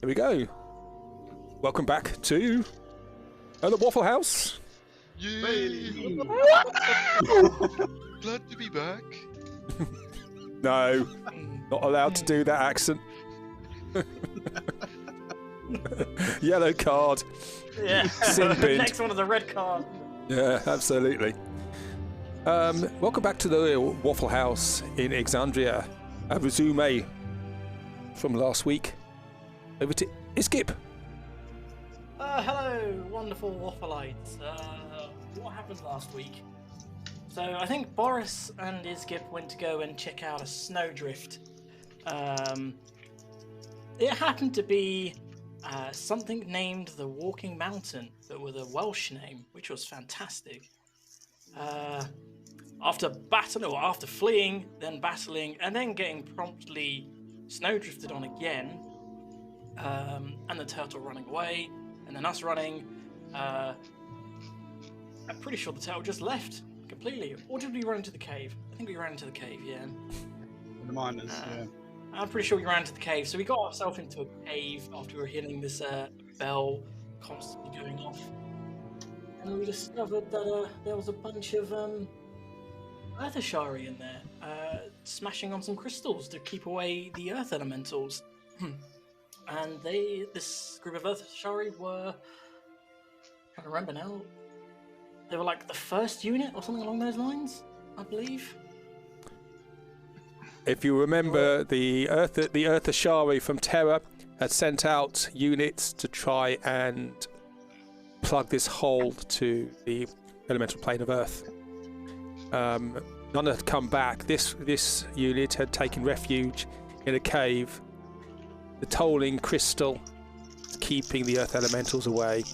Here we go. Welcome back to the Wafflehouse. Yay! Glad to be back. No, not allowed to do that accent. Yellow card. Yeah. Sin bin. Next one is a red card. Yeah, absolutely. Welcome back to the Waffle House in Exandria. A resume from last week. Over to Iskip. Hello, wonderful Waffleites. What happened last week? So I think Boris and Iskip went to go and check out a snowdrift. It happened to be something named the Walking Mountain, but with a Welsh name, which was fantastic. After fleeing, then battling, and then getting promptly snowdrifted on again, and the turtle running away, and then us running, I'm pretty sure the turtle just left completely. Or did we run into the cave? I think we ran into the cave, yeah. The miners, yeah. I'm pretty sure we ran into the cave. So we got ourselves into a cave after we were hearing this bell constantly going off. And we discovered that there was a bunch of earth ashari in there, smashing on some crystals to keep away the earth elementals. And this group of earth ashari were, I can't remember now, they were like the first unit or something along those lines, I believe. If you remember, the Earth Ashari from Terra had sent out units to try and plug this hole to the elemental plane of Earth. None had come back. This unit had taken refuge in a cave. The tolling crystal keeping the Earth elementals away.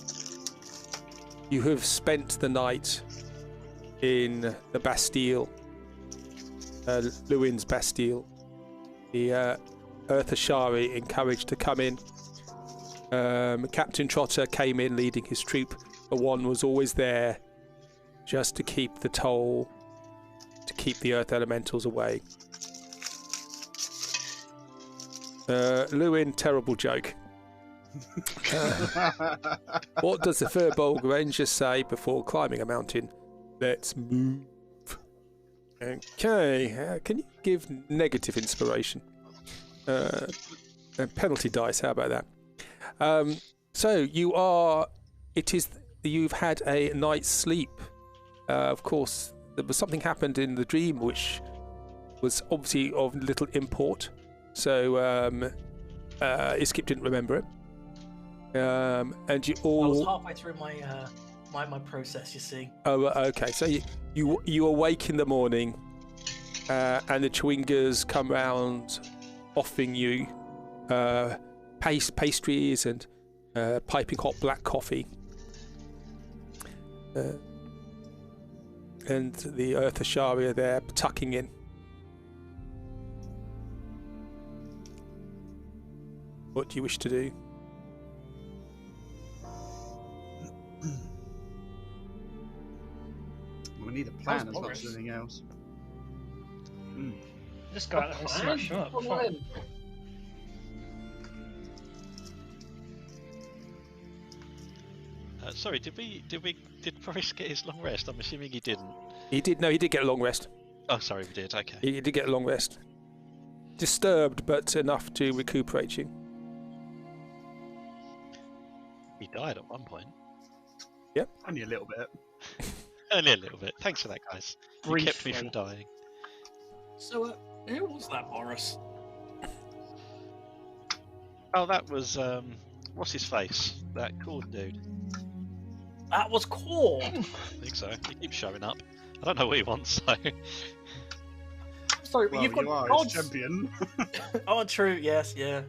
You have spent the night in the Bastille. Lewin's Bastille. The Earth Ashari encouraged to come in. Captain Trotter came in leading his troop, but one was always there just to keep the toll, to keep the Earth elementals away. Lewin, terrible joke. What does the Furbolg Ranger say before climbing a mountain? Let's move. Okay, can you give negative inspiration? And penalty dice, how about that? So you've had a night's sleep. Of course, there was something happened in the dream which was obviously of little import. So Iskip didn't remember it. And you all... I was halfway through my process, you see. Oh, okay. So you awake in the morning, and the Chewingers come round, offering you pastries and piping hot black coffee. And the Earth Ashari are there, tucking in. What do you wish to do? We need a plan as much as anything else. Just go out there and smash them up. Sorry, did Boris get his long rest? I'm assuming he didn't. He did. No, he did get a long rest. Oh, sorry, we did. Okay. He did get a long rest. Disturbed, but enough to recuperate you. He died at one point. Yep. Only a little bit. Only a little bit. Thanks for that, guys. You kept me from dying. So, who was that, Boris? Oh, that was what's his face? That cool dude. That was Core. I think so. He keeps showing up. I don't know what he wants. So. Sorry, but Well, you've got you are gods. his champion. Oh, true. Yes, yeah.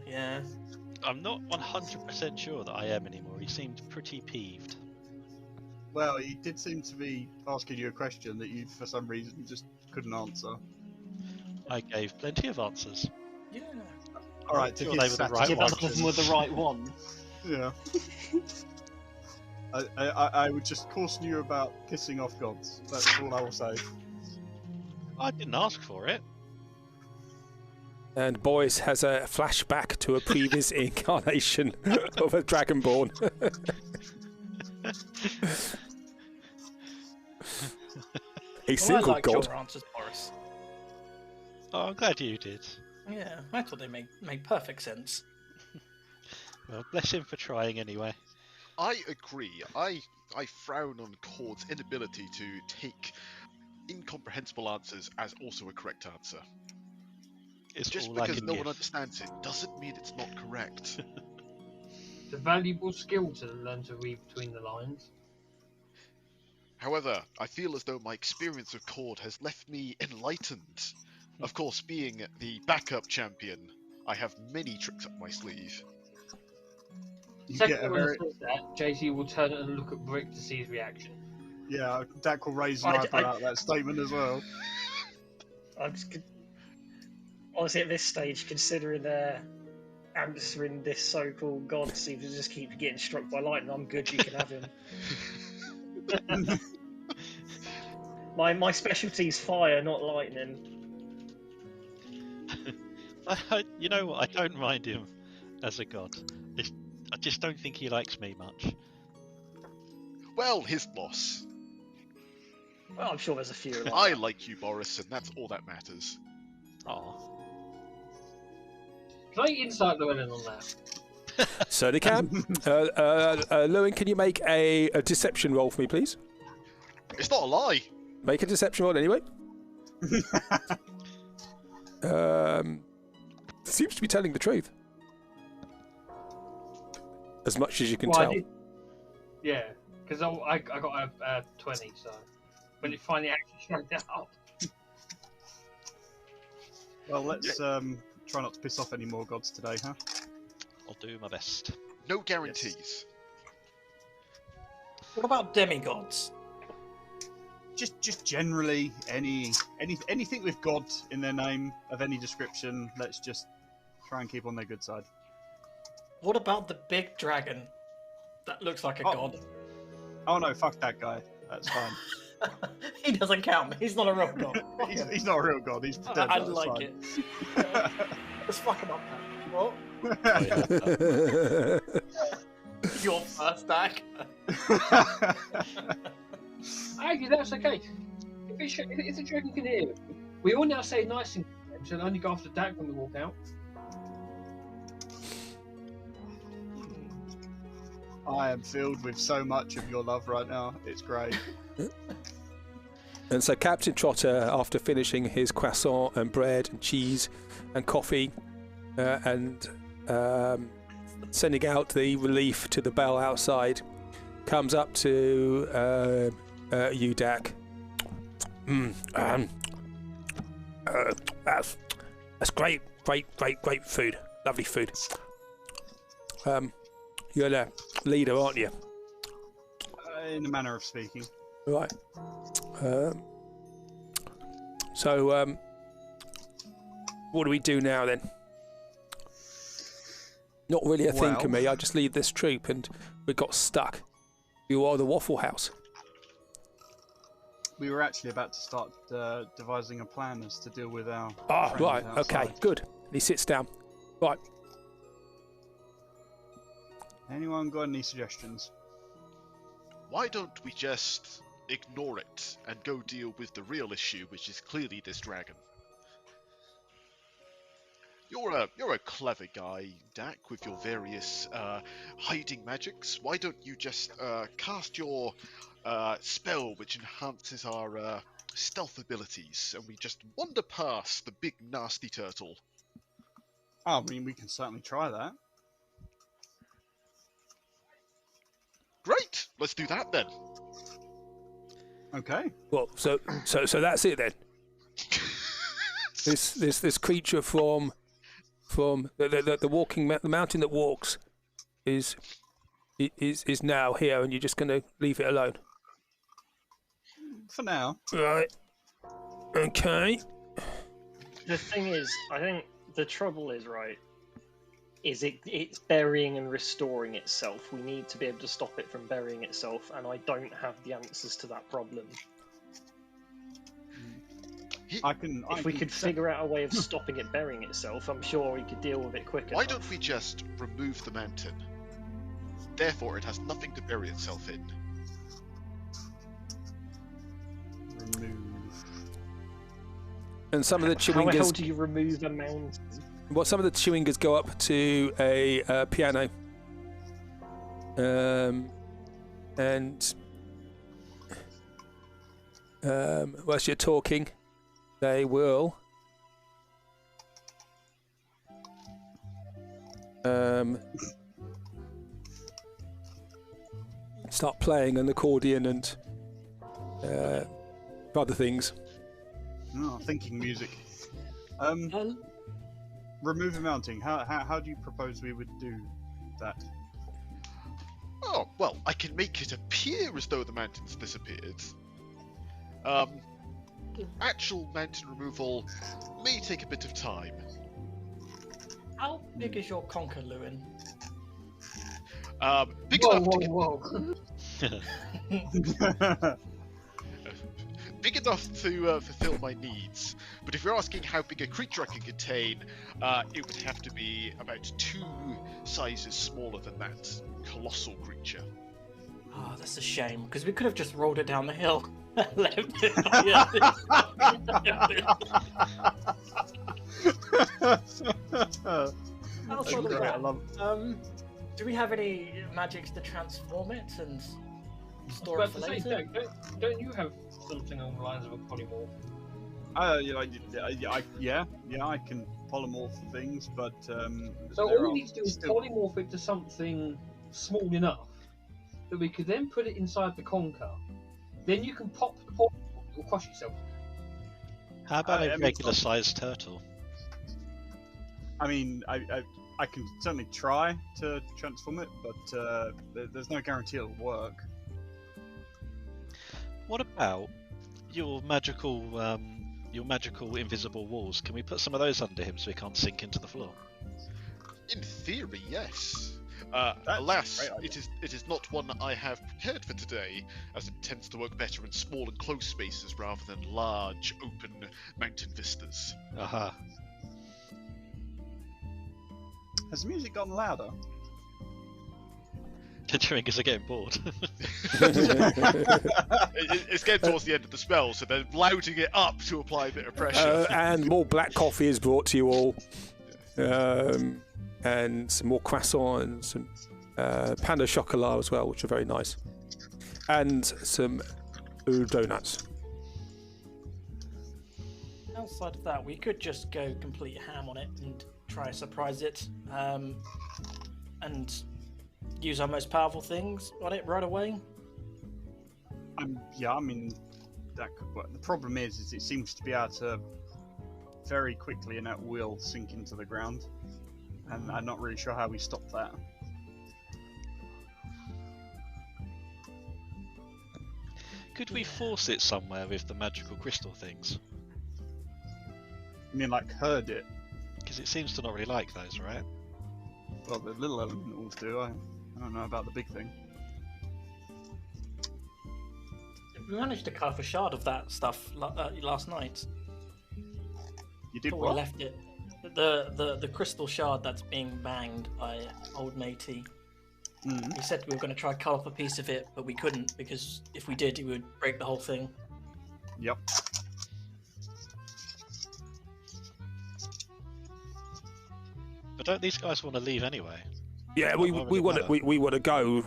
I'm not 100% sure that I am anymore. He seemed pretty peeved. Well, he did seem to be asking you a question that you, for some reason, just couldn't answer. I gave plenty of answers. Yeah. All right, to Sure his they were the right Yeah, ones. none of them were the right one. Yeah. I would just caution you about pissing off gods. That's all I will say. I didn't ask for it. And Boris has a flashback to a previous incarnation of a Dragonborn. A single I liked god. your answers, Boris. Oh, I'm glad you did. Yeah, I thought they made perfect sense. Well, bless him for trying anyway. I agree. I frown on Cord's inability to take incomprehensible answers as also a correct answer. It's Just all I because can no give. one understands it doesn't mean it's not correct. It's a valuable skill to learn to read between the lines. However, I feel as though my experience of Cord has left me enlightened. Of course, being the backup champion, I have many tricks up my sleeve. You get a Second, when very... he says that, JC will turn and look at Brick to see his reaction. Yeah, Dak will raise an I- eyebrow at that statement as well. I'm just, honestly, at this stage, considering answering this so-called god seems to just keep getting struck by lightning, I'm good, you can have him. My specialty's fire, not lightning. You know what? I don't mind him as a god. I just don't think he likes me much. Well, his loss. Well, I'm sure there's a few. I like you, Boris, and that's all that matters. Aw. Can I insight Llewellyn on that? Certainly can. Lewin, can you make a deception roll for me, please? It's not a lie. Make a deception roll anyway. Seems to be telling the truth. As much as you can tell. Yeah, because I got a 20, so when it finally actually shrugged it up. Well, let's try not to piss off any more gods today, huh? I'll do my best. No guarantees. What about demigods? Just generally anything with God in their name of any description. Let's just try and keep on their good side. What about the big dragon? That looks like a god. Oh no, fuck that guy. That's fine. He doesn't count. He's not a real god. he's not a real god. He's dead. I That's like fine. it. Let's fuck him up now. What? Your first act. Actually, that's okay. If the dragon can hear it, we all now say nice things to him, so they'll only go after Dak when we walk out. I am filled with so much of your love right now. It's great. And so Captain Trotter, after finishing his croissant and bread and cheese and coffee and sending out the relief to the bell outside, comes up to you, Dak. That's great food. Lovely food. You're the leader, aren't you? In a manner of speaking. Right. So, what do we do now then? Not really a thing for me. I just lead this troop and we got stuck. You are the Wafflehouse. We were actually about to start devising a plan as to deal with our. Ah, friends right. outside. Okay, good. And he sits down. Right. Anyone got any suggestions? Why don't we just ignore it and go deal with the real issue, which is clearly this dragon? You're a clever guy, Dak, with your various hiding magics. Why don't you just cast your spell, which enhances our stealth abilities, and we just wander past the big nasty turtle? Oh, I mean, we can certainly try that. Great, let's do that then. Okay. Well, so that's it then. This creature from the walking the mountain that walks is now here, and you're just going to leave it alone. For now. Right. Okay. The thing is, I think the trouble is, right, is it's burying and restoring itself. We need to be able to stop it from burying itself, and I don't have the answers to that problem. If we could figure out a way of stopping it burying itself, I'm sure we could deal with it quicker. Why don't we just remove the mountain? Therefore, it has nothing to bury itself in. Remove. And some of the How the hell chewingers. do you remove a mountain? Well, some of the chewingers go up to a piano. And whilst you're talking, they will start playing an accordion and other things. Oh, thinking music. Remove a mounting. How do you propose we would do that? Oh, well, I can make it appear as though the mountain's disappeared. Actual mountain removal may take a bit of time. How big is your conker, Lewin? Big Whoa, enough to whoa, get, whoa! big enough to fulfill my needs. But if you're asking how big a creature I can contain, it would have to be about 2 sizes smaller than that colossal creature. Oh, that's a shame, because we could have just rolled it down the hill. Left it. Outside of Great, I that, love do we have any magics to transform it and store it But for to say, later? don't you have something along the lines of a polymorph? yeah, I can polymorph things, but So there all are we need to do is still- polymorph it to something small enough that we could then put it inside the conker. Then you can pop the polymorph, it will crush itself. How about I a mean, regular-sized turtle? I mean, I can certainly try to transform it, but there's no guarantee it'll work. What about your magical invisible walls? Can we put some of those under him so he can't sink into the floor? In theory, yes. That's Alas, a great idea. it is not one I have prepared for today, as it tends to work better in small and close spaces rather than large, open mountain vistas. Aha. Has the music gotten louder? The chewingers are getting bored. It's getting towards the end of the spell, so they're louding it up to apply a bit of pressure. And more black coffee is brought to you all. And some more croissants and pain de chocolat as well, which are very nice. And some donuts. Outside of that, we could just go complete ham on it and try to surprise it, and use our most powerful things on it right away. Yeah, I mean, that could work. The problem is it seems to be able to very quickly and at will sink into the ground, and I'm not really sure how we stop that. Could we force it somewhere with the magical crystal things? I mean, like, herd it. Because it seems to not really like those, right? Well, the little elementals do. I don't know about the big thing. We managed to carve a shard of that stuff last night. You did Before we what? left it. The crystal shard that's being banged by old matey. Mm. He said we were going to try to cut off a piece of it, but we couldn't because if we did, it would break the whole thing. Yep. But don't these guys want to leave anyway? Yeah, we want to go.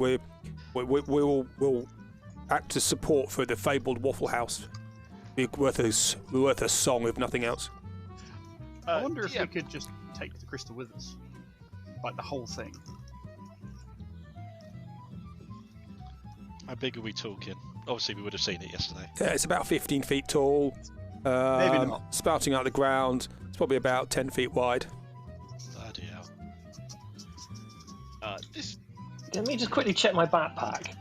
We'll act as support for the fabled Wafflehouse. Be worth a song if nothing else. I wonder if yeah. we could just take the crystal with us, like the whole thing. How big are we talking? Obviously, we would have seen it yesterday. Yeah, it's about 15 feet tall. Maybe not. Spouting out the ground. It's probably about 10 feet wide. Bloody hell. This Let me just quickly check my backpack.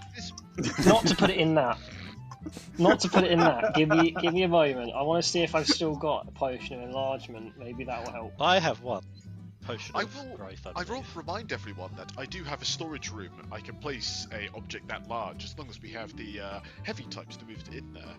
this Not to put it in that. Not to put it in that. Give me a moment. I want to see if I've still got a potion of enlargement. Maybe that will help. I have one potion I of will. growth. I will believe. remind everyone that I do have a storage room. I can place a object that large as long as we have the heavy types to move it in there.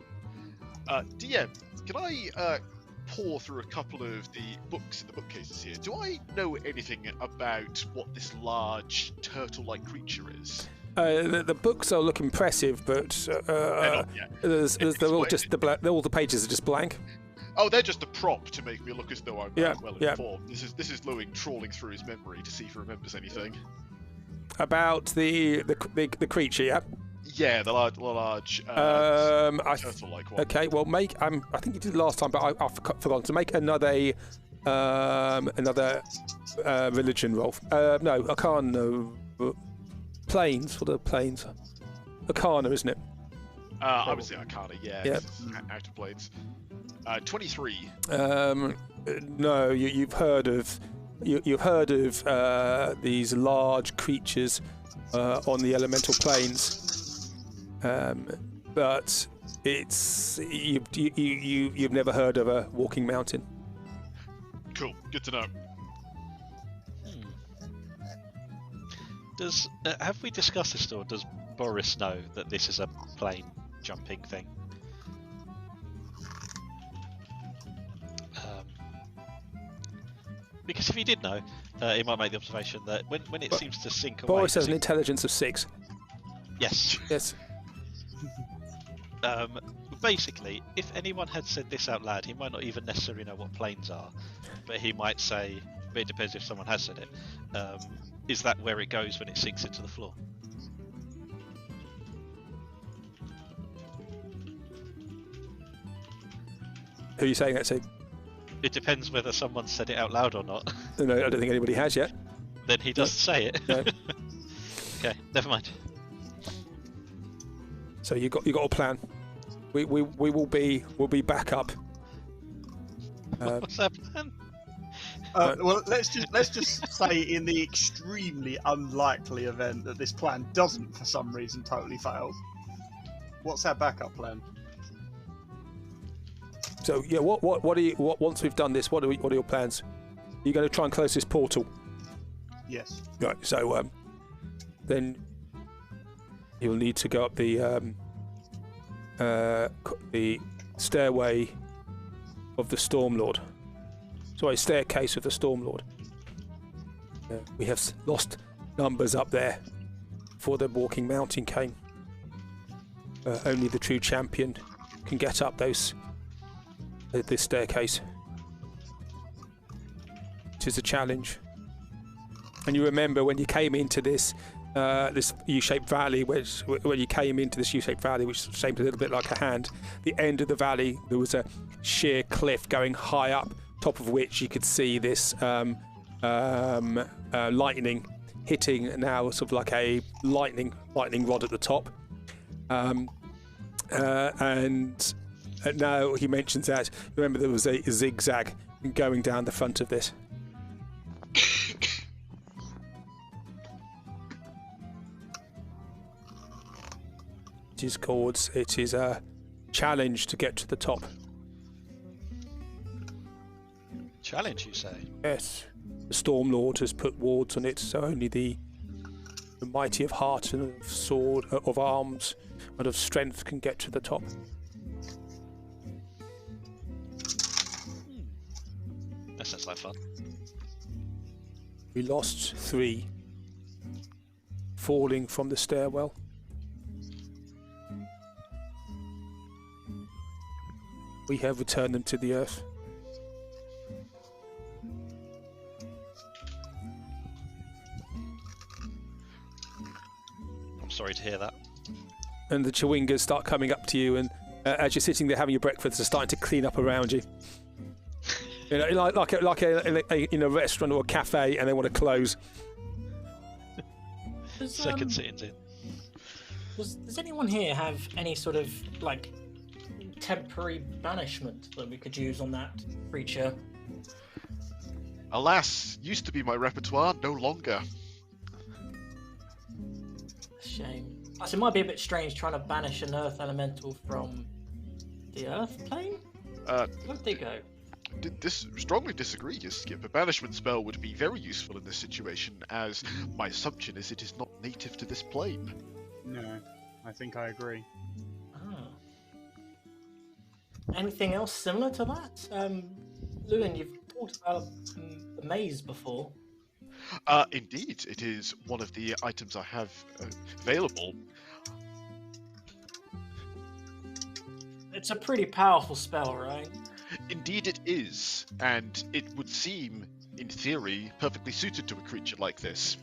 DM, can I pour through a couple of the books in the bookcases here? Do I know anything about what this large turtle-like creature is? The books all look impressive, but they're all all the pages are just blank. Oh, they're just a prop to make me look as though I'm well yeah. informed. This is Lewing trawling through his memory to see if he remembers anything. About the creature, yeah. Yeah, the large turtle-like one. Okay, well, I think you did it last time, but I've forgotten to make another religion roll. No, Arcana. Planes. What are planes? Arcana, isn't it? I would say Arcana. Yeah. Yeah. Out of planes. 23. No, you've heard of these large creatures on the elemental planes, but you've never heard of a walking mountain. Cool. Good to know. Have we discussed this, or does Boris know that this is a plane jumping thing? Because if he did know, he might make the observation that when it seems to sink away... Boris has an intelligence of 6. Yes. Yes. Basically, if anyone had said this out loud, he might not even necessarily know what planes are, but he might say, but it depends if someone has said it, is that where it goes when it sinks into the floor? Who are you saying that to? It depends whether someone said it out loud or not. No, I don't think anybody has yet. Then he doesn't say it. No. Okay, never mind. So you got a plan. We'll be back up. What's that plan? Well, let's just say, in the extremely unlikely event that this plan doesn't, for some reason, totally fail, what's our backup plan? So yeah, what once we've done this, what are your plans? Are you going to try and close this portal? Yes. Right. So then you'll need to go up the stairway of the Stormlord. Sorry, staircase of the Stormlord. We have lost numbers up there before the walking mountain came. Only the true champion can get up this staircase. It is a challenge. And you remember when you came into this U-shaped valley, when you came into this U-shaped valley, which is shaped a little bit like a hand, the end of the valley there was a sheer cliff going high up, top of which you could see this lightning hitting, now sort of like a lightning rod at the top, and now he mentions that, remember, there was a zigzag going down the front of this. It is a challenge to get to the top. Challenge, you say? Yes. The Stormlord has put wards on it, so only the mighty of heart and of sword, of arms, and of strength can get to the top. That sounds like fun. We lost 3 falling from the stairwell. We have returned them to the earth. I'm sorry to hear that. And the Chewingas start coming up to you, and as you're sitting there having your breakfast, they're starting to clean up around you. You know, like in a restaurant or a cafe, and they want to close. Second sittings in. Does anyone here have any sort of like temporary banishment that we could use on that creature? Alas, used to be my repertoire, no longer. Shame. Plus, it might be a bit strange trying to banish an earth elemental from the earth plane. Where'd they go? Strongly disagree, Skip. A banishment spell would be very useful in this situation, as my assumption is it is not native to this plane. No, I think I agree. Oh. Anything else similar to that? Lewin, you've talked about the maze before. Indeed, it is one of the items I have available. It's a pretty powerful spell, right? Indeed it is, and it would seem, in theory, perfectly suited to a creature like this.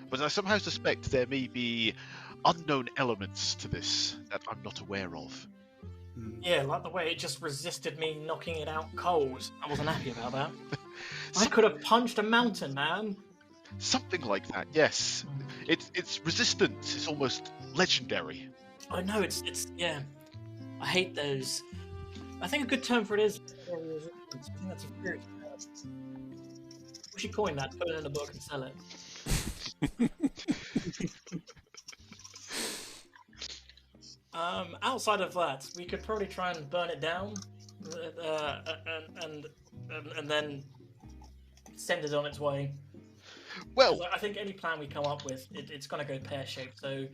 But I somehow suspect there may be unknown elements to this that I'm not aware of. Yeah, like the way it just resisted me knocking it out cold. I wasn't happy about that. I could have punched a mountain, man. Something like that, yes. Its resistance is almost legendary. I know, it's yeah. I hate those. I think a good term for it is resistance. I think that's a very we should coin that, put it in a book and sell it. Outside of that, we could probably try and burn it down, and then send it on its way. Well, I think any plan we come up with, it's going to go pear-shaped. So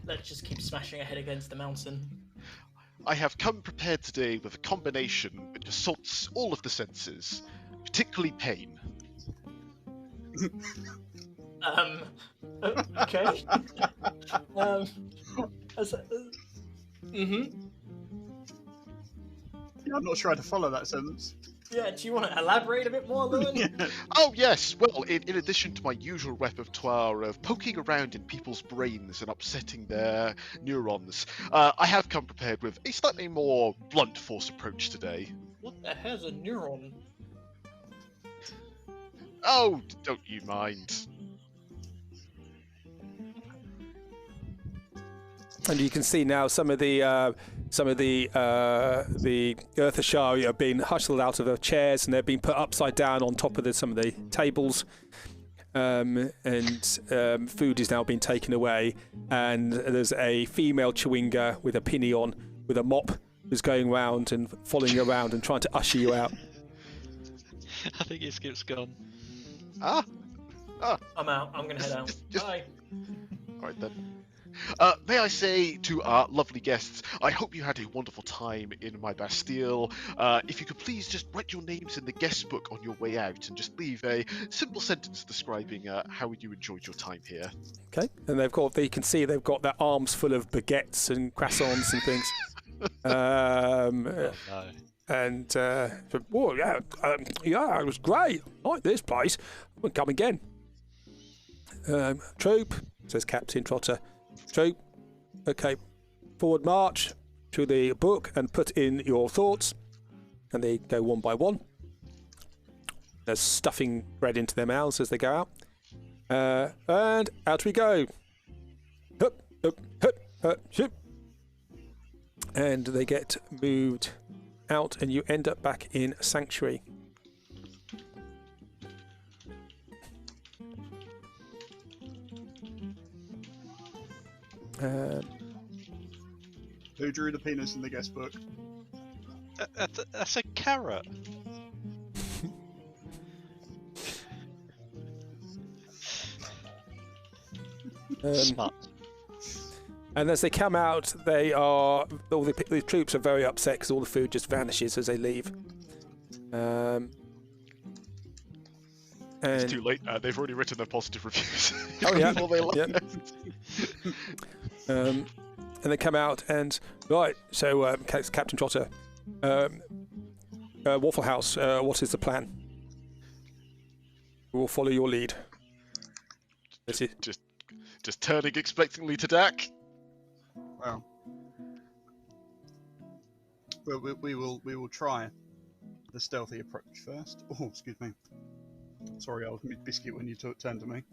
let's just keep smashing our head against the mountain. I have come prepared today with a combination which assaults all of the senses, particularly pain. Okay. Yeah, I'm not sure how to follow that sentence. Yeah, do you want to elaborate a bit more, Lewin? Oh yes, well, in addition to my usual repertoire of poking around in people's brains and upsetting their neurons, I have come prepared with a slightly more blunt force approach today. What the hell's a neuron? Oh, don't you mind. And you can see now some of the Earth Ashari have been hustled out of their chairs and they're being put upside down on top of some of the tables. And food is now being taken away. And there's a female chewinga with a pinny on, with a mop, who's going around and following you around and trying to usher you out. I think it skips gone. Ah. I'm out. I'm going to head out. Bye. All right then. May I say to our lovely guests, I hope you had a wonderful time in my Bastille. If you could please just write your names in the guest book on your way out and just leave a simple sentence describing how you enjoyed your time here. Okay, and you can see they've got their arms full of baguettes and croissants and things. No. And oh yeah, it was great. I like this place. I would come again. Troop, says Captain Trotter. Troop, okay, forward march to the book and put in your thoughts. And they go one by one. They're stuffing bread into their mouths as they go out. And out we go. Hup, hup, hup, hup, hup. And they get moved out and you end up back in Sanctuary. Who drew the penis in the guest book? That's a carrot. Smart. And as they come out, all the troops are very upset because all the food just vanishes as they leave. It's too late now. They've already written their positive reviews. Oh yeah. Before they left. And they come out and right. So Captain Trotter, Wafflehouse, what is the plan? We will follow your lead. Just turning expectantly to Dak. Well, we will try the stealthy approach first. Oh, excuse me. Sorry, I was mid-biscuit when you turned to me.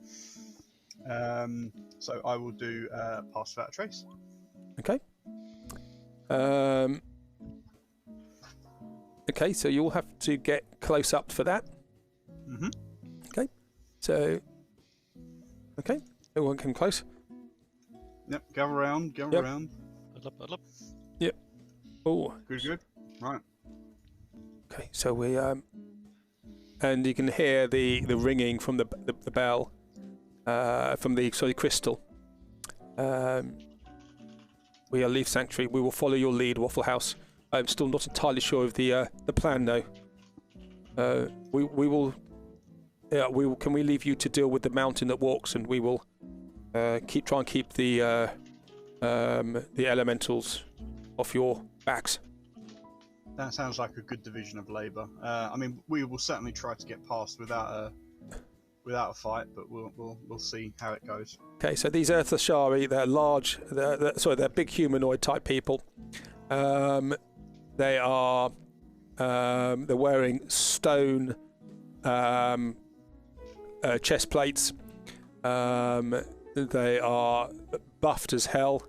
So I will do pass without a trace. Okay. Okay, so you'll have to get close up for that. Mm-hmm. Okay. So. Okay. Everyone come close. Yep. Go around. Huddle up. Yep. Oh. Good. Right. Okay. So we and you can hear the ringing from the bell from the crystal. We'll leave Sanctuary. We will follow your lead, Wafflehouse. I'm still not entirely sure of the plan, though. We will. Yeah, we will. Can we leave you to deal with the mountain that walks, and we will try and keep the elementals off your backs. That sounds like a good division of labour. I mean, we will certainly try to get past without a fight, but we'll see how it goes. Okay, so these Earth Ashari, they're large. They're big humanoid type people. They are. They're wearing stone chest plates. They are buffed as hell.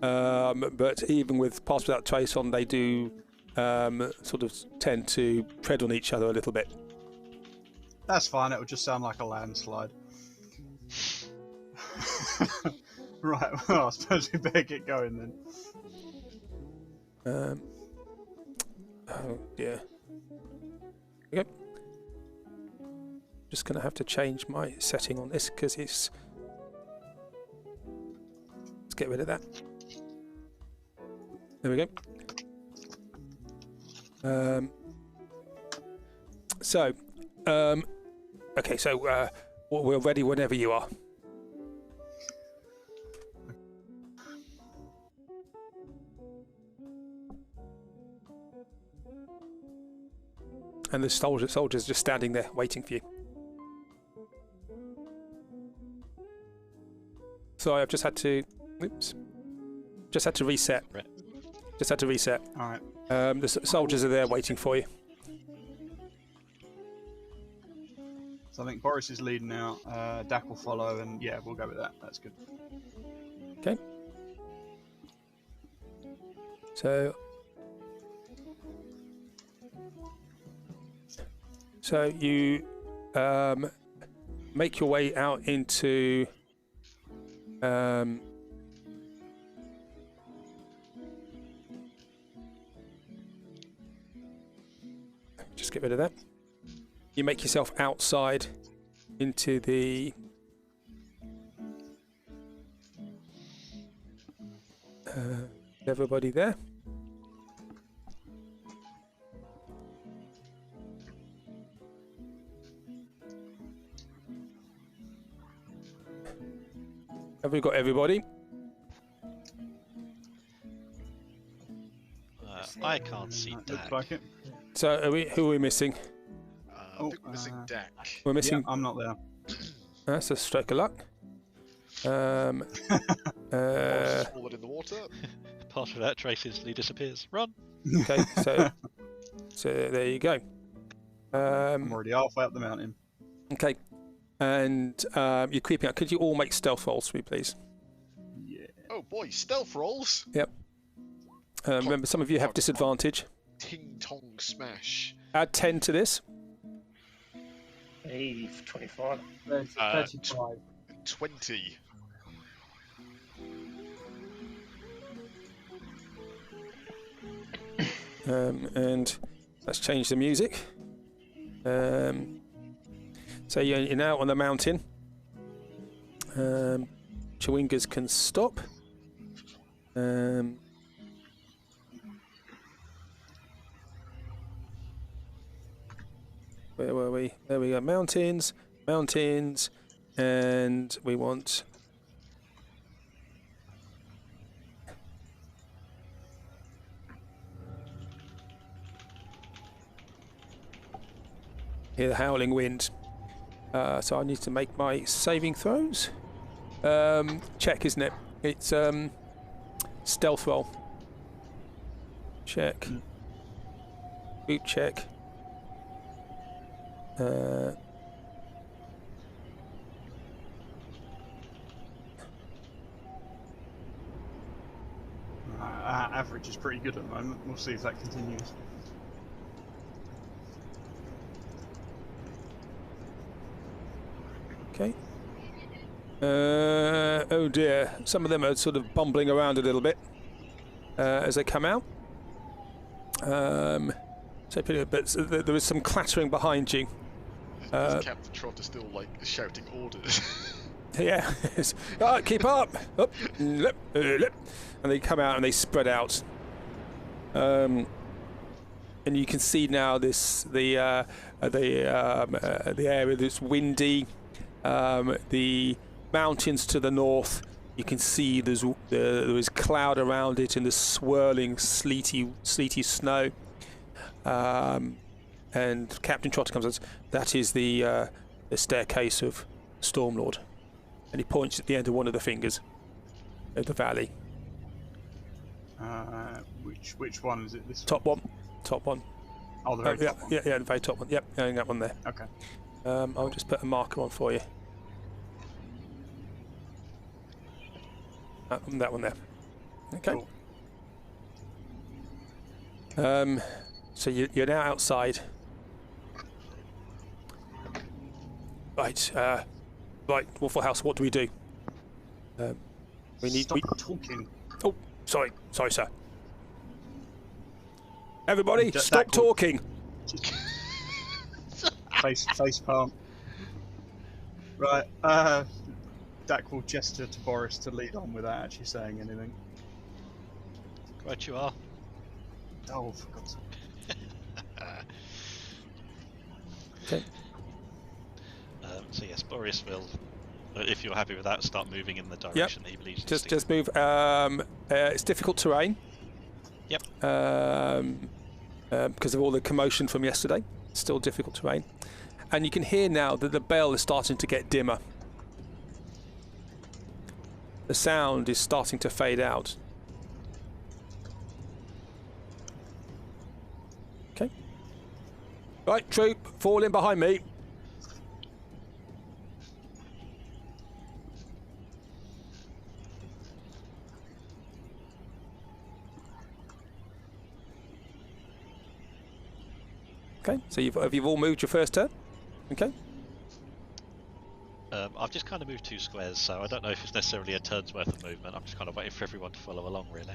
But even with Pass Without Trace on, they do sort of tend to tread on each other a little bit. That's fine, it would just sound like a landslide. Right, well, I suppose we better get going then. Oh dear. Okay. Just gonna have to change my setting on this because it's. Let's get rid of that. There we go. Okay, so we're ready whenever you are. And the soldiers just standing there waiting for you. Sorry, I've just had to. Oops. Just had to reset. Just had to reset. All right. The soldiers are there waiting for you. So I think Boris is leading now. Dak will follow, and yeah, we'll go with that. That's good. Okay. So you make your way out into just get rid of that. You make yourself outside into the everybody there. Have we got everybody? I can't see Looks Dak. like it. So who are we missing? I think we're missing Dak. We're missing. Yeah, I'm not there. That's a stroke of luck. Fallen in the water. Pass Without Trace instantly disappears. Run! Okay, so there you go. I'm already halfway up the mountain. Okay, and you're creeping out. Could you all make stealth rolls for me, please? Yeah. Oh boy, stealth rolls. Yep. Remember, some of you have disadvantage. Ting tong smash. Add 10 to this. Hey, 25. 35. 20. And let's change the music. So you're now on the mountain. Chewingas can stop. Where were we? There we go. Mountains, and we want. Hear the howling wind. So I need to make my saving throws. Check, isn't it? It's stealth roll. Check. Boot check. Our average is pretty good at the moment. We'll see if that continues. Okay. Oh dear. Some of them are sort of bumbling around a little bit as they come out. So, but there is some clattering behind you. Is Captain Trotter still like shouting orders? Yeah. Right, keep up. Up, lip, lip. And they come out and they spread out. and you can see now the area that's windy, the mountains to the north. You can see there is cloud around it and the swirling sleety snow. And Captain Trotter comes out. That is the staircase of Stormlord, and he points at the end of one of the fingers of the valley. Which one is it? This Top one. Oh, the very top one. Yeah, the very top one. Yep, that one there. Okay. I'll just put a marker on for you. That one there. Okay. Cool. So you're now outside. Right, Wafflehouse. What do we do? Stop talking. Oh, sorry, sir. Everybody, stop talking. Face palm. Right. Dak will gesture to Boris to lead on without actually saying anything. Right, you are. Oh, for God's sake. Okay. So yes, Boris will, if you're happy with that, start moving in the direction that he believes. Just move. It's difficult terrain. Yep. Because of all the commotion from yesterday, it's still difficult terrain, and you can hear now that the bell is starting to get dimmer. The sound is starting to fade out. Okay. Right, troop, fall in behind me. Okay, so you've all moved your first turn? Okay. I've just kind of moved 2 squares, so I don't know if it's necessarily a turn's worth of movement. I'm just kind of waiting for everyone to follow along, really.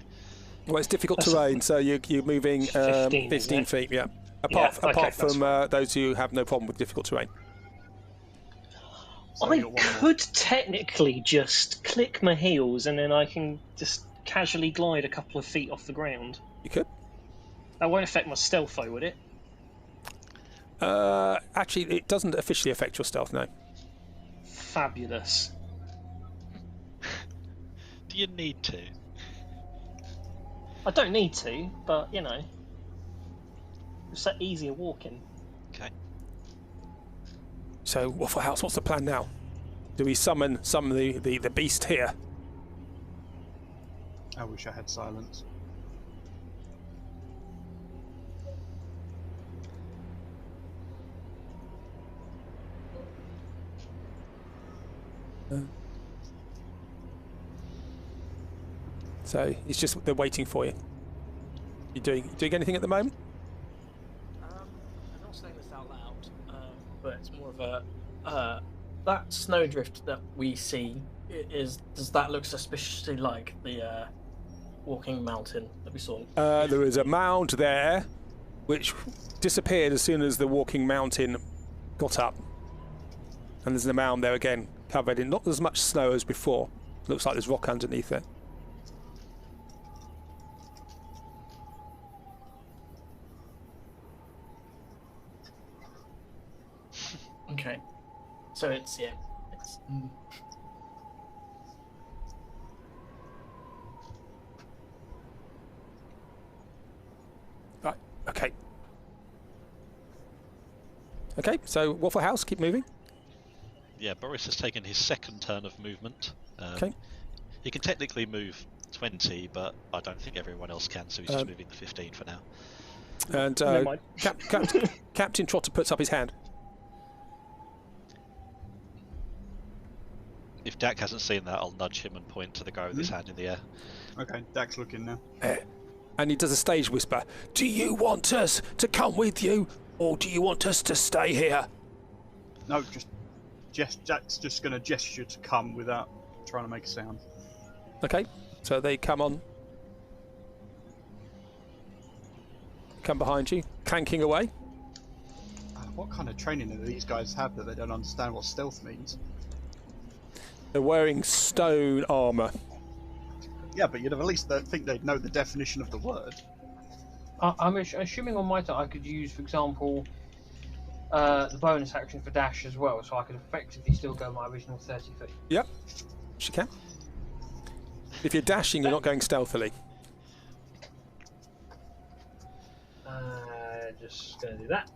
Well, it's difficult terrain, so you're moving 15 feet, yeah. Apart from those who have no problem with difficult terrain. So I could technically just click my heels and then I can just casually glide a couple of feet off the ground. You could. That won't affect my stealth, though, would it? Actually, it doesn't officially affect your stealth, no. Fabulous. Do you need to? I don't need to, but, you know, it's that easier walking. Okay. So, Wafflehouse, what's the plan now? Do we summon the beast here? I wish I had silence. So it's just they're waiting for you. You doing anything at the moment? I'm not saying this out loud, but it's more of a that snowdrift that we see does that look suspiciously like the walking mountain that we saw? There is a mound there, which disappeared as soon as the walking mountain got up, and there's a mound there again, covered in not as much snow as before. Looks like there's rock underneath it. Okay, so it's right. Okay. So Wafflehouse, keep moving. Yeah, Boris has taken his second turn of movement. Okay. He can technically move 20, but I don't think everyone else can, so he's just moving the 15 for now. And Captain Trotter puts up his hand. If Dak hasn't seen that, I'll nudge him and point to the guy with his hand in the air. Okay, Dak's looking now. And he does a stage whisper. Do you want us to come with you, or do you want us to stay here? No, Dak's just going to gesture to come without trying to make a sound. Okay, so they come on. Come behind you, clanking away. What kind of training do these guys have that they don't understand what stealth means? They're wearing stone armour. Yeah, but you'd have at least think they'd know the definition of the word. I'm assuming on my turn I could use, for example, the bonus action for dash as well, so I could effectively still go my original 30 feet. Yep, she can. If you're dashing, you're not going stealthily. Just going to do that.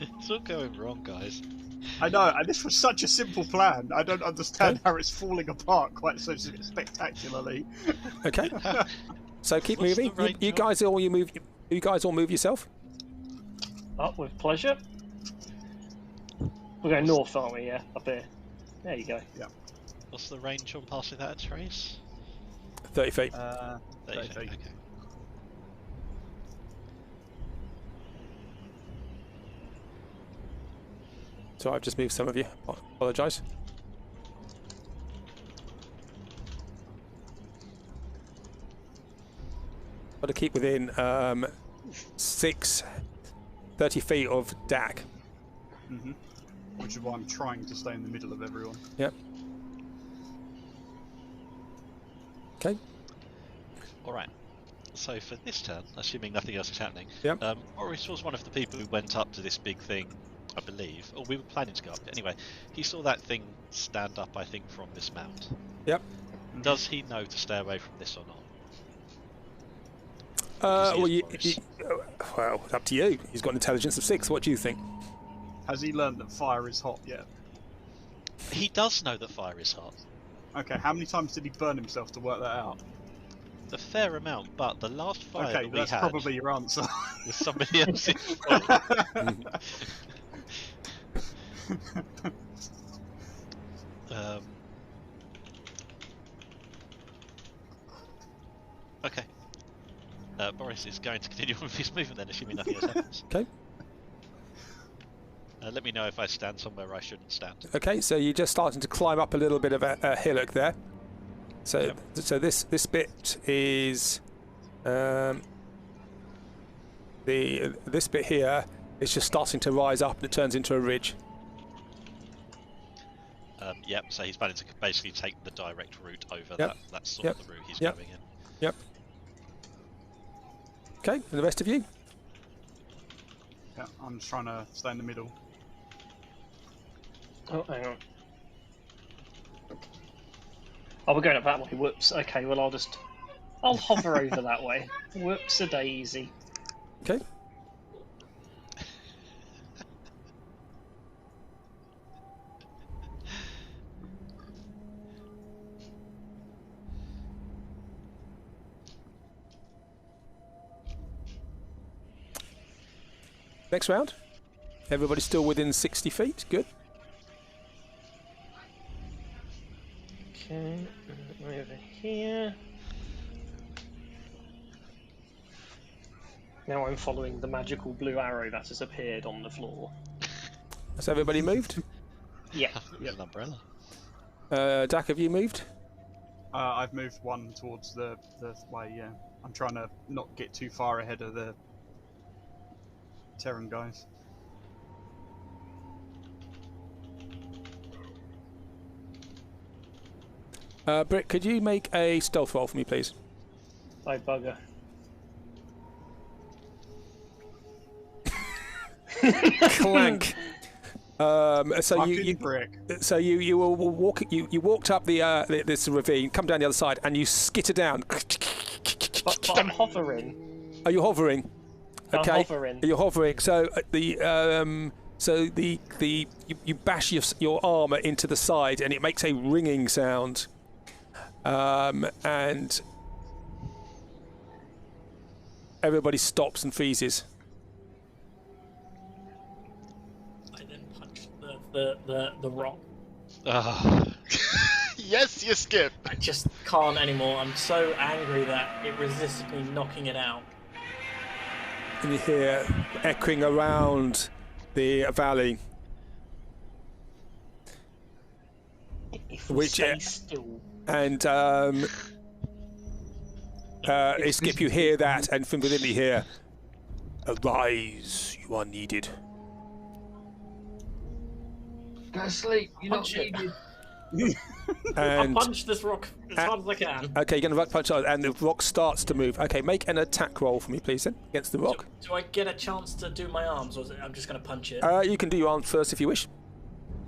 It's all going wrong, guys. I know, and this was such a simple plan. I don't understand how it's falling apart quite so spectacularly. Okay. So keep What's moving. the range You guys all move. You guys all move yourself. Up with pleasure. We're going north, aren't we? Yeah, up here. There you go. Yeah. What's the range on passing that at Trace? 30 feet. 30 feet, okay. So I've just moved some of you. I apologise. Got to keep within 30 feet of Dak. Mm-hmm. Which is why I'm trying to stay in the middle of everyone. Yep. Okay. Alright. So for this turn, assuming nothing else is happening, Yep. Boris was one of the people who went up to this big thing, I believe. Or we were planning to go up. Anyway, he saw that thing stand up, I think, from this mount. Yep. Does he know to stay away from this or not? Well, up to you. He's got an intelligence of 6. What do you think? Has he learned that fire is hot yet? He does know that fire is hot. Okay, how many times did he burn himself to work that out? A fair amount, but the last fire Okay, that we that's had probably your answer. was somebody else's fault. Okay. Boris is going to continue with his movement then, assuming nothing else happens. Okay. Let me know if I stand somewhere I shouldn't stand. Okay, so you're just starting to climb up a little bit of a hillock there. So, Yep. so this bit is this bit here is just starting to rise up and it turns into a ridge. Yep, so he's planning to basically take the direct route over Yep. that's sort Yep. of the route he's Yep. going in. Yep. Okay, and the rest of you? Yeah, I'm just trying to stay in the middle. Oh, hang on. Oh, we're going up that way. Whoops. Okay, well, I'll hover over that way. Whoops a daisy. Okay. Next round. Everybody's still within 60 feet. Good. Okay, over here. Now I'm following the magical blue arrow that has appeared on the floor. Has everybody moved? Yeah. There's an umbrella. Dak, have you moved? I've moved one towards the way, yeah. I'm trying to not get too far ahead of the Terran guys. Britt, could you make a stealth roll for me, please? Oh, bugger. Clank. So you were walking. You walked up the this ravine, come down the other side, and you skitter down. But I'm hovering. Are you hovering? Okay. I'm hovering. You're hovering. So you bash your armor into the side, and it makes a ringing sound. And everybody stops and freezes. I then punch the rock. Yes, you skip. I just can't anymore. I'm so angry that it resisted me knocking it out. And you hear echoing around the valley. If we Which, stay still. And Skip, you hear that, and from within you hear, "Arise, you are needed." Go to sleep. You're not Punch it. needed. And I'll punch this rock as hard as I can. okay, you're going to rock punch it, and the rock starts to move. Okay, make an attack roll for me, please, then, against the rock. Do I get a chance to do my arms, or is it, I'm just going to punch it? You can do your arms first if you wish.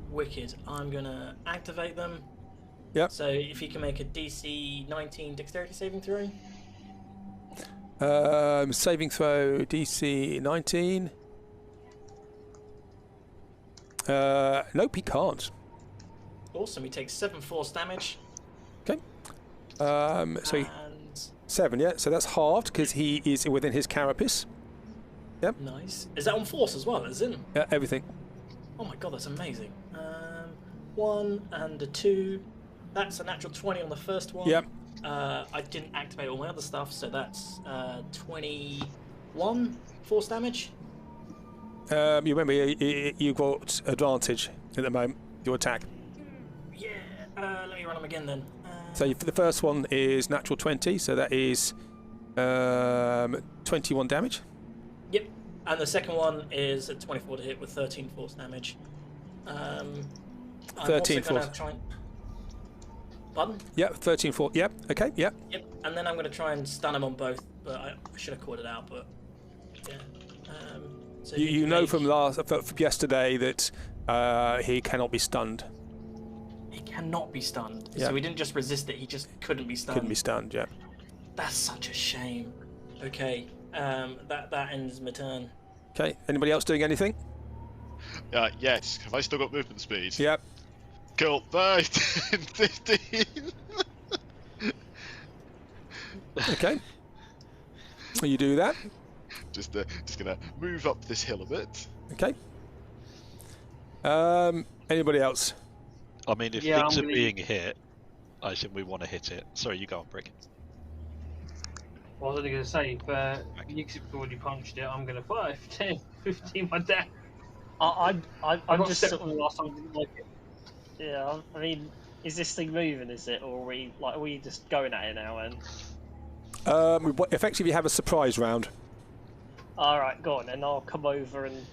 Wicked. I'm going to activate them. Yep. So if you can make a DC 19 dexterity saving throw. Saving throw DC 19. Nope, he can't. Awesome. He takes 7 force damage. Okay. So he, And 7, yeah. So that's halved because he is within his carapace. nice. Is that on force as well? As in? Yeah, everything. Oh my god, that's amazing. 1 and a 2. That's a natural 20 on the first one. Yep. I didn't activate all my other stuff, so that's 21 force damage. You remember you've got advantage at the moment. Your attack. Yeah. Let me run them again then. So for the first one is natural 20, so that is 21 damage. Yep. And the second one is a 24 to hit with 13 force damage. 13 force. Pardon? Yep, 13 force. Yep. Okay. Yep. Yep. And then I'm going to try and stun him on both, but I should have called it out. But yeah. So You know from yesterday that he cannot be stunned. He cannot be stunned. Yeah. So he didn't just resist it; he just couldn't be stunned. Couldn't be stunned. Yeah. That's such a shame. Okay. That ends my turn. Okay. Anybody else doing anything? Yes. Have I still got movement speed? Yep. Cool. 15. Okay. You do that. Just gonna move up this hill a bit. Okay. Anybody else? I mean, if Yeah, things I'm are gonna- being hit, I assume we want to hit it. Sorry, you go on, Brick. What was I going to say? For Nixip already punched it, I'm going to 5, 10, 15, my dad. I'm I got just stepped sort on of, the last time, I didn't like it. yeah. I mean, is this thing moving? Is it, or are we just going at it now? And Effectively, you have a surprise round. all right, go on, and I'll come over and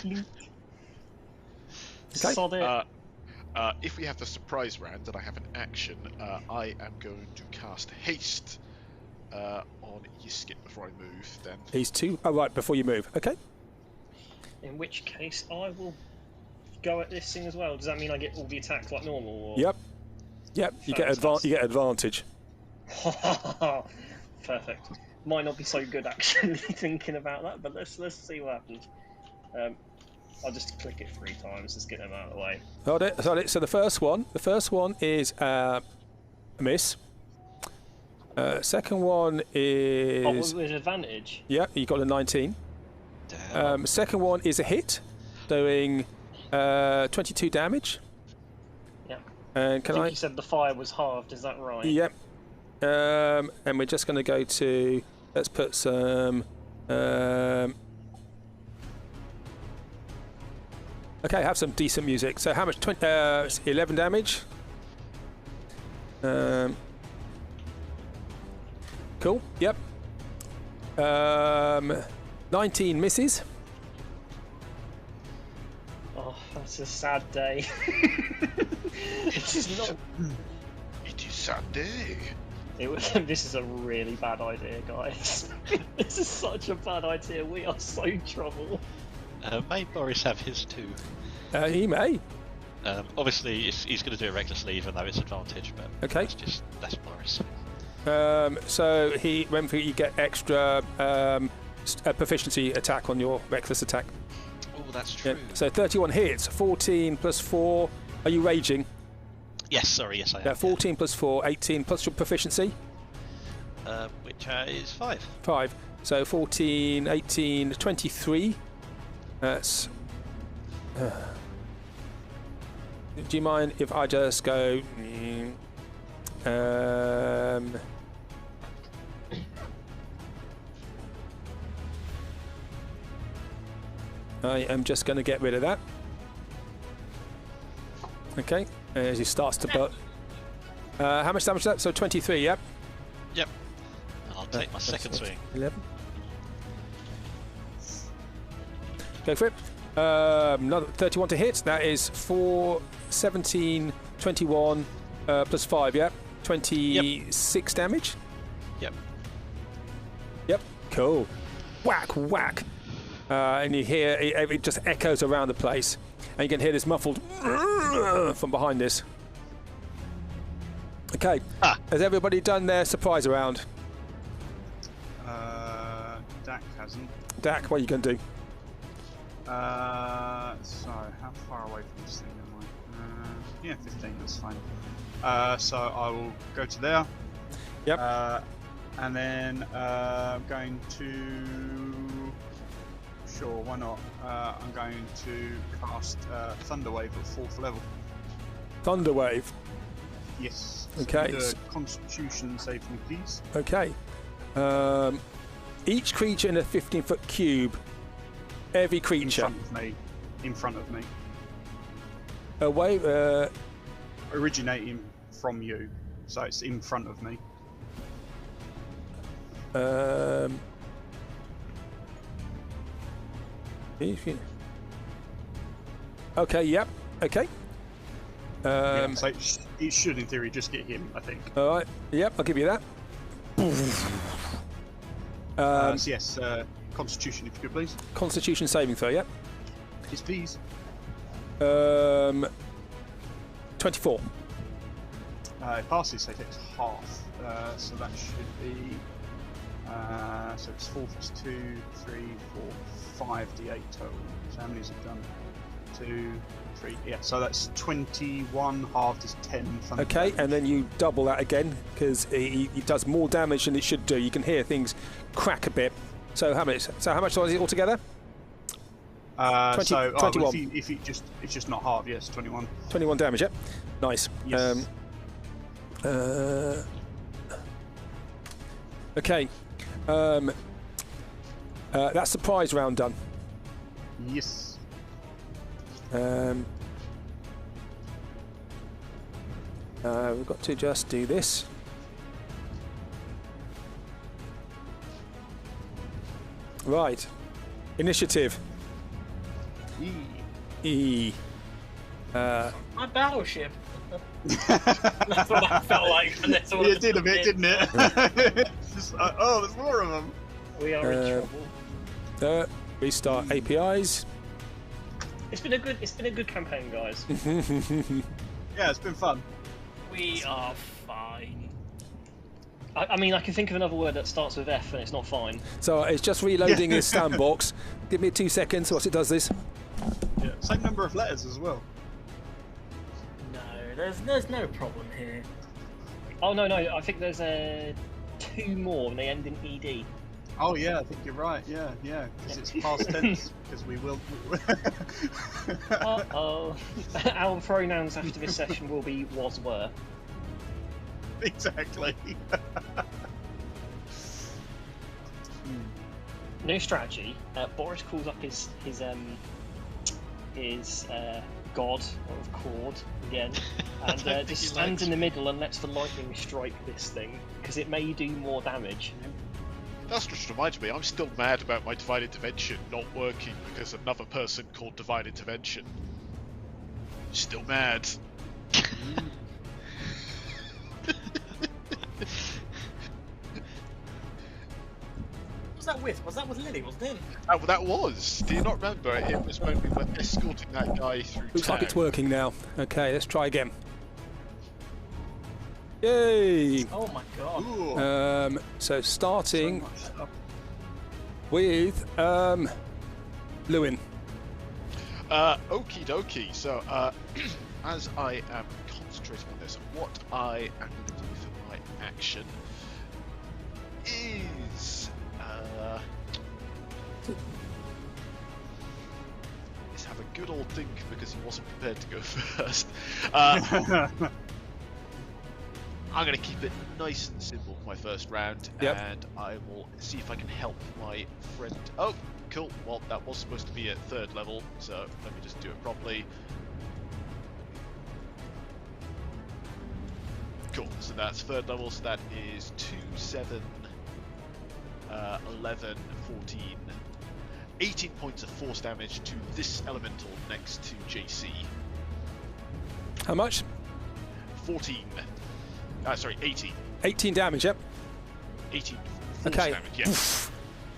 Okay. sod it. If we have the surprise round and I have an action, I am going to cast haste on Yiskit before I move. Then He's 2. Oh, right, before you move. Okay. In which case, I will go at this thing as well. Does that mean I get all the attacks like normal? Or... Yep. Yep. You get advantage. Perfect. Might not be so good actually thinking about that, but let's see what happens. I'll just click it 3 times. Let's get them out of the way. Hold it. So the first one is a miss. Second one is with advantage. yeah. You got a 19. Damn. Second one is a hit, doing 22 damage. Yeah. And can I think I? you said the fire was halved. Is that right? Yep. And we're just going to go to. Let's put some. Okay, have some decent music. So how much? 11 damage. Cool. Yep. 19 misses. Oh, that's a sad day. This is not. it is Sunday. This is a really bad idea, guys. This is such a bad idea. We are so in trouble. May Boris have his too? He may. Obviously, he's going to do a reckless leave, even though it's advantage, but Okay. that's Boris. So remember you get extra proficiency attack on your reckless attack. Oh, that's true. Yeah. So 31 hits, 14 plus 4. Are you raging? Yes, sorry, yes I am. Yeah, 14 plus 4, 18 plus your proficiency. Which is 5. 5. So 14, 18, 23. That's. Do you mind if I just go? I am just going to get rid of that. Okay, as he starts to butt. How much damage is that? So 23, yep. Yep. And I'll take my second swing. 11. Go for it. Another 31 to hit. That is 4, 17 21 plus 5, yeah? 26 damage? Yep. Yep, cool. Whack, whack. And you hear it just echoes around the place. And you can hear this muffled from behind this. Okay, has everybody done their surprise round? Dak hasn't. Dak, what are you going to do? So, how far away from this thing am I? Yeah, 15, that's fine. So I will go to there. Yep. And then I'm going to... Sure, why not? I'm going to cast Thunderwave at 4th level. Thunderwave. Yes. Okay. So Constitution save me, please. Okay. Each creature in a 15-foot cube. Every creature. In front of me. Away. Originating from you. So it's in front of me. Okay, yep. Okay. So it should, in theory, just get him, I think. Alright. Yep, I'll give you that. So yes, Constitution, if you could, please. Constitution saving throw, yep. Yes, please. 24. It passes, so it takes half. So that should be... so it's 4 plus 2, 3, 4, 5 d8 total. So how many has it done? 2, 3, yeah, so that's 21 halved is 10. Okay, and then you double that again, because it does more damage than it should do. You can hear things crack a bit. So how much? So how much is it altogether? 21. If it's just not halved, yes, 21. 21 damage, yep. Nice. Yes. Okay. That's surprise round done. Yes. We've got to just do this. Right. Initiative. E. My battleship. That's what that felt like. It did a bit, didn't it? Just, oh, there's more of them. We are in trouble. Restart APIs. It's been a good campaign, guys. Yeah, it's been fun. We are fine. I mean, I can think of another word that starts with F and it's not fine. So it's just reloading his sandbox. Give me 2 seconds whilst it does this. Yeah, same number of letters as well. No, there's no problem here. Oh no, I think there's 2 more and they end in ED. Oh yeah, I think you're right. Yeah, because it's past tense. Because we will. Uh-oh. Our pronouns after this session will be was, were. Exactly. New strategy. Boris calls up his god of Cord again, and just stands in the middle and lets the lightning strike this thing because it may do more damage. That's just reminds me, I'm still mad about my Divine Intervention not working because another person called Divine Intervention. Still mad. What was that with? Was that with Lily, wasn't it? That was. Do you not remember? It was when we were escorting that guy through Looks town. like it's working now. Okay, let's try again. Yay! Oh my god. So starting with Lewin. Okie dokie. So, as I am concentrating on this, what I am going to do for my action is have a good old think because he wasn't prepared to go first. I'm going to keep it nice and simple for my first round, and I will see if I can help my friend. Oh, cool. Well, that was supposed to be at 3rd level, so let me just do it properly. Cool, so that's 3rd level, so that is 2, 7, 11, 14, 18 points of force damage to this elemental next to JC. How much? 14. Sorry, 18. 18 damage, yep. 18 force Okay. damage, yes.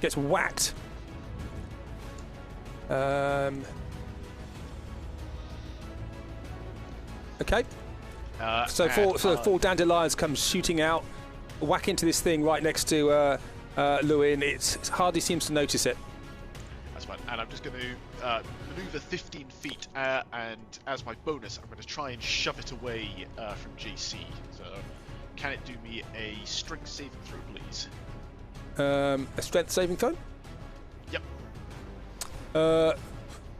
Gets whacked. Okay. So four dandelions come shooting out, whack into this thing right next to Lewin. It hardly seems to notice it. That's fine. And I'm just going to maneuver 15 feet, and as my bonus, I'm going to try and shove it away from JC. So, can it do me a strength saving throw, please? A strength saving throw? Yep.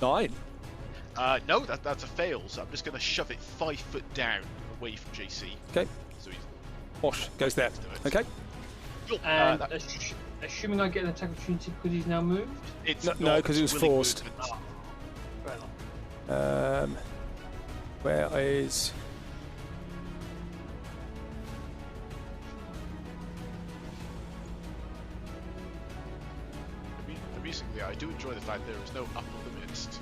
9. No, that's a fail. So I'm just going to shove it 5 foot down away from JC. Okay. So he's Bosh goes there. Okay. Cool. And assuming I get an attack opportunity because he's now moved? It's no, because he was willing forced. movement. Fair enough. Where is? Amusingly, I do enjoy the fact there is no upper limit to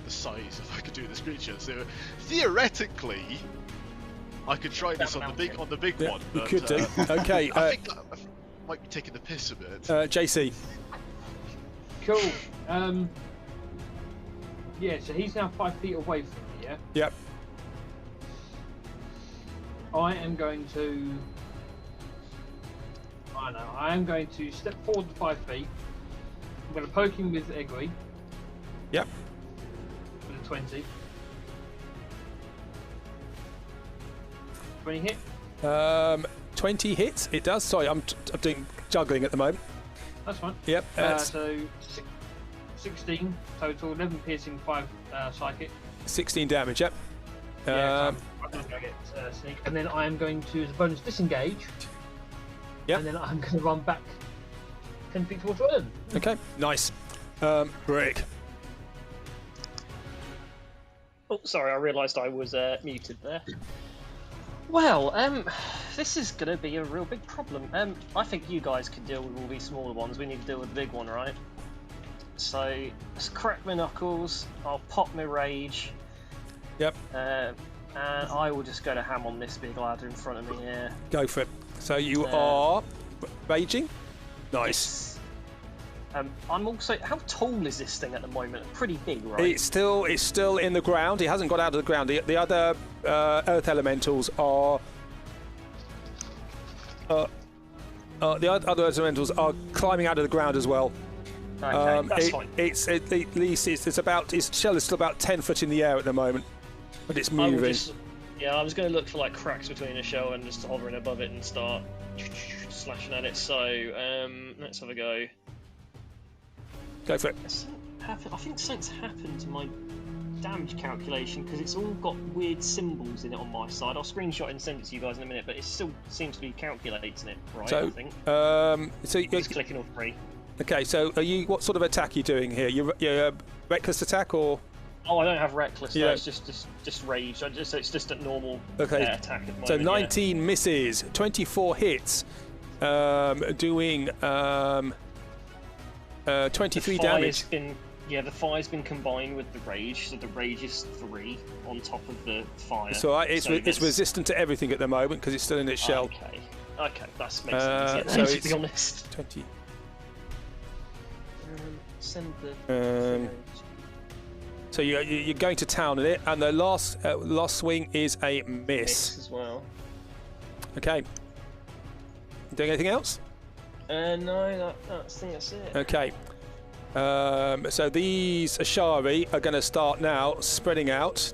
the size of I could do this creature. So theoretically, I could try this on the big Yeah, one. you But, could do. Okay. I think I might be taking the piss a bit. JC. Cool. Yeah, so he's now 5 feet away from me, yeah? Yep. I am going to step forward 5 feet. I'm going to poke him with Egri. Yep. With a 20. 20 hit. 20 hits. It does. Sorry, I'm doing juggling at the moment. That's fine. Yep. So 16 total, 11 piercing, 5 psychic. 16 damage. Yep. Yeah, I'm going to get sneak, and then I am going to, as a bonus, disengage. Yep. And then I'm going to run back 10 feet towards Roland. Okay. Nice. Break. Oh, sorry, I realised I was muted there. Well, this is going to be a real big problem. I think you guys can deal with all these smaller ones. We need to deal with the big one, right? So, let's crack my knuckles. I'll pop my rage. Yep. And I will just go to ham on this big lad in front of me here. Go for it. So you are raging. Nice. I'm also. How tall is this thing at the moment? Pretty big, right? It's still in the ground. It hasn't got out of the ground. The other earth elementals are. The other earth elementals are climbing out of the ground as well. Okay, that's fine. It's at least its shell is still about 10 foot in the air at the moment, but it's moving. I was going to look for like cracks between the shell and just hovering above it and start slashing at it. So let's have a go. Go for it. I think something's happened to my damage calculation because it's all got weird symbols in it on my side. I'll screenshot and send it to you guys in a minute, but it still seems to be calculating it right. So, I think. So Just clicking all three. Okay, so are you? What sort of attack are you doing here? You're reckless attack or? Oh, I don't have reckless. Yeah. No, it's just rage. So it's just a normal Okay. attack at the moment. So 19 misses, 24 hits, doing 23 damage. The fire's been combined with the rage, so the rage is 3 on top of the fire. So it's resistant to everything at the moment because it's still in its shell. Okay, that makes sense. so to be honest. 20. Send the. So you're going to town in it, and the last swing is a miss. As well. Okay. Doing anything else? No, I think that's it. Okay. So these Ashari are going to start now spreading out.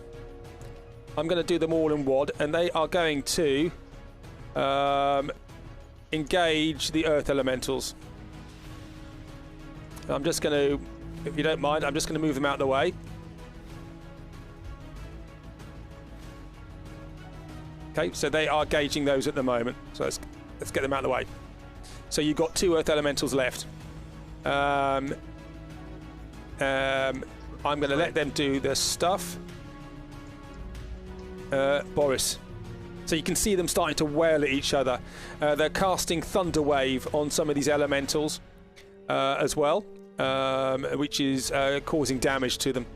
I'm going to do them all in WAD, and they are going to engage the Earth Elementals. I'm just going to, if you don't mind, I'm just going to move them out of the way. Okay, so they are gauging those at the moment. So let's get them out of the way. So you've got 2 Earth Elementals left. I'm going to let them do their stuff. Boris. So you can see them starting to wail at each other. They're casting Thunder Wave on some of these elementals as well, which is causing damage to them.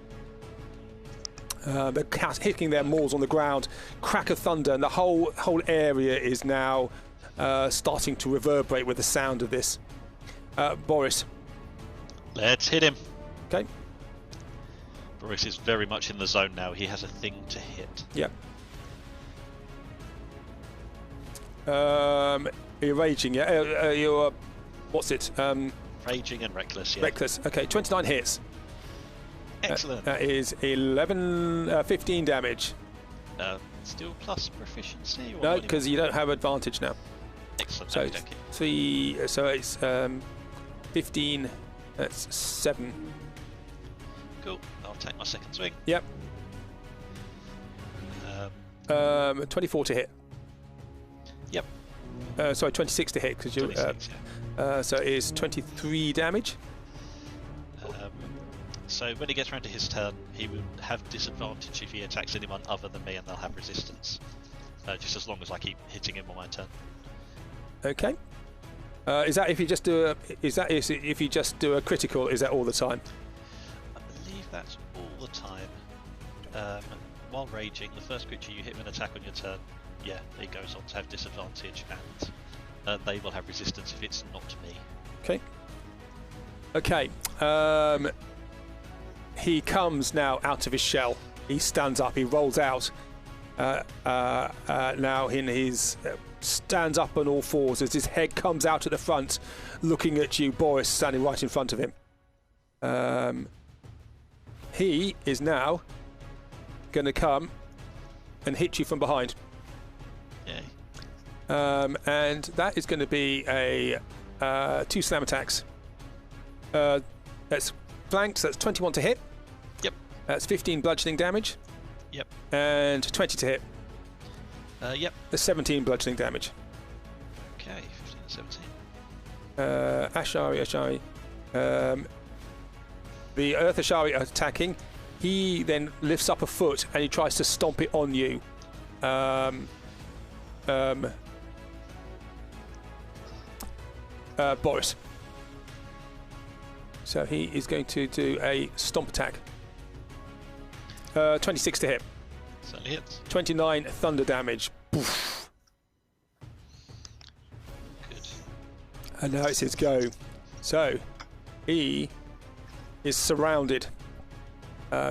They're hitting their maws on the ground. Crack of thunder, and the whole area is now starting to reverberate with the sound of this. Boris. Let's hit him. Okay. Boris is very much in the zone now. He has a thing to hit. Yep. You're raging, yeah? You're... what's it? Raging and reckless, yeah. Reckless. Okay, 29 hits. Excellent. That is 15 damage. Still plus proficiency? Or No, because you don't have advantage now. Excellent. So Okay. it's 15. That's 7. Cool. I'll take my second swing. Yep. 24 to hit. Yep. Sorry, 26 to hit because you. 26, So it is 23 damage. So when he gets around to his turn, he will have disadvantage if he attacks anyone other than me, and they'll have resistance. Just as long as I keep hitting him on my turn. Okay. Is that if you just do a? If you just do a critical? Is that all the time? I believe that's all the time. While raging, the first creature you hit with an attack on your turn, yeah, it goes on to have disadvantage, and they will have resistance if it's not me. Okay. Okay. He comes now out of his shell. He stands up. He rolls out. Now in his stands up on all fours as his head comes out at the front, looking at you, Boris, standing right in front of him. He is now going to come and hit you from behind. Yay. And that is going to be a 2 slam attacks. That's flanked, so that's 21 to hit. Yep. That's 15 bludgeoning damage. Yep. And 20 to hit. Yep. That's 17 bludgeoning damage. Okay, 15 and 17. Ashari. The Earth Ashari attacking. He then lifts up a foot and he tries to stomp it on you. Boris. So he is going to do a stomp attack. 26 to hit. Certainly hits. 29 thunder damage. Poof. Good. And now it's his go. So he is surrounded.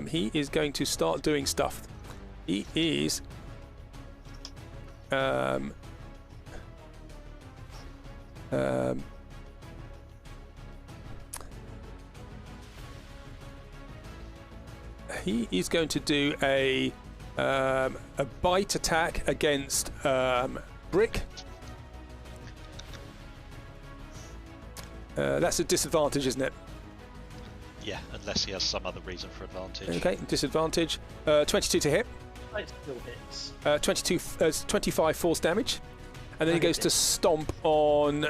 He is going to start doing stuff. He is he is going to do a bite attack against Brick. That's a disadvantage, isn't it? Yeah, unless he has some other reason for advantage. Okay, disadvantage. 22 to hit. It still hits. 25 force damage. And then he goes to stomp on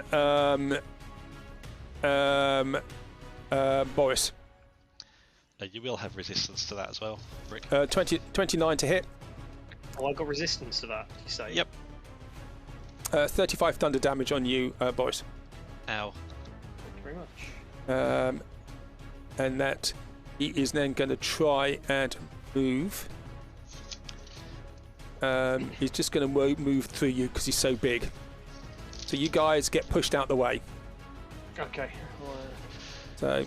Boris. You will have resistance to that as well, Brick. 29 to hit. Oh, I got resistance to that, you say? Yep. 35 thunder damage on you, Boris. Ow. Thank you very much. And that he is then going to try and move. He's just going to move through you because he's so big. So you guys get pushed out the way. Okay. So.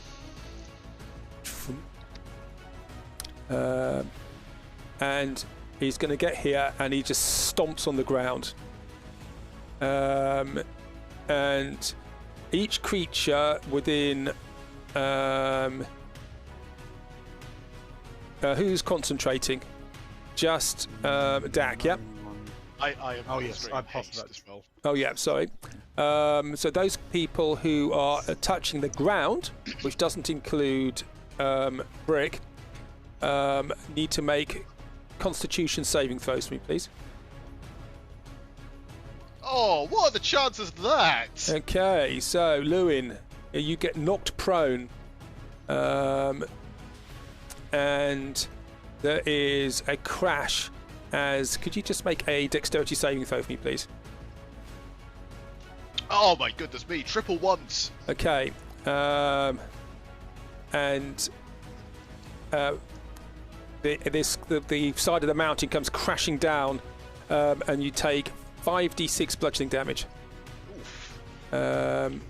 And he's going to get here and he just stomps on the ground. And each creature within who's concentrating? Just Dak, yep. I am. Oh yes, I passed haste that as well. Oh yeah, sorry. So those people who are touching the ground, which doesn't include Brick, need to make Constitution saving throws for me, please. Oh, what are the chances of that? Okay, so Lewin, you get knocked prone, and there is a crash. As could you just make a dexterity saving throw for me, please? Oh my goodness me! Triple ones. Okay, and the side of the mountain comes crashing down, and you take 5d6 bludgeoning damage. And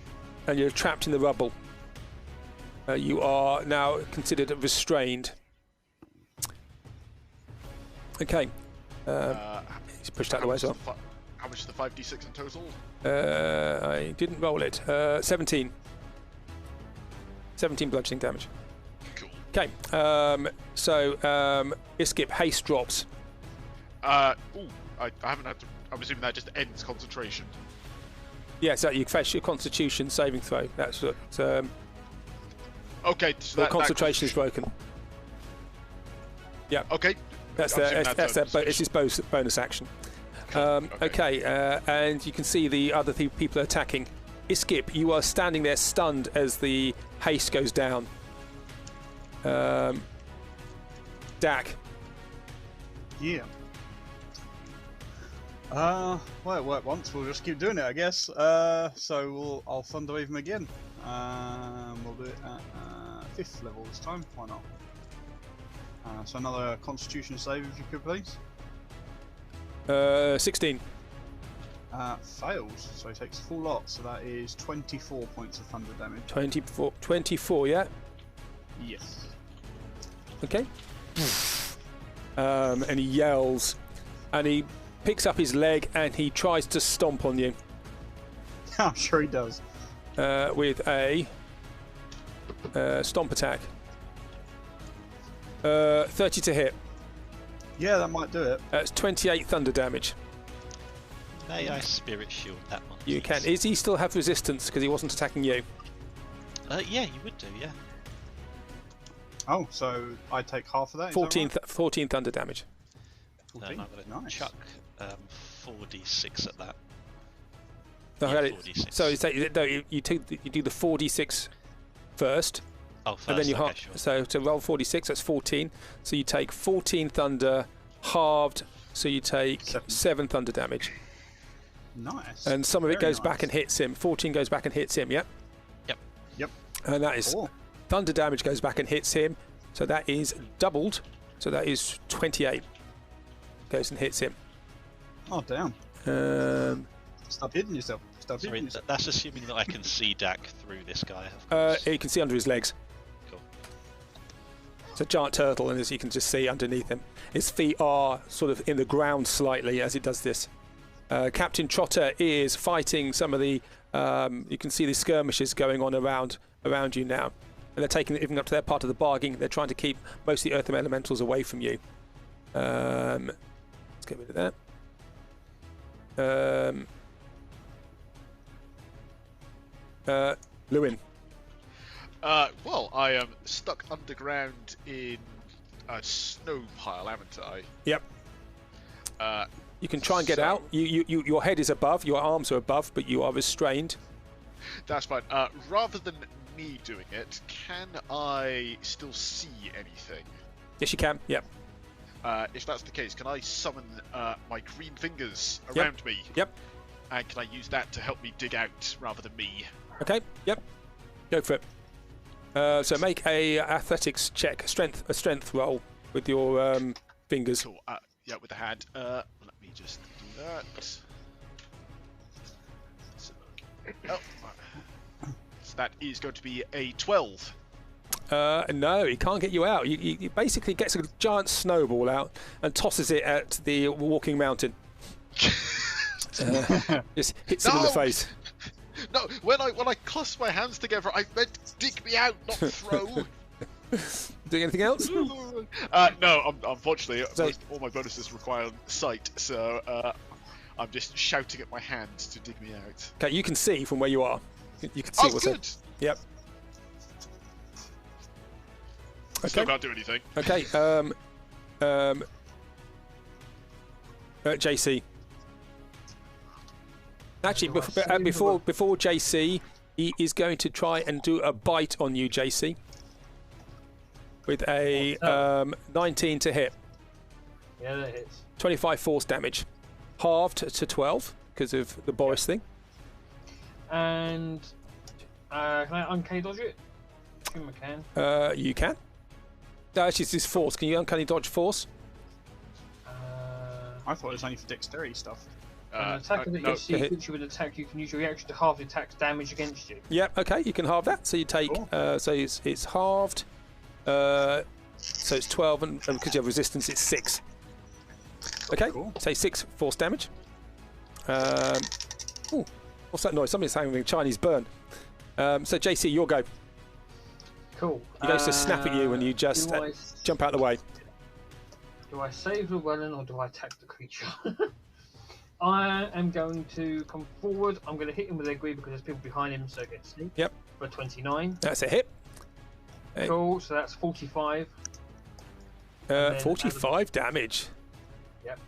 you're trapped in the rubble. You are now considered restrained. Okay. He's pushed out of the way as well. How much is the 5d6 in total? I didn't roll it. 17. 17 bludgeoning damage. Cool. Okay. So Iskip, haste drops. I haven't had to. I'm assuming that just ends concentration. Yeah, so you face your Constitution saving throw. That's what. Okay. So concentration is broken. Yeah. Okay. That's it's his bonus action. Okay, and you can see the other people attacking. Iskip, you are standing there stunned as the haste goes down. Dak. Yeah. Well, it worked once. We'll just keep doing it, I guess. So I'll Thunderwave him again. We'll do it at 5th level this time. Why not? So another Constitution save, if you could, please. 16. Fails, so he takes full lot. So that is 24 points of thunder damage. 24, yeah. Yes. Okay. And he yells, and he picks up his leg and he tries to stomp on you. I'm sure he does. With a stomp attack. 30 to hit. Yeah, that might do it. That's 28 thunder damage. May I spirit shield that one? You can. Is he still have resistance because he wasn't attacking you? Yeah, you would do, yeah. Oh, so I take half of that? 14 thunder damage. I'm going to chuck 4d6 at that. No, Yeah, okay, 4d6. so you do the 4d6 first. Oh, first, And then you okay, sure. So to roll 4d6, that's 14. So you take 14 thunder, halved, so you take 7 thunder damage. Nice. And some of it Very goes back and hits him. 14 goes back and hits him, yep? Yep. And that is... Cool. Thunder damage goes back and hits him, so that is doubled. So that is 28. Goes and hits him. Oh, damn. Stop hitting yourself. Stop hitting Sorry, yourself. that's assuming that I can see Dak through this guy, of course. You can see under his legs. Cool. It's a giant turtle, and as you can just see underneath him, his feet are sort of in the ground slightly as it does this. Captain Trotter is fighting some of the. You can see the skirmishes going on around you now, and they're taking even up to their part of the bargaining. They're trying to keep most of the earth elementals away from you. Let's get rid of that. Lewin. Well, I am stuck underground in a snow pile, haven't I? Yep. You can try and get out. Your head is above, your arms are above, but you are restrained. That's fine. Rather than me doing it, can I still see anything? Yes, you can. Yep. If that's the case, can I summon my green fingers around me? Yep. And can I use that to help me dig out rather than me? Okay. Yep. Go for it. So make a athletics check, a strength roll with your fingers. Cool. Yeah, with the hand. Let me just do that. So that is going to be a 12. No, he can't get you out. He basically gets a giant snowball out and tosses it at the walking mountain. Just hits him in the face. No, when I clasp my hands together, I meant dig me out, not throw. Doing anything else? No, unfortunately, all my bonuses require sight, so I'm just shouting at my hands to dig me out. Okay, you can see from where you are. You can see what's good. Yep. Still can't do anything. Okay. JC. Actually, before JC, he is going to try and do a bite on you, JC, with a 19 to hit. Yeah, that hits. 25 force damage, halved to 12 because of the Boris thing. And can I unK dodge it? I assume I can. You can. Actually, it's force. Can you uncanny dodge force? I thought it was only for dexterity stuff. An attacker that no, gets you creature with an attack, you can use your reaction to halve the attack's damage against you. Yep. Okay, you can halve that. So you take. Cool. So it's halved. So it's 12, and because you have resistance, it's 6. Okay. Cool. Say 6 force damage. Ooh, what's that noise? Somebody's having a Chinese burn. So JC, your go. Cool. He goes to snap at you, and you just jump out of the way. Do I save Llewellyn or do I attack the creature? I am going to come forward. I'm going to hit him with Egg because there's people behind him, so it gets sneak. Yep. For 29. That's a hit. Cool, so that's 45. 45 damage. Yep.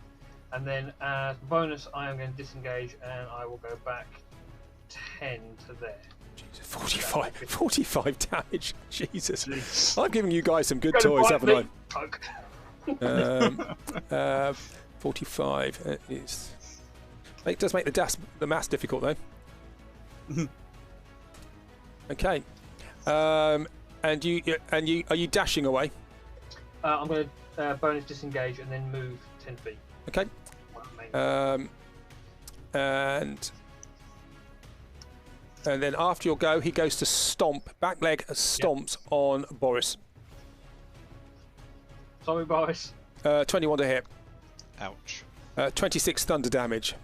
And then as bonus, I am going to disengage and I will go back 10 to there. Jesus, 45 damage. Jesus. Jeez. I'm giving you guys some good Gonna toys, bite haven't me. I? 45 is. It does make the maths difficult though. Okay. And you are you dashing away? I'm going to bonus disengage and then move 10 feet. Okay. And then after your go, he goes to stomp, back leg stomps on Boris. Sorry, Boris. 21 to hit. Ouch. 26 thunder damage.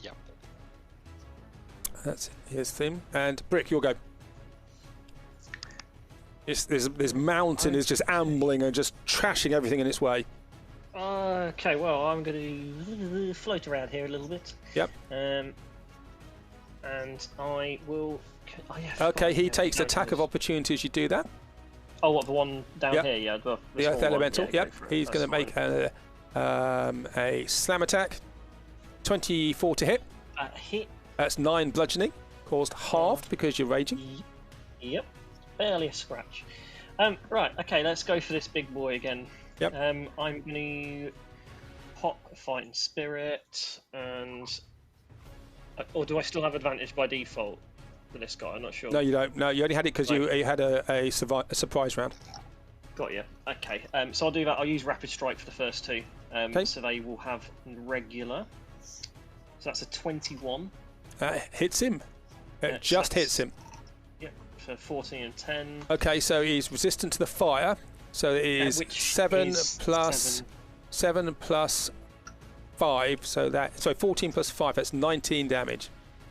Yep. That's his thing. And Brick, your go. This mountain is just ambling and just trashing everything in its way. Okay, well, I'm going to float around here a little bit. Yep. And I will. Oh, yeah, Okay, he takes attack of opportunity as you do that. Oh, what, the one down Yep. here? Yeah, the The Earth small one. Elemental. Yeah, Yep. go for it. He's going to make a slam attack. 24 to hit. Hit. That's 9 bludgeoning, caused halved because you're raging. Yep. Barely a scratch. Right. Okay. Let's go for this big boy again. Yep. I'm going to pop a fighting spirit, and or do I still have advantage by default for this guy? I'm not sure. No, you don't. No, you only had it because you had a surprise round. Got you. Okay. So I'll do that. I'll use rapid strike for the first two. Okay. So they will have regular. So that's a 21. Hits him. It Yeah, just so hits him. Yep. For 14 and 10. Okay, so he's resistant to the fire. So it is which 7 is plus 7 plus 5. So 14 plus 5. That's 19 damage.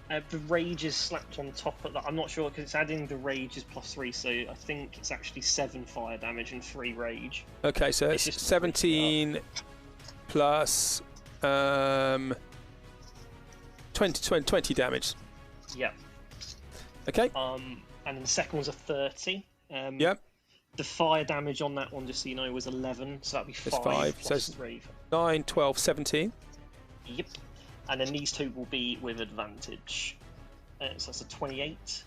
The rage is slapped on top of that. I'm not sure because it's adding the rage is +3, so I think it's actually 7 fire damage and 3 rage. Okay, so It's it's just 17 plus 20 damage. Yep. Okay. And then the second one's a 30. Yep. The fire damage on that one, just so you know, was 11, so that'd be 5 5, plus so 3. 9, 12, 17. Yep. And then these two will be with advantage. So that's a 28.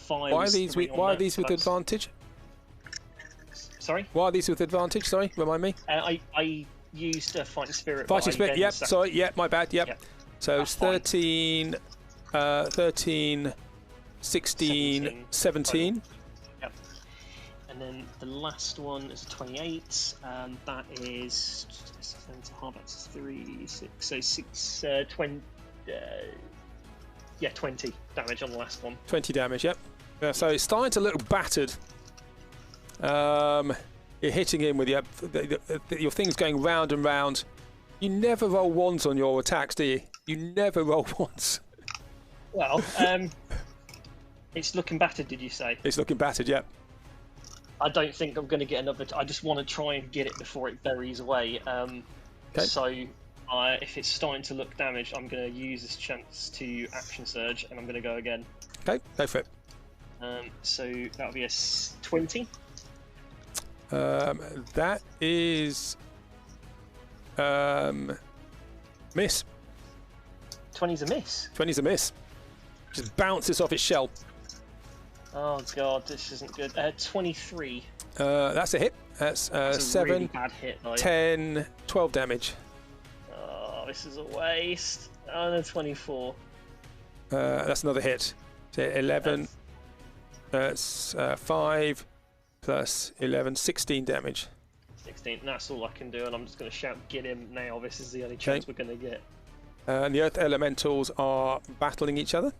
Why are these with advantage? Sorry? Why are these with advantage? Sorry, remind me. I used a fighting spirit. Fighting but I spirit. then Yep. sac- Sorry. Yep. My bad. Yep. Yep. So That's it's fine. 13, 16, 17. Yep. And then the last one is a 28. That is 3, 6, so 6, 20. Yeah, 20 damage on the last one. 20 damage. Yep. So it's starting to look battered. You're hitting him with your things going round and round. You never roll ones on your attacks, do you? You never roll ones. Well, it's looking battered, did you say? It's looking battered, yep. I don't think I'm going to get another. I just want to try and get it before it buries away. Okay. So, if it's starting to look damaged, I'm going to use this chance to action surge, and I'm going to go again. Okay, go for it. So that'll be a 20. That is miss. 20's a miss. 20's a miss. Just bounces off its shell. Oh god, this isn't good. 23. That's a hit. That's That's a 7, really bad hit, though. 10, 12 damage. Oh, this is a waste. Oh, no, 24. That's another hit. So 11. That's 5 plus 11, 16 damage. 16. That's all I can do, and I'm just going to shout, "Get him now!" This is the only chance we're going to get. And the Earth Elementals are battling each other.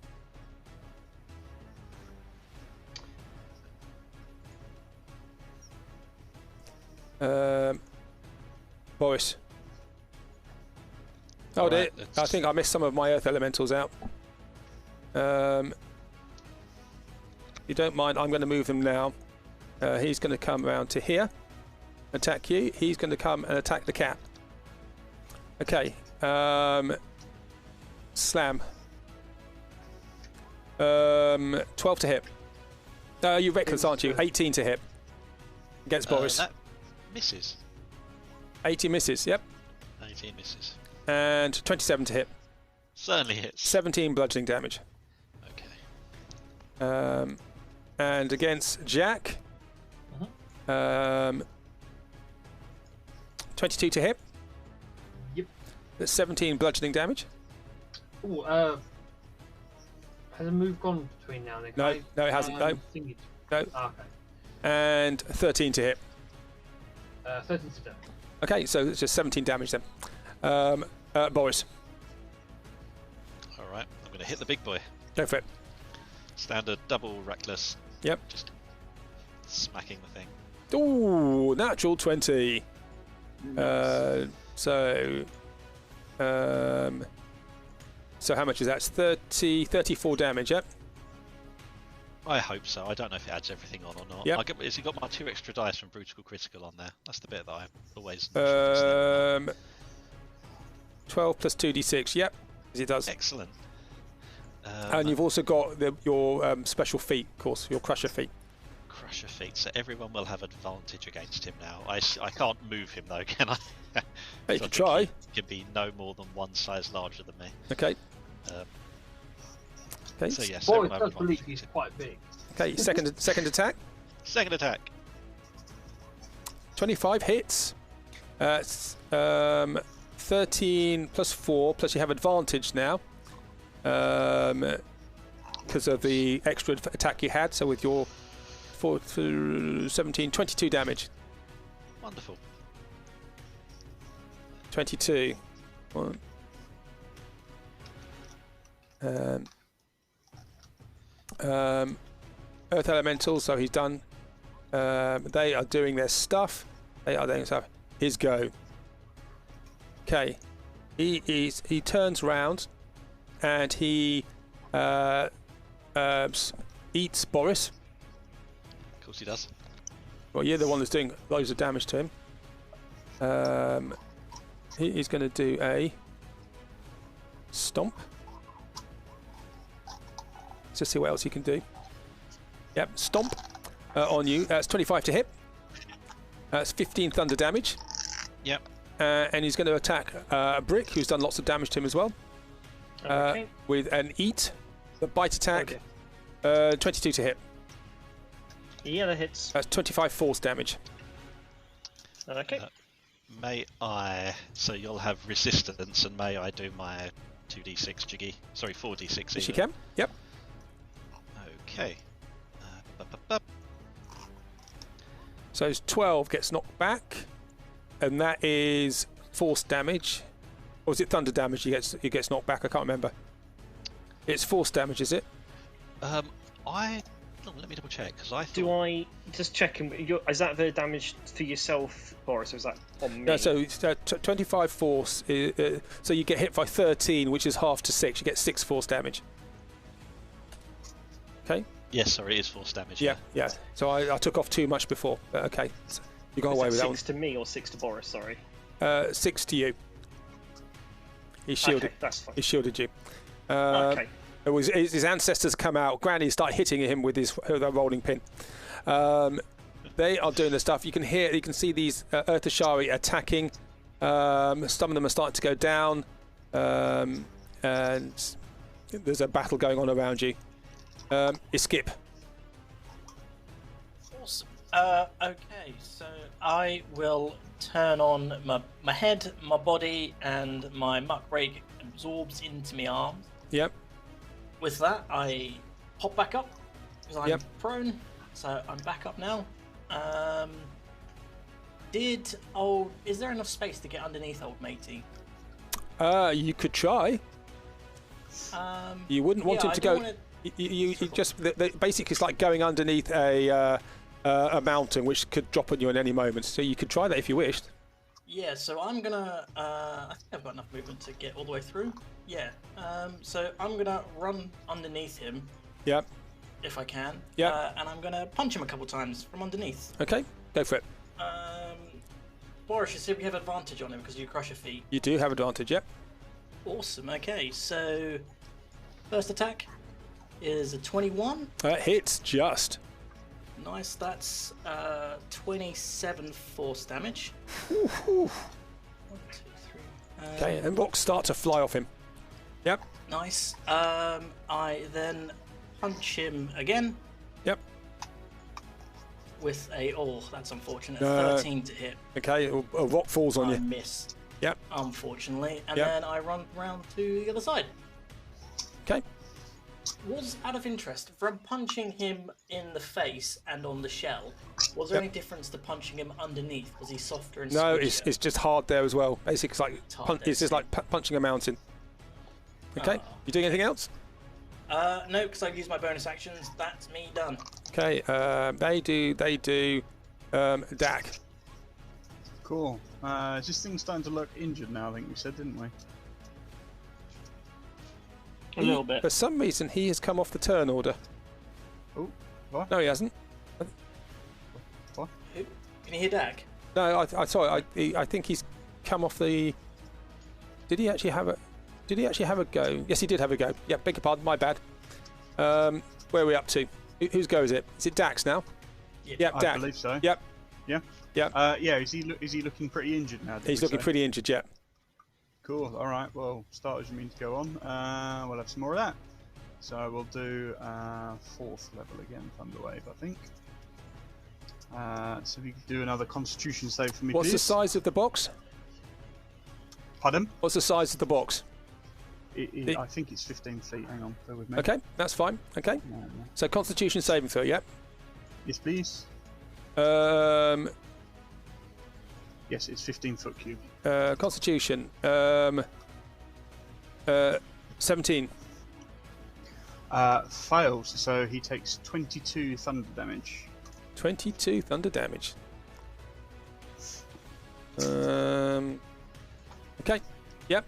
Boris. Oh, Right, I think I missed some of my Earth Elementals out. You don't mind, I'm going to move them now. He's going to come around to here, attack you. He's going to come and attack the cat. Okay. Slam. 12 to hit. You're reckless, aren't you? 18 to hit. Against Boris. That misses. 18 misses, yep. 18 misses. And 27 to hit. Certainly hits. 17 bludgeoning damage. Okay. And against Jack, 22 to hit. Yep. That's 17 bludgeoning damage. Ooh, has a move gone between now and then? No, no, it hasn't. No. No. Okay. And 13 to hit. 13 to hit. Okay, so it's just 17 damage then. Boris, Alright, I'm going to hit the big boy. go for it. Standard double reckless. Yep. Just smacking the thing. Ooh, natural 20. Nice. So how much is that? It's 34 damage, yep. I hope so. I don't know if it adds everything on or not. Yep. Has he got my 2 extra dice from Brutal Critical on there? That's the bit that I'm always... 12 plus 2d6, yep, as it does. Excellent. And you've also got your special feat, of course, your crusher feat. Crusher feat, so everyone will have advantage against him now. I can't move him though, can I? Hey, you can try. He can be no more than one size larger than me. Okay. Okay. So yes, Boris everyone have does believe advantage. he's quite big. Okay. Second attack. Second attack. 25 hits. 13 plus 4 plus you have advantage now because of the extra attack you had. So with your 4 to 17, 22 damage. Wonderful. 22. One. Earth Elementals, so he's done. They are doing their stuff. His go. Okay. He turns round and he eats Boris. Of course he does. Well, you're the one that's doing loads of damage to him. He's going to do a stomp. Let's just see what else he can do. Yep, stomp on you. That's 25 to hit. That's 15 thunder damage. Yep. And he's going to attack Brick, who's done lots of damage to him as well. Okay. With an eat, the bite attack, 22 to hit. Yeah, that hits. That's 25 force damage. Okay. May I... So you'll have resistance, and may I do my 2d6 jiggy? Sorry, 4d6 Yes, you even. can. Yep. Okay. So 12 gets knocked back, and that is force damage. Or is it thunder damage he gets knocked back? I can't remember. It's force damage, is it? Let me double check, because I thought... Do I just check? Is that the damage for yourself, Boris, or is that on me? No, so it's, 25 force. So you get hit by 13, which is half to 6. You get 6 force damage. Okay. Yes, sorry, it is force damage. Yeah. So I took off too much before. But okay. So you got away with that one. 6 to me or 6 to Boris? Sorry. 6 to you. He shielded. Okay, that's fine. He shielded you. Okay. It was his ancestors come out. Granny started hitting him with their rolling pin. They are doing the stuff. You can see these Earth Ashari attacking. Some of them are starting to go down, and there's a battle going on around you. Skip. Awesome. Okay, so I will turn on my head, my body, and my muckrake absorbs into my arms. Yep. With that, I pop back up because I'm Yep. prone, so I'm back up now. Is there enough space to get underneath old matey? You could try. You wouldn't want him to go. You just basically it's like going underneath a mountain, which could drop on you at any moment. So you could try that if you wished. Yeah. So I'm gonna. I think I've got enough movement to get all the way through. Yeah. So I'm gonna run underneath him. Yep. If I can. Yeah. And I'm gonna punch him a couple times from underneath. Okay. Go for it. Boris, you said we have advantage on him because you crush your feet. You do have advantage. Yep. Awesome. Okay. So first attack is a 21. Hits just. Nice. That's 27 force damage. 1, 2, 3. Okay, and rocks start to fly off him. Yep. Nice. I then punch him again. Yep. With a that's unfortunate. 13 to hit. Okay, a rock falls on you. I miss. Yep. Unfortunately, and Yep. then I run round to the other side. Okay. Was out of interest from punching him in the face and on the shell. Was there any difference to punching him underneath? Was he softer and No, squishier? it's just hard there as well. Basically, it's like it's just like punching a mountain. Okay. You doing anything else? No, because I've used my bonus actions. That's me done. Okay. They do. Dak. Cool. Is this thing starting to look injured now? I think we said, didn't we? A little bit. For some reason, he has come off the turn order. Oh, what? No, he hasn't. What? Who? Can you hear Dak? No, I sorry. I think he's come off the. Did he actually have a go? Yes, he did have a go. Yeah, beg your pardon. My bad. Where are we up to? Whose go is it? Is it Dax now? Yep, I Dak. believe so. Yep. Yeah. Yeah. Yeah. Is he looking pretty injured now? He's looking pretty injured. Yep. Cool. All right. Well, start as you mean to go on. We'll have some more of that. So we'll do 4th level again, Thunderwave, I think. So if you could do another Constitution save for me, What's please. the size of the box? Pardon? What's the size of the box? I think it's 15 feet. Hang on, bear with me. Okay, that's fine. Okay. No. So Constitution saving throw. Yep. Yes, please. Yes, it's 15-foot cube. Constitution. 17. Fails, so he takes 22 thunder damage. 22 thunder damage. Okay. Yep.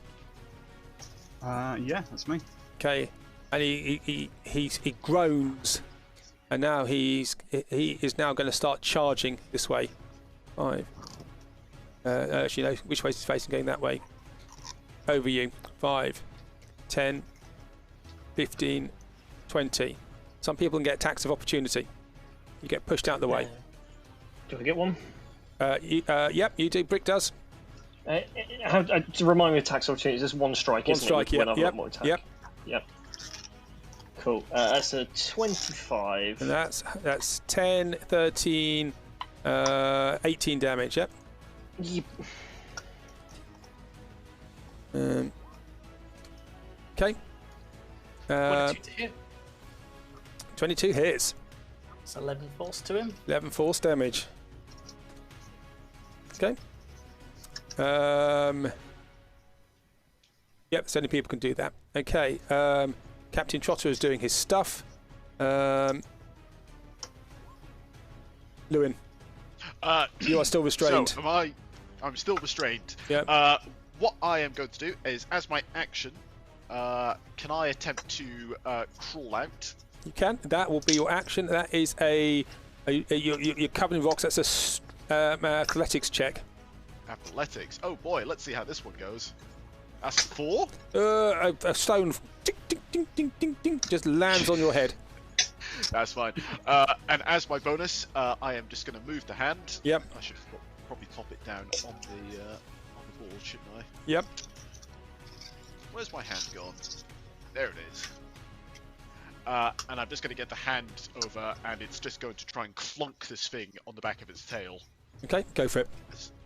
Yeah, that's me. Okay. And he groans, and now he is now going to start charging this way. 5. Actually, no. Which way is he facing? Going that way. Over you. 5, 10, 15, 20. Some people can get attacks of opportunity. You get pushed out of the way. Do I get one? Yep, you do. Brick does. To remind me of tax opportunities, there's one strike, One isn't strike, it? yep, When I've yep, got more attack. yep. Cool. That's a 25. And that's 10, 13, 18 damage. Yep. Yep. Okay. 22 to hit. 22 hits. It's 11 force to him. 11 force damage. Okay. Yep, so many people can do that. Okay. Captain Trotter is doing his stuff. Lewin, you are still restrained. So I'm still restrained. Yep. What I am going to do is, as my action, can I attempt to crawl out? You can. That will be your action. That is you're covered in rocks. That's a athletics check. Athletics. Oh boy, let's see how this one goes. That's 4. A stone ding, ding, ding, ding, ding, ding, just lands on your head. That's fine. And as my bonus, I am just going to move the hand. Yep. I should probably pop it down on the board, shouldn't I? Yep. Where's my hand gone? There it is. And I'm just going to get the hand over, and it's just going to try and clunk this thing on the back of its tail. Okay, go for it.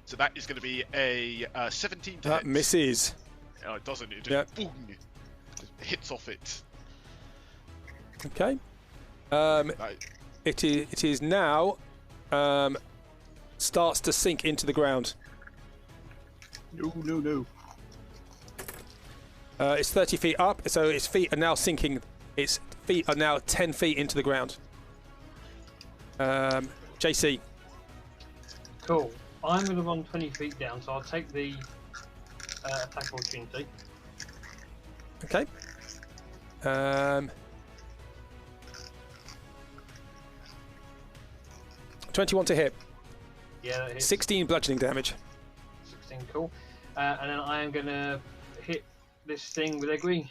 So that is going to be a 17 to That hit. misses. No, it doesn't. It just, boom, just hits off it. Okay. It is now starts to sink into the ground. No. It's 30 feet up, so its feet are now sinking. Its feet are now 10 feet into the ground. JC. Cool. I'm going to run 20 feet down, so I'll take the attack opportunity. Okay. 21 to hit. Yeah, that hits. 16 bludgeoning damage. 16, cool. And then I am going to hit this thing with Egri.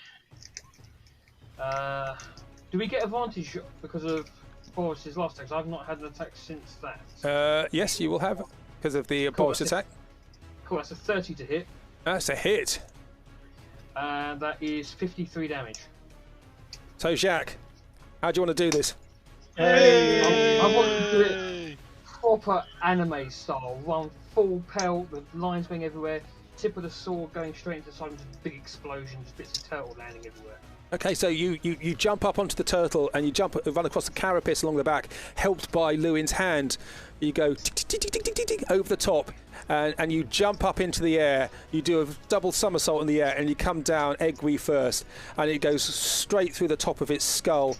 Do we get advantage because of Boris's last attack? 'Cause I've not had an attack since that. Yes, you will have, because of the Boris attack. Cool, that's a 30 to hit. That's a hit. That is 53 damage. So, Jacques, how do you want to do this? I want to do it proper anime style. Run full pelt, the lines going everywhere, tip of the sword going straight into the side, just big explosions, bits of turtle landing everywhere. Okay, so you jump up onto the turtle and you run across the carapace along the back, helped by Lewin's hand. You go tick, tick, tick, tick, tick, tick, tick, over the top, and you jump up into the air. You do a double somersault in the air, and you come down Egri first, and it goes straight through the top of its skull,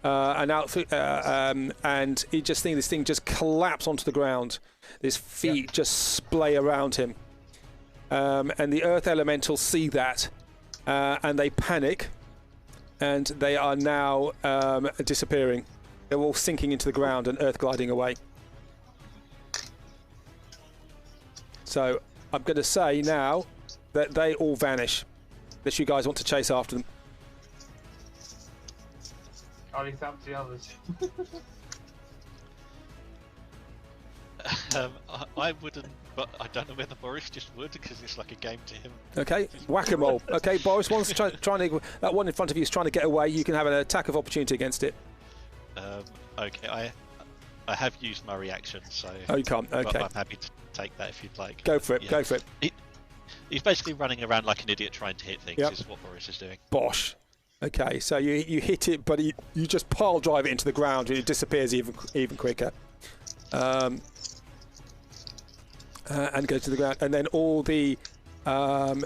and out through, and you just think this thing just collapse onto the ground. His feet just splay around him, and the earth elementals see that, and they panic. And they are now disappearing. They're all sinking into the ground and earth gliding away. So I'm going to say now that they all vanish. Unless you guys want to chase after them. I'll leave that to the others. I wouldn't, but I don't know whether Boris just would, because it's like a game to him. Okay, whack-a-mole. Okay, Boris, one's trying to... That one in front of you is trying to get away. You can have an attack of opportunity against it. Okay, I have used my reaction, so... Oh, you can't? Okay. But I'm happy to take that if you'd like. Go for it, Yeah. go for it. He's basically running around like an idiot trying to hit things, Yep. is what Boris is doing. Bosh. Okay, so you hit it, but you just pile drive it into the ground and it disappears even quicker. And go to the ground, and then all the earth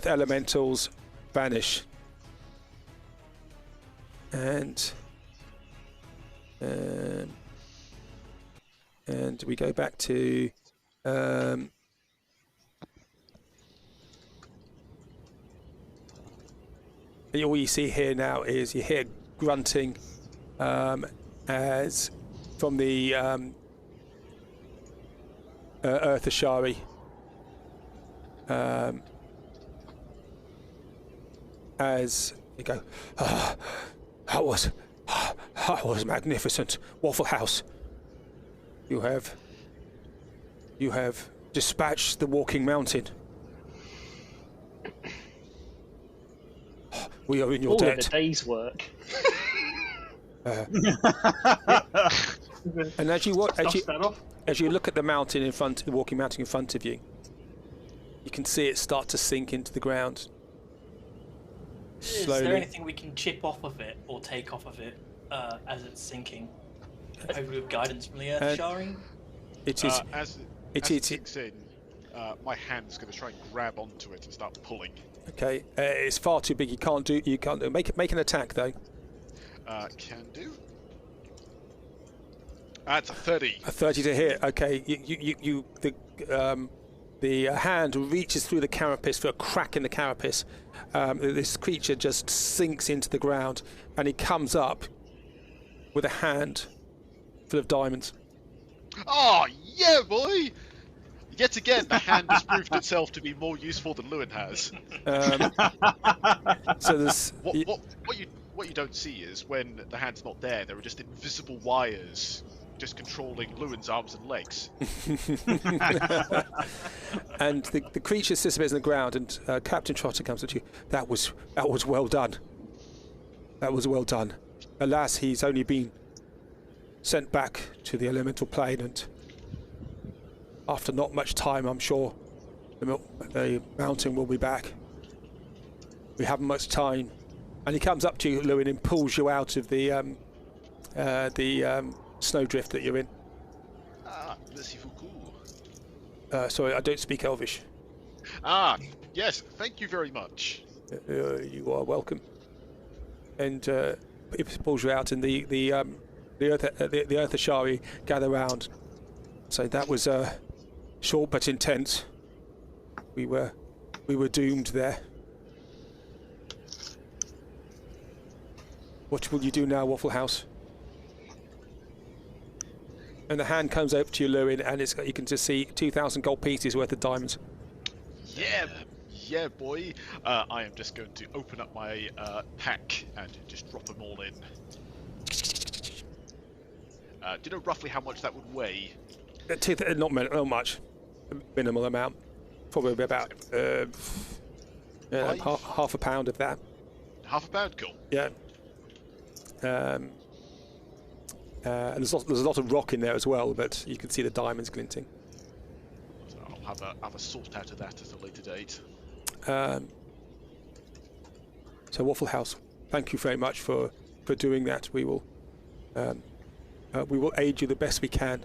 elementals vanish, and we go back to all you see here now is you hear grunting as from the Earth Ashari. As you go, that was magnificent, Wafflehouse. You have dispatched the walking mountain. We are in your All debt. of a day's work. And as you look at the mountain in front, the walking mountain in front of you, you can see it start to sink into the ground. Slowly. Is there anything we can chip off of it or take off of it as it's sinking? Hopefully with guidance from the Earth Sharing? It is. As it sinks in, my hand's going to try and grab onto it and start pulling. Okay, it's far too big. You can't do. Make an attack though. Can do. That's a 30. A 30 to hit. Okay, the hand reaches through the carapace, through a crack in the carapace. This creature just sinks into the ground, and he comes up with a hand full of diamonds. Oh yeah, boy! Yet again, the hand has proved itself to be more useful than Lewin has. So there's what you don't see is when the hand's not there, there are just invisible wires just controlling Lewin's arms and legs. And the creature disappears in the ground, and Captain Trotter comes at you. That was well done. That was well done. Alas, he's only been sent back to the elemental plane, and after not much time, I'm sure the mountain will be back. We haven't much time. And he comes up to you, Lewin, and pulls you out of the snowdrift that you're in. merci beaucoup. Sorry, I don't speak Elvish. Ah, yes, thank you very much. You are welcome. And it pulls you out, and the Earth Ashari gather round. So that was short but intense. We were doomed there. What will you do now, Wafflehouse? And the hand comes over to you, Lewin, and you can just see 2,000 gold pieces worth of diamonds. Yeah, boy. I am just going to open up my pack and just drop them all in. Do you know roughly how much that would weigh? Not much. A minimal amount. Probably about half a pound of that. Half a pound, cool. Yeah. And there's a lot of rock in there as well, but you can see the diamonds glinting. So I'll have a sort out of that at a later date. So Wafflehouse, thank you very much for doing that. We will aid you the best we can.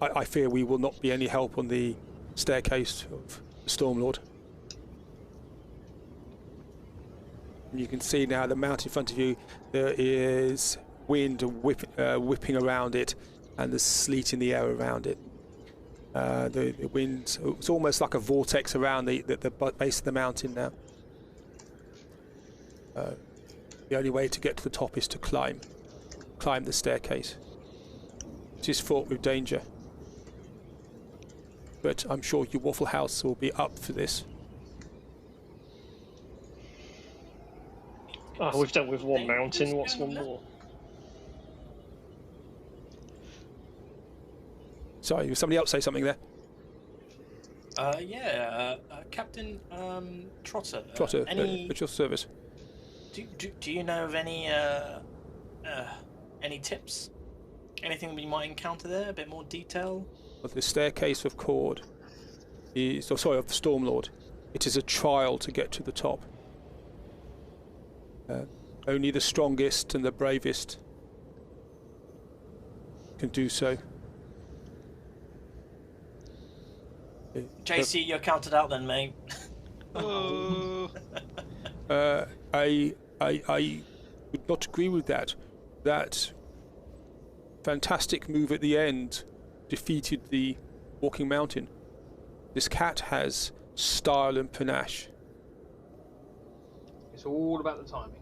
I fear we will not be any help on the staircase of the Stormlord. And you can see now the mountain in front of you. There is wind whipping around it, and there's sleet in the air around it. The wind, it's almost like a vortex around the base of the mountain now. The only way to get to the top is to climb the staircase. It is fraught with danger. But I'm sure you Wafflehouse will be up for this. Oh, we've dealt with one mountain, what's one more? Sorry, somebody else say something there? Captain Trotter. Trotter, at your service. Do you know of any tips? Anything we might encounter there? A bit more detail? Of the staircase of Cord of the Stormlord. It is a trial to get to the top. Only the strongest and the bravest can do so. JC, you're counted out then, mate. Oh. I would not agree with that. That fantastic move at the end defeated the Walking Mountain. This cat has style and panache. It's all about the timing.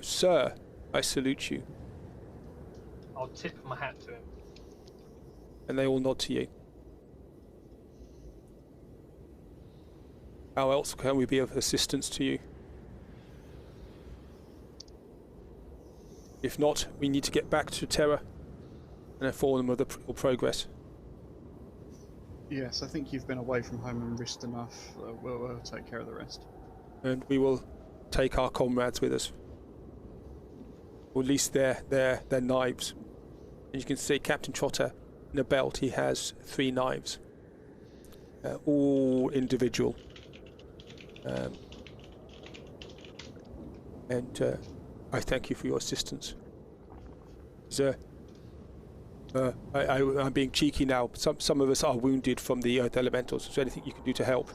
Sir, I salute you. I'll tip my hat to him. And they all nod to you. How else can we be of assistance to you? If not, we need to get back to Terra and inform them of the progress. Yes, I think you've been away from home and risked enough. We'll take care of the rest. And we will take our comrades with us. Or at least their knives. And you can see Captain Trotter in a belt. He has 3 knives, all individual. And I thank you for your assistance. I'm being cheeky now. Some of us are wounded from the Earth Elementals. Is there anything you can do to help?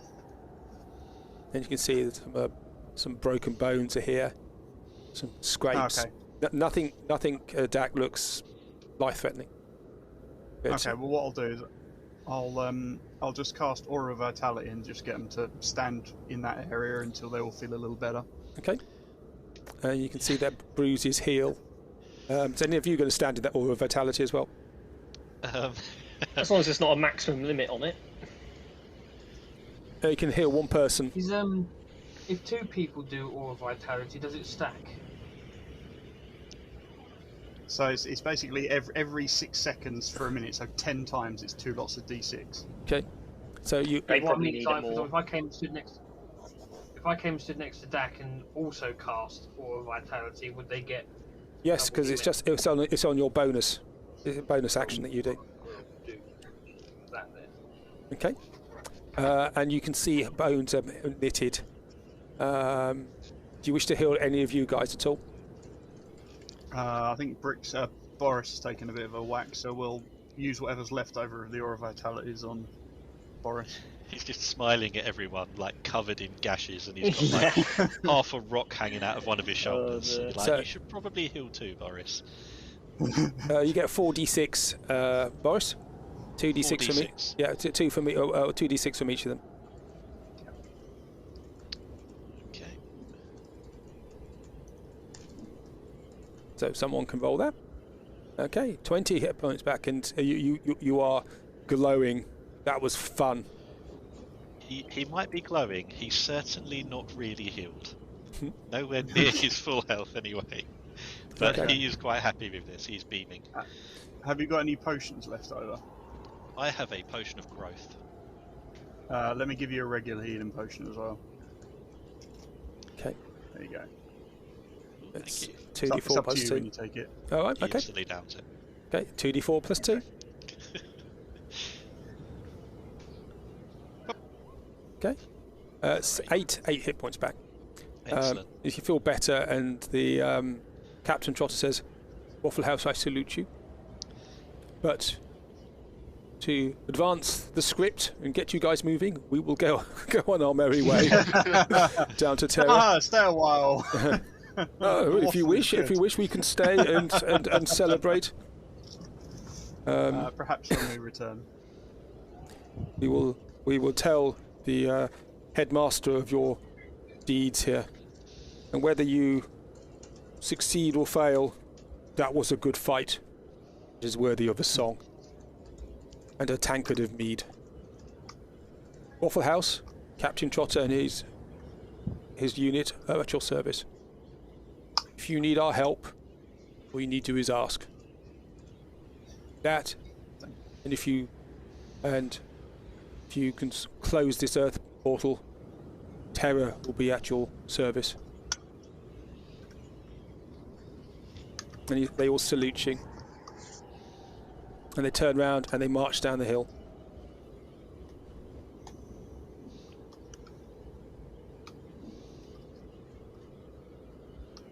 And you can see that some broken bones are here, some scrapes. Okay. Nothing. Dak looks life-threatening. Okay. Well, what I'll do is I'll just cast Aura of Vitality and just get them to stand in that area until they all feel a little better. Okay. You can see that bruises heal. Is any of you going to stand in that Aura of Vitality as well? As long as there's not a maximum limit on it. You can heal one person. Is if 2 people do Aura Vitality, does it stack? So it's basically every 6 seconds for a minute. So 10 times it's 2 lots of d6. Okay. So you. They What I probably mean need is, it like, more. if I came and stood next to Dak and also cast Aura Vitality, would they get? Yes, because it's on your bonus. It's a bonus action that you do. Do that then. Okay. And you can see bones are knitted. Do you wish to heal any of you guys at all? I think Brick's Boris has taken a bit of a whack, so we'll use whatever's left over of the Aura Vitalities on Boris. He's just smiling at everyone, like covered in gashes, and he's got like half a rock hanging out of one of his shoulders. dear. And you're like, you should probably heal too, Boris. You get 4d6, Boris. 2d6 from each. 4d6. Yeah, 2 from 2d6 from each of them. Okay. So someone can roll that. Okay, 20 hit points back, and you are glowing. That was fun. He might be glowing. He's certainly not really healed. Nowhere near his full health anyway. But Okay. he is quite happy with this. He's beaming. Have you got any potions left over? I have a potion of growth. Let me give you a regular healing potion as well. Okay, There you go. it's Thank you. 2d4 It's up plus to you 2. when you take it. All right, He okay. instantly downs it. Okay, 2d4 plus 2. Okay, 8 hit points back. Excellent. If you feel better, and the Captain Trotter says, "Wafflehouse, I salute you. But to advance the script and get you guys moving, we will go on our merry way down to Terra. Stay a while. Oh, if you wish, we can stay and celebrate. Perhaps when we return. We will tell the headmaster of your deeds here, and whether you succeed or fail, that was a good fight. It is worthy of a song and a tankard of mead. Wafflehouse, Captain Trotter and his unit are at your service. If you need our help, all you need to do is ask. That, and if you can close this earth portal, Terra will be at your service. And they all salute you. And they turn around and they march down the hill.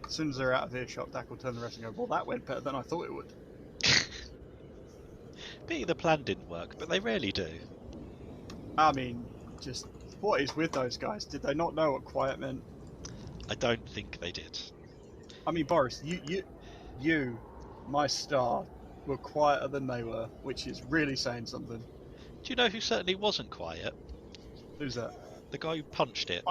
As soon as they're out of earshot, Dak will turn the rest and go, well, that went better than I thought it would. Maybe the plan didn't work, but they rarely do. I mean, just what is with those guys? Did they not know what quiet meant? I don't think they did. I mean, Boris, you, my star, were quieter than they were, which is really saying something. Do you know who certainly wasn't quiet? Who's that? The guy who punched it.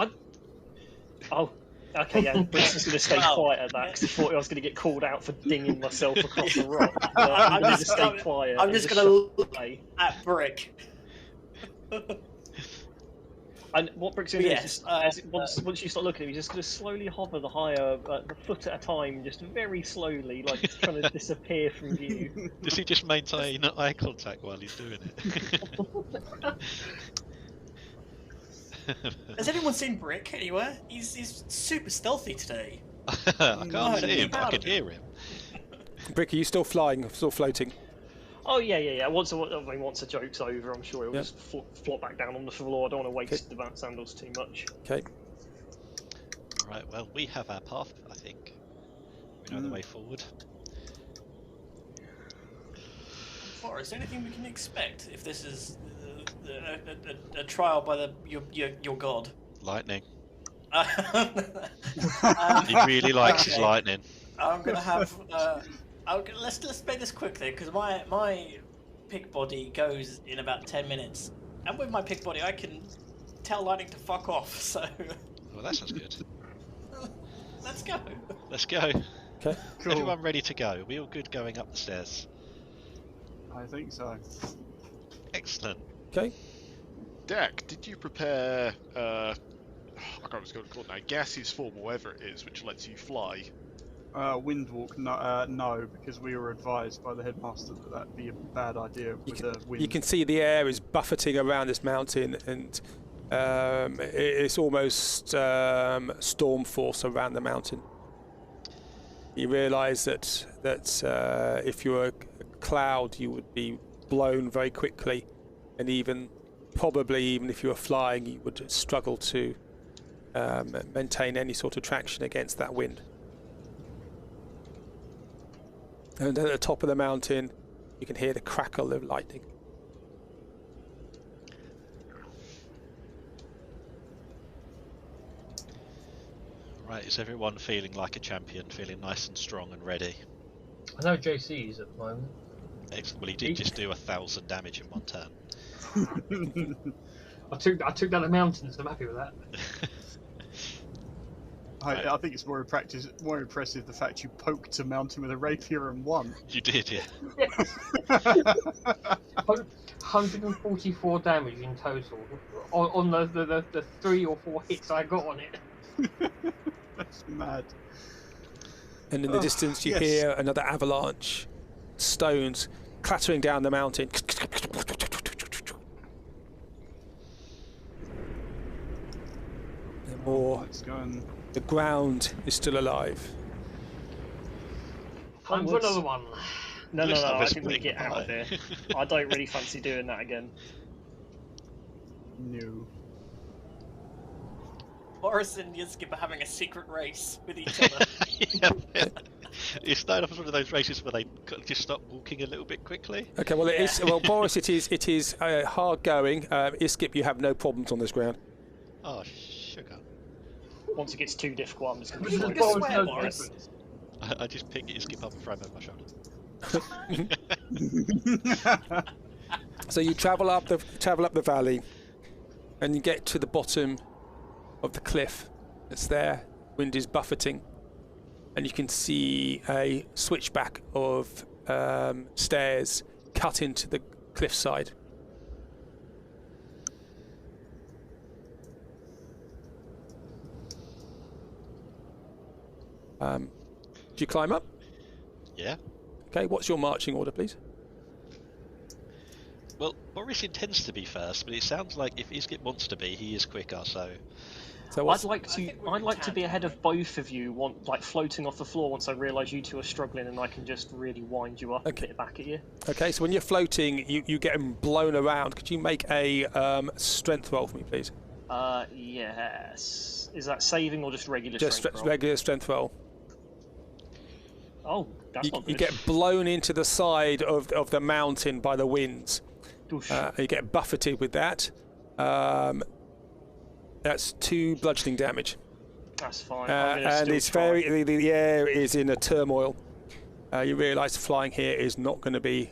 Oh, okay, yeah. Britain's going to stay quiet at that because I thought I was going to get called out for dinging myself across the rock. But I'm going to stay quiet. I'm just going to look at Brick. And what Brick's going to Yes, do is, once you start looking at him, you're just going to slowly hover the higher, the foot at a time, just very slowly, like just trying to disappear from view. Does he just maintain eye contact while he's doing it? Has anyone seen Brick anywhere? He's super stealthy today. I can't see him, but I can hear him. Brick, are you still flying, still floating? Oh yeah. Once the joke's over, I'm sure it'll just flop back down on the floor. I don't want to waste the sandals too much. Okay. Right, well, we have our path, I think. We know the way forward. Forrest, anything we can expect if this is a trial by your god? Lightning. Um, He really likes his lightning. I'm gonna have. Let's make this quick then, because my pig body goes in about 10 minutes, and with my pig body I can tell lightning to fuck off. So Well, that sounds good. let's go. Let's go. Okay. Cool. Everyone ready to go? Are we all good going up the stairs? I think so. Excellent. Okay. Dak, did you prepare, I can't remember what it's called now, gaseous form or whatever it is, which lets you fly? Windwalk, no, because we were advised by the headmaster that that'd be a bad idea with the wind. You can see the air is buffeting around this mountain, and it's almost storm force around the mountain. You realise that if you were a cloud, you would be blown very quickly, and probably even if you were flying, you would struggle to maintain any sort of traction against that wind. And at the top of the mountain, you can hear the crackle of lightning. Right, is everyone feeling like a champion, feeling nice and strong and ready? I know JC is at the moment. Excellent. Well, he did just do 1,000 damage in one turn. I took down the mountains. I'm happy with that. I think it's more impressive the fact you poked a mountain with a rapier and won. You did, yeah. 144 damage in total on the 3 or 4 hits I got on it. That's mad. And in the distance, you hear another avalanche, stones clattering down the mountain. And more. Let's go and... The ground is still alive. Time for another one. No, Looks like I there's think we big get out of pie. here. I don't really fancy doing that again. No. Boris and Yizkib are having a secret race with each other. Yeah. It's started off as one of those races where they just stop walking a little bit quickly. Okay, well, it is. Well, Boris, it is hard going. Iskip, you have no problems on this ground. Oh, sugar. Once it gets too difficult, I'm just going to You destroy can it. swear, Boris. I just pick it, skip up and throw him over my shoulder. So you travel up the valley, and you get to the bottom of the cliff. It's there. Wind is buffeting, and you can see a switchback of stairs cut into the cliffside. Do you climb up? Yeah. Okay, what's your marching order, please? Well, Boris intends to be first, but it sounds like if Iskip wants to be, he is quicker, so... what's... I'd like to be ahead of both of you, like floating off the floor once I realise you two are struggling and I can just really wind you up and hit back at you. Okay, so when you're floating, you get blown around. Could you make a strength roll for me, please? Yes. Is that saving or just regular Just strength roll? regular strength roll. Oh, that's not good. You get blown into the side of the mountain by the winds. You get buffeted with that. That's 2 bludgeoning damage. That's fine. And it's the air is in a turmoil. You realise flying here is not going to be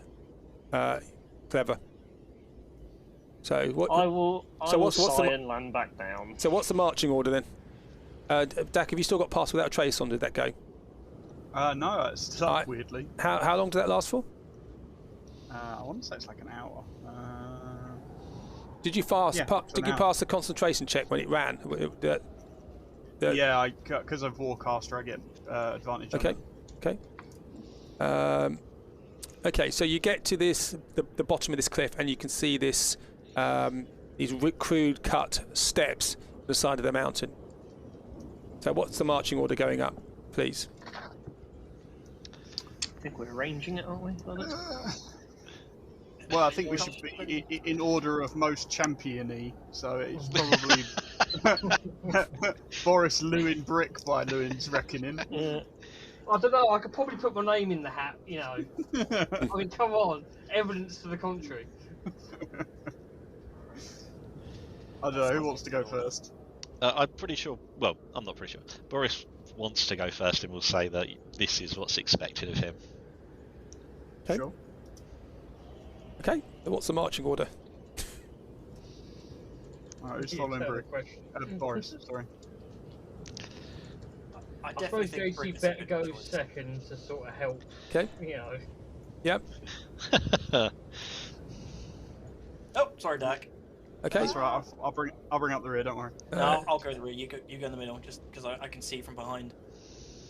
clever. So what? I will sigh the and land back down. So what's the marching order then? Dak, have you still got Pass Without a Trace on? Did that go? No, it's stuck weirdly. How long did that last for? I want to say it's like an hour. Did you pass? Yeah, Did you pass the concentration check when it ran? Yeah, because of Warcaster, I get advantage. Okay. Okay. Okay. So you get to the bottom of this cliff, and you can see these crude cut steps on the side of the mountain. So what's the marching order going up, please? I think we're arranging it, aren't we? Well, I think we should be in order of most champion-y, so it's probably Boris Lewin Brick by Lewin's reckoning. Yeah. I don't know, I could probably put my name in the hat, you know. I mean, come on, evidence to the contrary. I don't know, who wants to go first? I'm pretty sure, well, I'm not pretty sure. Boris wants to go first and will say that this is what's expected of him. Okay. Sure. Okay, what's the marching order? Who's following Brick? Boris, sorry. I I definitely suppose think Brick JC is a better good go choice. second to sort of help, Okay. you know. Yep. Oh, sorry, Dak. Okay. That's right. I'll bring up the rear. Don't worry. No, I'll go the rear. You go in the middle, just because I can see from behind.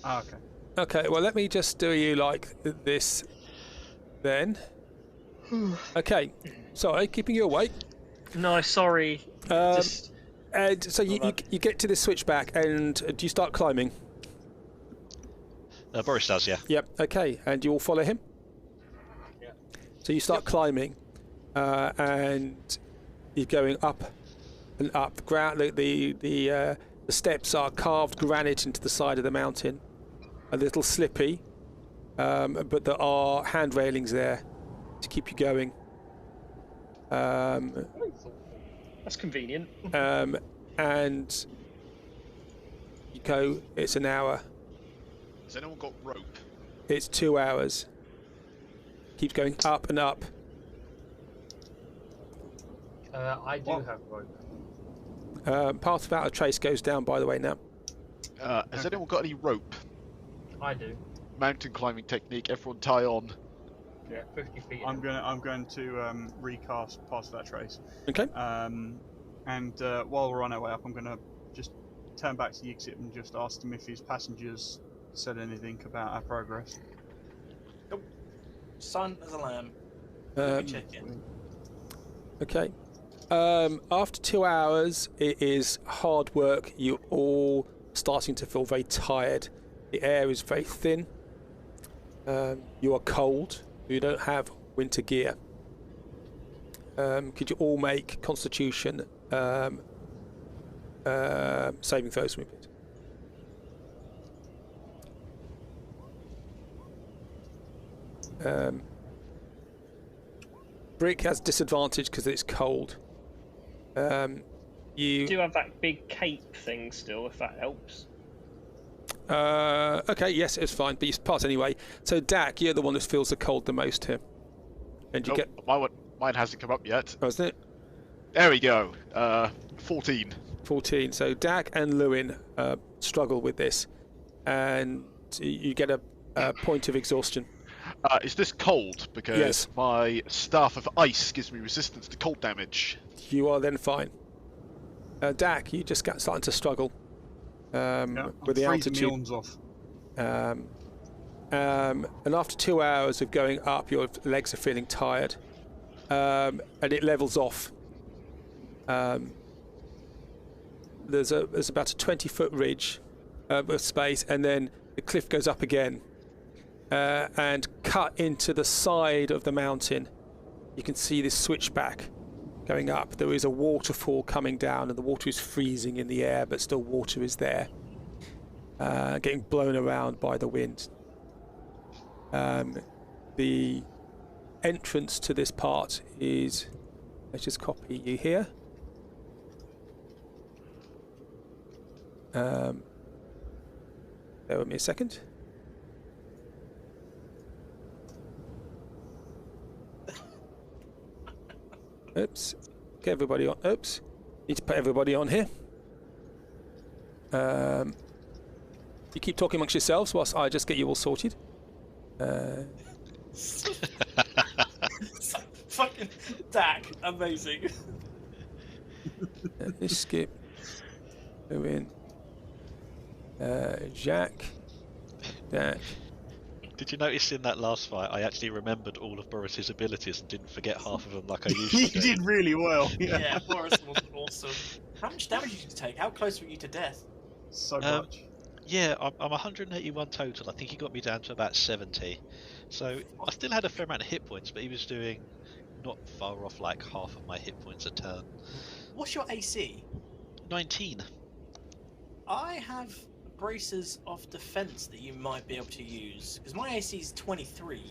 Okay. Okay. Well, let me just do you like this, then. Okay. Sorry, keeping you awake. No, sorry. And so you get to this switchback, and do you start climbing? Boris does, yeah. Yep. Okay. And you all follow him. Yeah. So you start climbing, and you're going up and up. The steps are carved granite into the side of the mountain, a little slippy, but there are hand railings there to keep you going. That's convenient. And you go. It's an hour. Has anyone got rope? It's 2 hours. Keeps going up and up. I do have rope. Part of Outer Trace goes down, by the way, now. Has anyone got any rope? I do. Mountain climbing technique. Everyone tie on. Yeah, 50 feet. I'm going to recast Pass That Trace. Okay. And while we're on our way up, I'm going to just turn back to the exit and just ask him if his passengers said anything about our progress. Nope. Silent as a lamb. Let me check in. Okay. After 2 hours, it is hard work. You're all starting to feel very tired. The air is very thin. You are cold. You don't have winter gear. Could you all make Constitution saving throws for me, please? Brick has disadvantage because it's cold. You do have that big cape thing still, if that helps. Okay, yes, it's fine, but you pass anyway. So, Dak, you're the one that feels the cold the most here. And you get... Mine hasn't come up yet. Oh, isn't it? There we go. 14. 14. So, Dak and Lewin struggle with this. And you get a point of exhaustion. Is this cold? Because yes. My Staff of Ice gives me resistance to cold damage. You are then fine. Dak, you just got starting to struggle with the altitude. Off. And after 2 hours of going up, your legs are feeling tired, and it levels off. There's about a 20-foot ridge of space, and then the cliff goes up again. And cut into the side of the mountain, you can see this switchback going up. There is a waterfall coming down, and the water is freezing in the air, but still water is there, getting blown around by the wind. The entrance to this part is, let's just copy you here. Bear with me a second. Oops. Get everybody on. Oops. Need to put everybody on here. You keep talking amongst yourselves whilst I just get you all sorted. Fucking Dak, amazing. Let's skip. Go in. Jack. Dak. Did you notice in that last fight, I actually remembered all of Boris's abilities and didn't forget half of them like I usually do? You did really well. Yeah, Boris was awesome. How much damage did you take? How close were you to death? So much. Yeah, I'm 181 total. I think he got me down to about 70. So I still had a fair amount of hit points, but he was doing not far off like half of my hit points a turn. What's your AC? 19. I have braces of defense that you might be able to use, because my AC is 23.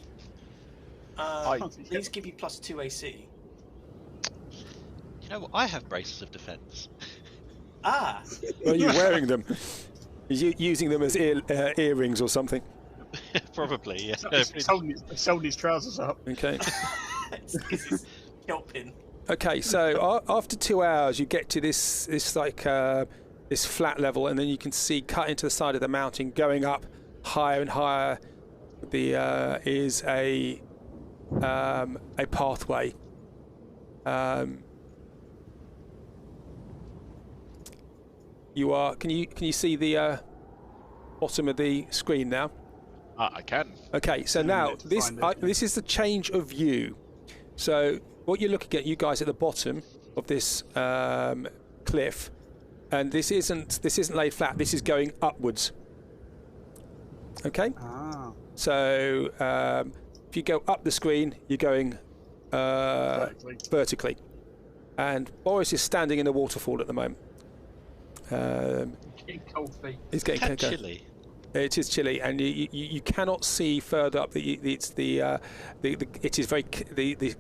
These give you +2 AC. You know what? I have braces of defense. Ah! Are you wearing them? Are you using them as earrings or something? Probably, yeah. He's holding his trousers up. Okay. It's kilt pin. Okay, so after 2 hours, you get to this flat level, and then you can see cut into the side of the mountain, going up higher and higher. Is a pathway. You are. Can you see the bottom of the screen now? I can. Okay, so now this is the change of view. So what you're looking at, you guys at the bottom of this cliff, and this isn't laid flat. This is going upwards. Okay. Ah. So if you go up the screen, you're going vertically. And Boris is standing in a waterfall at the moment. Getting cold feet. He's getting chilly. It is chilly, and you cannot see further up. The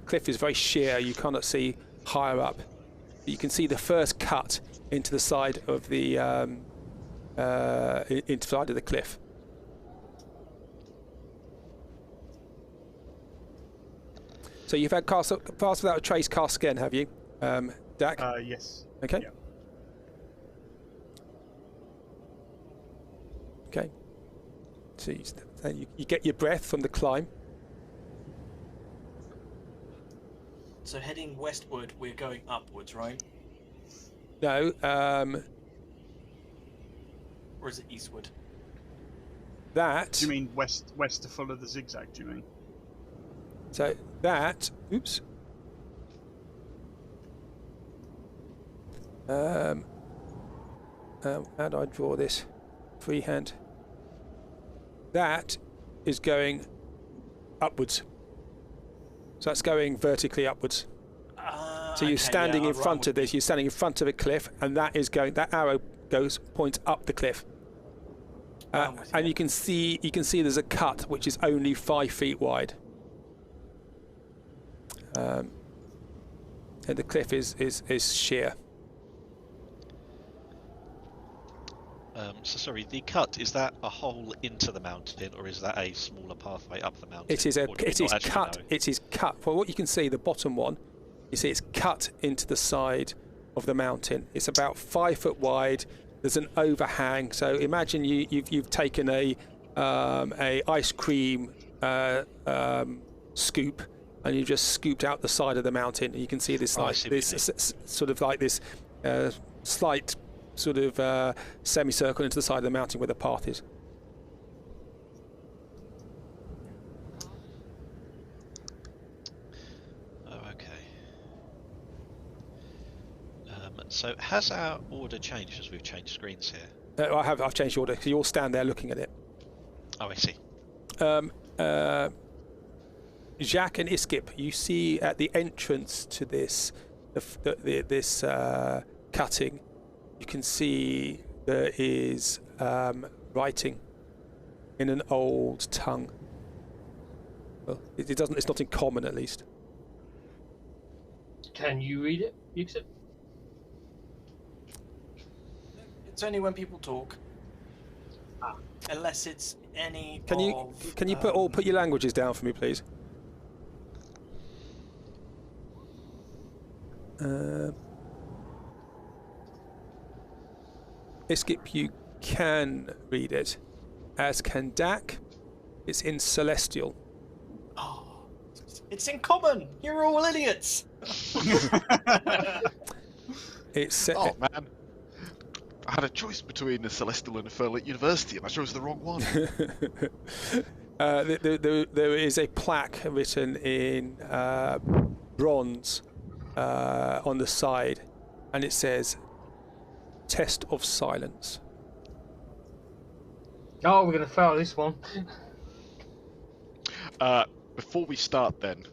cliff is very sheer. You cannot see higher up. You can see the first cut into the side of the cliff. So you've had Pass Without a Trace cast again, have you, Dak? Yes. Okay. Yeah. Okay. So you get your breath from the climb. So heading westward, we're going upwards, right? No. Or is it eastward? That. Do you mean west to follow the zigzag? Do you mean? So that. Oops. How do I draw this? Freehand. That is going upwards. So that's going vertically upwards. So you're standing in front of this. You're standing in front of a cliff, and that is going. That arrow points up the cliff. And you can see there's a cut which is only 5 feet wide. And the cliff is sheer. So sorry, the cut, is that a hole into the mountain, or is that a smaller pathway up the mountain? It is cut. It is cut. Well, what you can see, the bottom one, you see it's cut into the side of the mountain. It's about 5 foot wide. There's an overhang. So imagine you've taken a ice cream scoop, and you've just scooped out the side of the mountain. And you can see this slight sort of semicircle into the side of the mountain where the path is. Oh, okay. So has our order changed as we've changed screens here? I've changed the order because you all stand there looking at it. Oh, I see. Jacques and Iskip, you see at the entrance to this cutting, you can see there is writing in an old tongue. Well, it's not in common, at least. Can you read it, Yusuf? It's only when people talk. Unless it's any. Can you put your languages down for me, please? Iskip, you can read it, as can Dak. It's in Celestial. Oh, it's in common. You're all idiots. It's Oh man, I had a choice between the Celestial and the Fairlight University, and I chose the wrong one. there is a plaque written in bronze on the side, and it says Test of Silence. Oh, we're going to fail this one. Before we start then,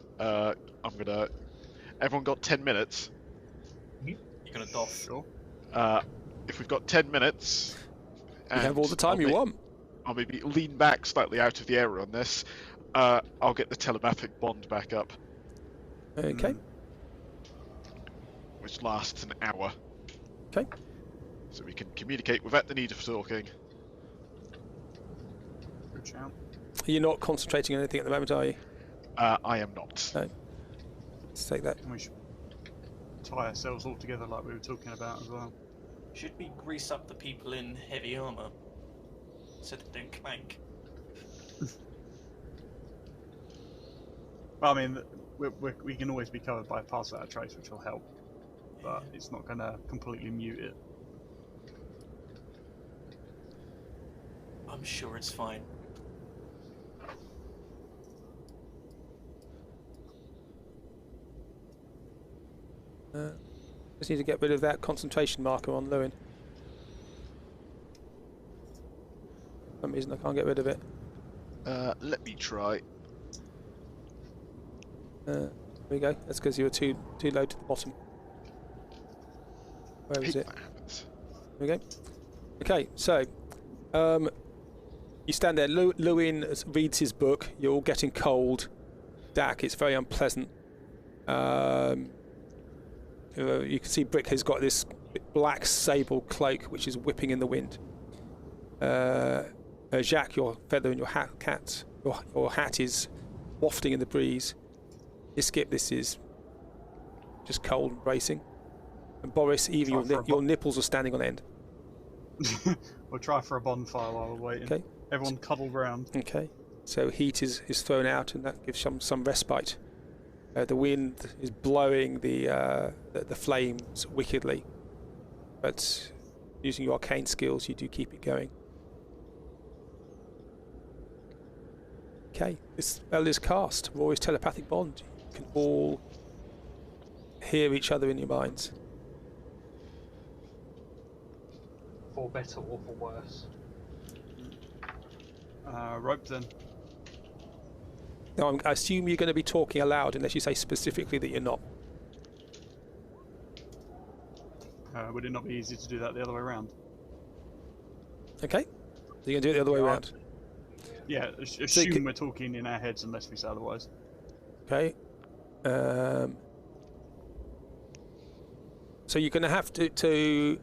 everyone got 10 minutes? You're going to doff. Sure. If we've got 10 minutes... You have all the time you want. I'll maybe lean back slightly out of the area on this. I'll get the telepathic bond back up. Okay. Which lasts an hour. Okay. So we can communicate without the need of talking. Good shout. You're not concentrating on anything at the moment, are you? I am not. No. Let's take that. And we should tie ourselves all together like we were talking about as well. Should we grease up the people in heavy armour so that they don't clank? Well, I mean, we can always be covered by a Pass Without a Trace, which will help, but it's not going to completely mute it. I'm sure it's fine. Just need to get rid of that concentration marker on Lewin. For some reason I can't get rid of it. Let me try. There we go. That's because you were too low to the bottom. Where is it? That happens. There we go. Okay, so You stand there. Lewin reads his book. You're all getting cold. Dak, it's very unpleasant. You can see Brick has got this black sable cloak which is whipping in the wind. Jacques, your feather and your hat is wafting in the breeze. Skip, this is just cold and bracing. And Boris, even your nipples are standing on end. We'll try for a bonfire while we're waiting. Okay. Everyone cuddle round. Okay. So heat is thrown out, and that gives some respite. The wind is blowing the flames wickedly, but using your arcane skills, you do keep it going. Okay, this spell is cast. Rory's telepathic bond. You can all hear each other in your minds. For better or for worse. Rope then. No, I assume you're going to be talking aloud unless you say specifically that you're not. Would it not be easy to do that the other way around? Okay, so you're going to do it the other way around. Yeah, assume we're talking in our heads unless we say otherwise. Okay. So you're going to have to do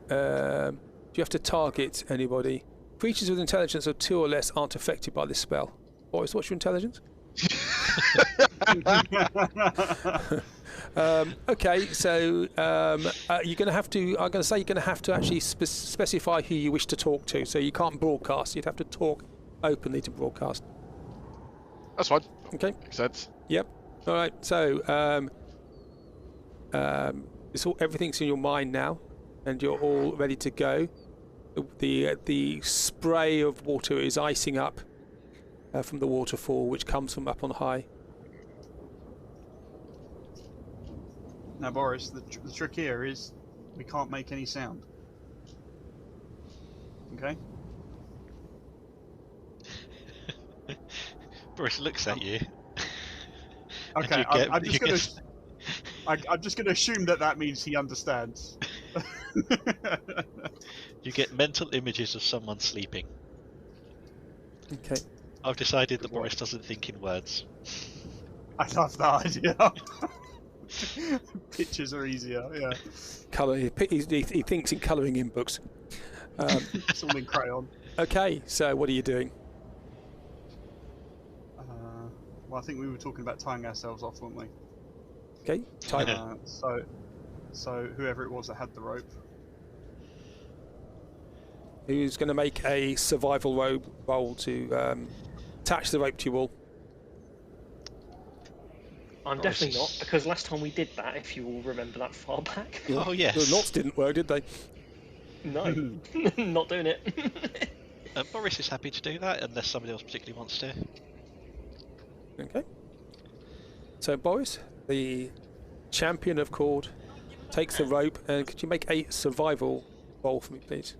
you have to target anybody. Creatures with intelligence of 2 or less aren't affected by this spell. Boris, what's your intelligence? Okay, so you're going to have to. I'm going to say you're going to have to actually specify who you wish to talk to. So you can't broadcast. You'd have to talk openly to broadcast. That's fine. Okay. Makes sense. Yep. All right. So everything's in your mind now, and you're all ready to go. The spray of water is icing up from the waterfall, which comes from up on high. Now, Boris, the trick here is we can't make any sound. Okay? Boris looks at you. Okay, I'm just going to assume that means he understands. You get mental images of someone sleeping. Okay. I've decided that Boris doesn't think in words. I love that idea. Pictures are easier, yeah. Colour. He thinks in colouring in books. It's all in crayon. Okay, so what are you doing? Well, I think we were talking about tying ourselves off, weren't we? Okay, tie. So whoever it was that had the rope. Who's going to make a survival roll to attach the rope to your wall? I'm definitely not, because last time we did that, if you all remember that far back. Oh, yes. The knots didn't work, did they? No, not doing it. Boris is happy to do that, unless somebody else particularly wants to. Okay. So Boris, the champion of Cord, takes the rope, and could you make a survival roll for me, please?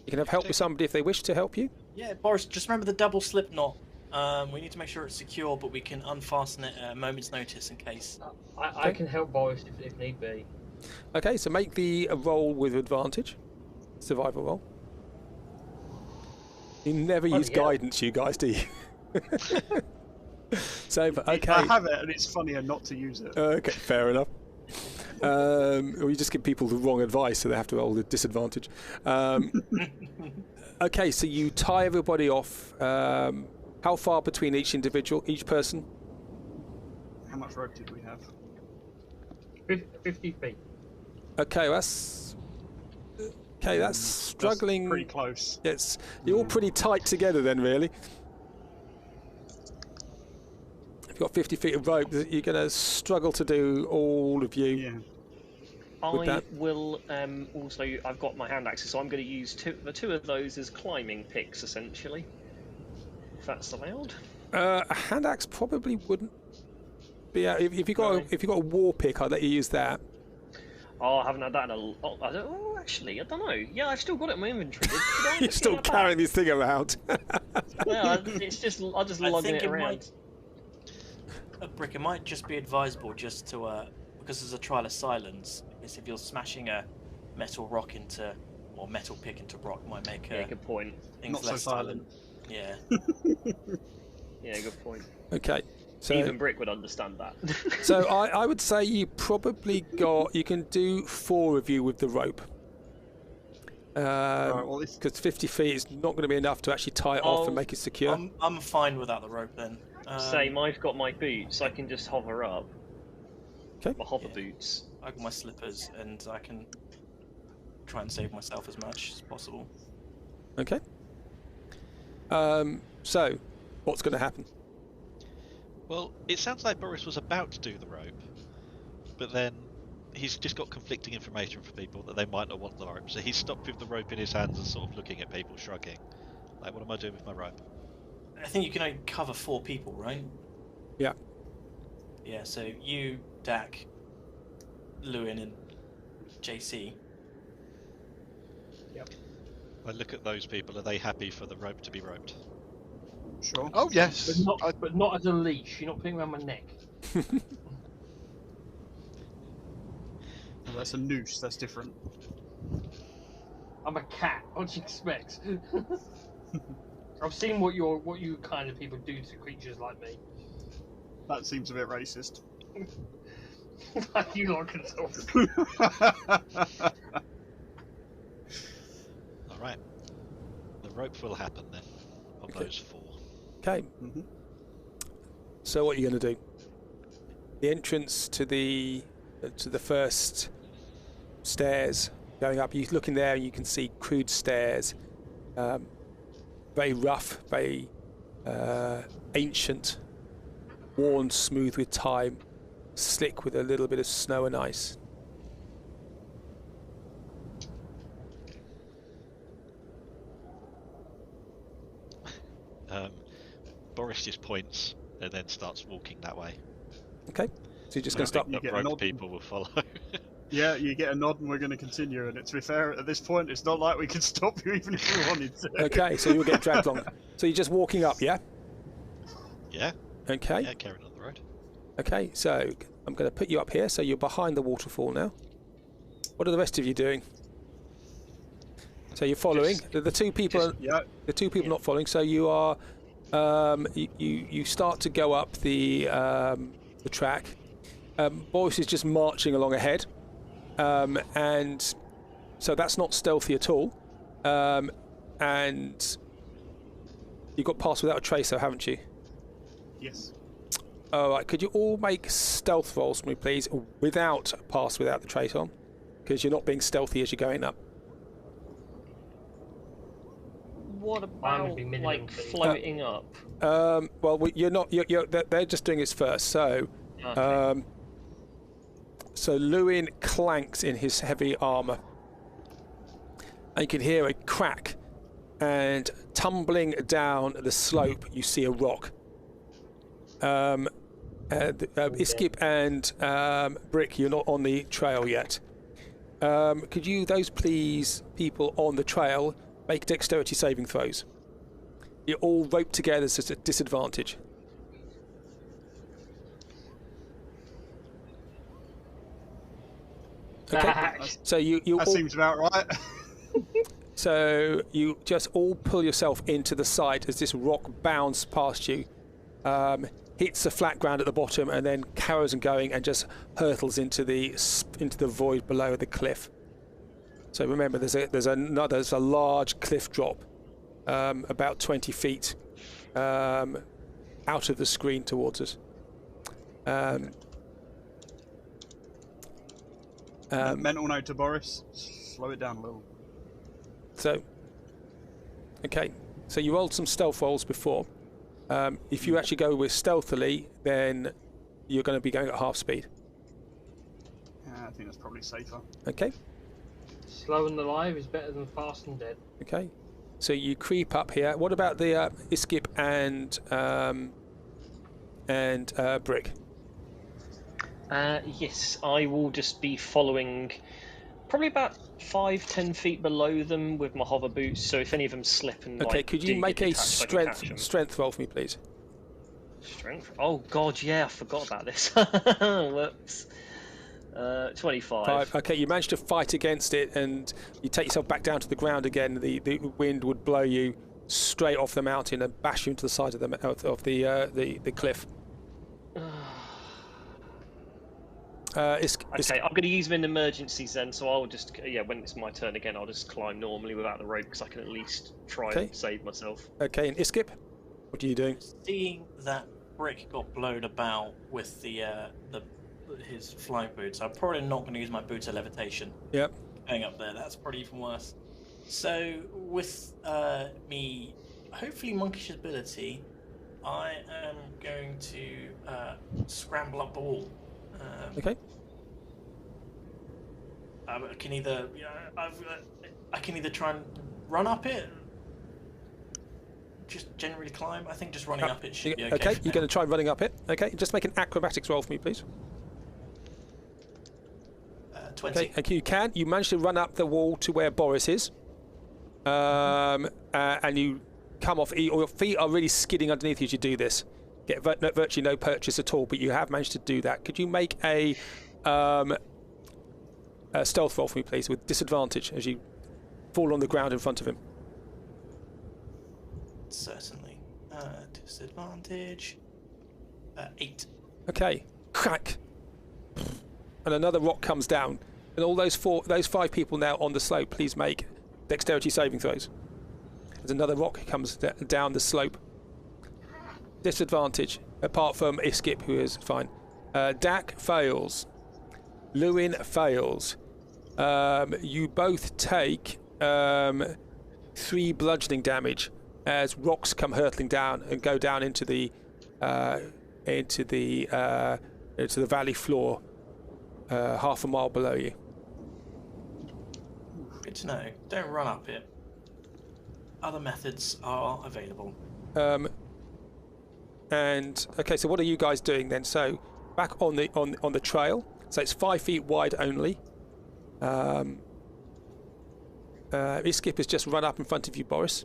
You can have help with somebody if they wish to help you. Yeah, Boris, just remember the double slip knot. We need to make sure it's secure, but we can unfasten it at a moment's notice in case. I can help Boris if need be. Okay, so make the roll with advantage. Survival roll. You never use guidance, you guys, do you? So, okay. I have it, and it's funnier not to use it. Okay, fair enough. Or you just give people the wrong advice, so they have to roll the disadvantage. Okay, so you tie everybody off. How far between each person? How much rope did we have? 50 feet. Okay, that's struggling. That's pretty close. Yes, you're all pretty tight together then, really. If you've got 50 feet of rope, you're going to struggle to do all of you. Yeah. I will also. I've got my hand axes, so I'm going to use two of those as climbing picks, essentially. If that's allowed. A hand axe probably wouldn't be. If you got a war pick, I'd let you use that. Oh, I haven't had that in a. Actually, I don't know. Yeah, I've still got it in my inventory. You're still carrying this thing around. Yeah, it's just I'm just lugging it around. Brick, it might just be advisable just to because there's a trial of silence. I guess if you're smashing a metal rock into or metal pick into rock might make Yeah, good point. things Not so less silent. Yeah. Yeah, good point. Okay. So, Even Brick would understand that. so I would say you probably you can do 4 of you with the rope. Because 50 feet is not going to be enough to actually tie it off and make it secure. I'm fine without the rope then. Same, I've got my boots, I can just hover up. Okay. My hover boots. I got my slippers, and I can try and save myself as much as possible. Okay. So, what's going to happen? Well, it sounds like Boris was about to do the rope, but then he's just got conflicting information from people that they might not want the rope. So he's stopped with the rope in his hands and sort of looking at people, shrugging. Like, what am I doing with my rope? I think you can only cover 4 people, right? Yeah. Yeah, so you, Dak, Lewin, and JC. Yep. I look at those people. Are they happy for the rope to be roped? Sure. Oh yes. But not as a leash. You're not putting it around my neck. Well, that's a noose. That's different. I'm a cat. What do you expect? I've seen what you kind of people do to creatures like me. That seems a bit racist. You lot can talk. All right. The rope will happen then. Of Okay. those 4. Okay. Mhm. So what are you going to do? The entrance to the first stairs going up. You look in there and you can see crude stairs, very rough, very ancient, worn smooth with time, slick with a little bit of snow and ice. Boris just points and then starts walking that way. Okay. So you're just going to start. You get a Rope nod. people will follow. Yeah, you get a nod and we're going to continue. And to be fair, at this point, it's not like we can stop you even if we wanted to. Okay. So you'll get dragged along. So you're just walking up, yeah? Yeah. Okay. Yeah, carrying on the road. Okay. So I'm going to put you up here. So you're behind the waterfall now. What are the rest of you doing? So you're following. The 2 people. Yeah. The 2 people not following. So you are. You start to go up the track. Boris is just marching along ahead, and so that's not stealthy at all. And you got past without a tracer, haven't you? Yes. All right. Could you all make stealth rolls for me, please, without pass without the tracer on, because you're not being stealthy as you're going up. What Mine would about, be minimum like, fee. floating up? Well, you're not. They're just doing it first. So. Okay. So Lewin clanks in his heavy armour, and you can hear a crack, and tumbling down the slope you see a rock. Iskip and Brick, you're not on the trail yet. Could you, those please, people on the trail, make dexterity saving throws? You're all roped together, so it's a disadvantage. Okay. So you That all, seems about right. so you just all pull yourself into the side as this rock bounds past you, hits the flat ground at the bottom, and then carries on going and just hurtles into the void below the cliff. So remember, there's a large cliff drop, about 20 feet out of the screen towards us. Mental note to Boris: slow it down a little. So, okay. So you rolled some stealth rolls before. If you actually go with stealthily, then you're going to be going at half speed. Yeah, I think that's probably safer. Okay. Slow and alive is better than fast and dead. Okay. So you creep up here. What about the Iskip and Brick? Yes, I will just be following, probably about 5-10 feet below them with my hover boots. So if any of them slip and Okay. like, Could you do make get a detached, I can catch 'em. strength roll for me, please? Strength? Oh god, yeah, I forgot about this. Whoops. 25. 5. Okay, you manage to fight against it, and you take yourself back down to the ground again. The wind would blow you straight off the mountain and bash you into the side of the cliff. Okay, I'm going to use them in emergencies then, so I'll just, when it's my turn again, I'll just climb normally without the rope, because I can at least try and save myself. Okay, and Iskip, what are you doing? Seeing that Brick got blown about with his flying boots, I'm probably not going to use my boots of levitation. Yep. Going up there, that's probably even worse. So, with me, hopefully monkish ability, I am going to scramble up the wall. Okay. I can either try and run up it, just generally climb. I think just running up it should be okay. Okay, you're going to try running up it. Okay, just make an acrobatics roll for me, please. 20. Okay, you can. You manage to run up the wall to where Boris is, and you come off. Your feet are really skidding underneath you as you do this. Get virtually no purchase at all, but you have managed to do that. Could you make a stealth roll for me, please, with disadvantage as you fall on the ground in front of him? Certainly. Disadvantage. 8. Okay. Crack. And another rock comes down. And all those 5 people now on the slope, please make dexterity saving throws. There's another rock comes down the slope. Disadvantage, apart from Iskip, who is fine. Dak fails. Lewin fails. You both take 3 bludgeoning damage as rocks come hurtling down and go down into the valley floor, half a mile below you. Good to know. Don't run up it. Other methods are available. And okay, so what are you guys doing then? So back on the trail. So it's 5 feet wide only. Iskip has just run up in front of you, Boris.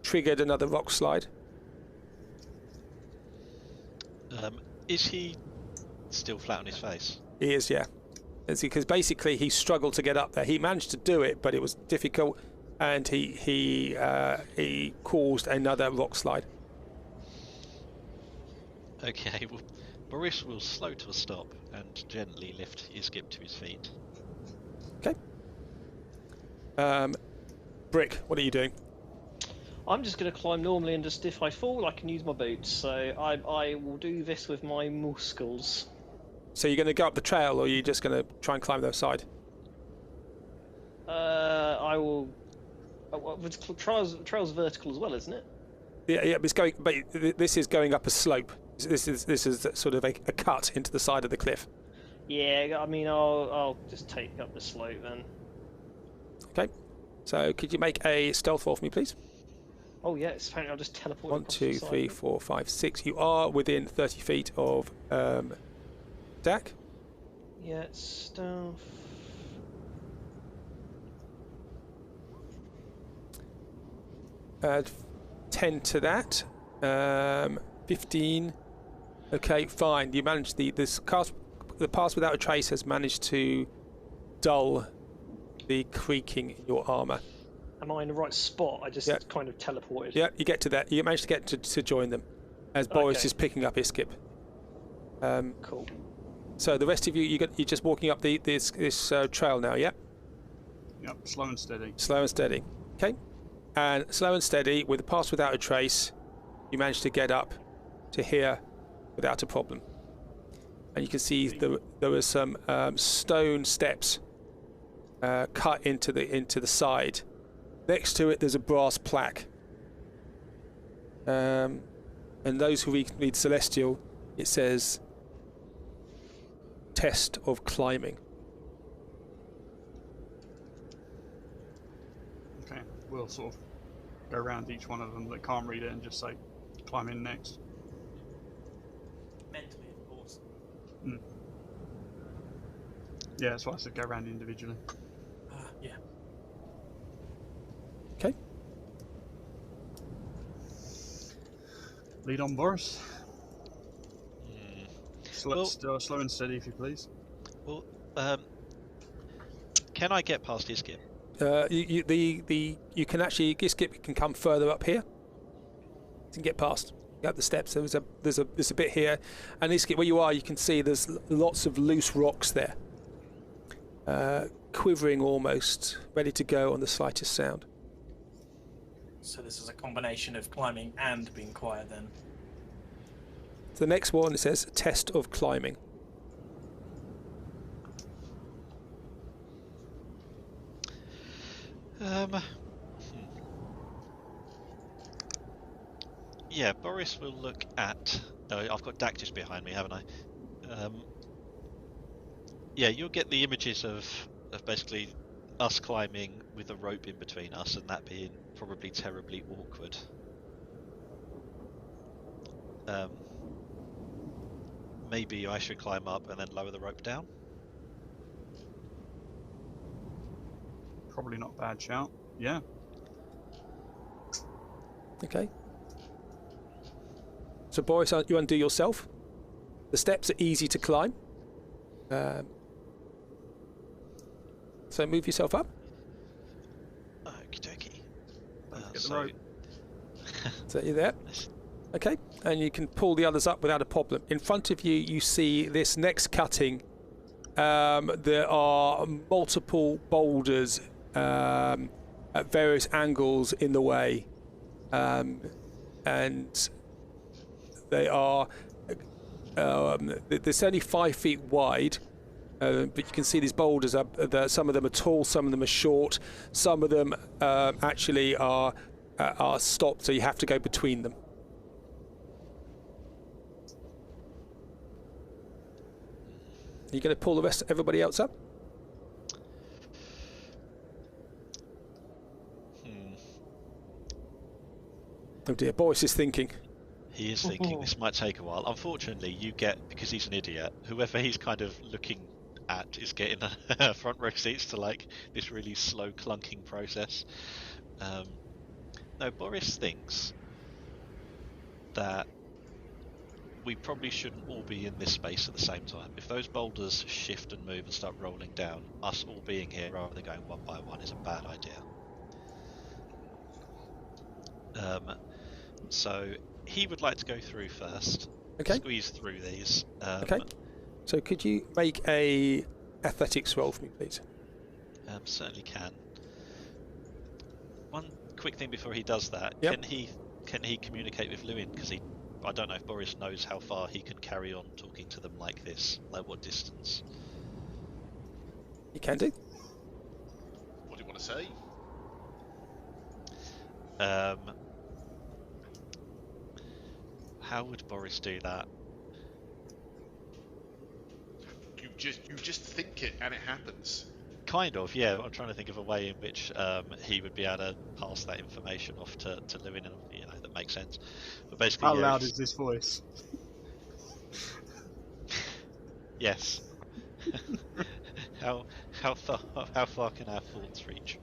Triggered another rock slide. Is he still flat on his face? He is, yeah. It's because basically he struggled to get up there. He managed to do it, but it was difficult, and he caused another rock slide. Okay, well, Boris will slow to a stop and gently lift Iskip to his feet. Okay. Brick, what are you doing? I'm just going to climb normally, and just if I fall, I can use my boots. So I will do this with my muscles. So you're going to go up the trail, or are you just going to try and climb the side? I will. Trail's vertical as well, isn't it? Yeah, it's going. But this is going up a slope. This is sort of a cut into the side of the cliff. Yeah, I mean, I'll just take up the slope then. Okay. So could you make a stealth roll for me, please? Oh yeah, it's apparently I'll just teleport. 1, 2, 3, 4, 5, 6. You are within 30 feet of Dak. Yeah, stealth. Add 10 to that. 15. Okay, fine. You managed the pass without a trace has managed to dull the creaking in your armour. Am I in the right spot? I just kind of teleported. Yeah, you get to that. You managed to get to join them as Boris is picking up Iskip. Cool. So the rest of you're just walking up this trail now, yeah? Yep, slow and steady. Slow and steady. Okay. And slow and steady, with the pass without a trace, you managed to get up to here without a problem. And you can see there were some stone steps cut into the side. Next to it, there's a brass plaque. And those who read Celestial, it says, "Test of climbing." Okay, we'll sort of go around each one of them that can't read it and just say, climb in next. Mentally, of course. Mm. Yeah, that's why I said go around individually. Yeah. Okay. Lead on, Boris. slow and steady, if you please. Well, can I get past his skip? You can actually, your skip can come further up here. You can get past. Up the steps. There's a bit here, and this skip where you are, you can see there's lots of loose rocks there, quivering almost, ready to go on the slightest sound. So this is a combination of climbing and being quiet then. The next one, it says test of climbing. Yeah, Boris will look at... I've got Dak just behind me, haven't I? Yeah, you'll get the images of basically us climbing with a rope in between us, and that being probably terribly awkward. Maybe I should climb up and then lower the rope down? Probably not a bad shout. Yeah. Okay. So Boris, you undo yourself. The steps are easy to climb. So move yourself up. Okie dokie. Get the rope. So you're there. Okay, and you can pull the others up without a problem. In front of you, you see this next cutting. There are multiple boulders at various angles in the way, and they are. They're only 5 feet wide, but you can see these boulders. Some of them are tall, some of them are short, some of them actually are stopped, so you have to go between them. Are you going to pull the rest, everybody else up? Oh dear, Boris is thinking. He is thinking this might take a while. Unfortunately, you get, because he's an idiot, whoever he's kind of looking at is getting front row seats to like this really slow clunking process. No, Boris thinks that we probably shouldn't all be in this space at the same time. If those boulders shift and move and start rolling down, us all being here rather than going one by one is a bad idea. So he would like to go through first. Okay. Squeeze through these. Okay. So could you make a athletics roll for me, please? Certainly can. One quick thing before he does that. Yep. Can he communicate with Lewin? Because I don't know if Boris knows how far he can carry on talking to them like this. Like what distance? You can do. What do you want to say? How would Boris do that? You just think it and it happens. Kind of, yeah. I'm trying to think of a way in which he would be able to pass that information off to Lewin, and that makes sense. But basically, how loud is this voice? Yes. How far can our thoughts reach?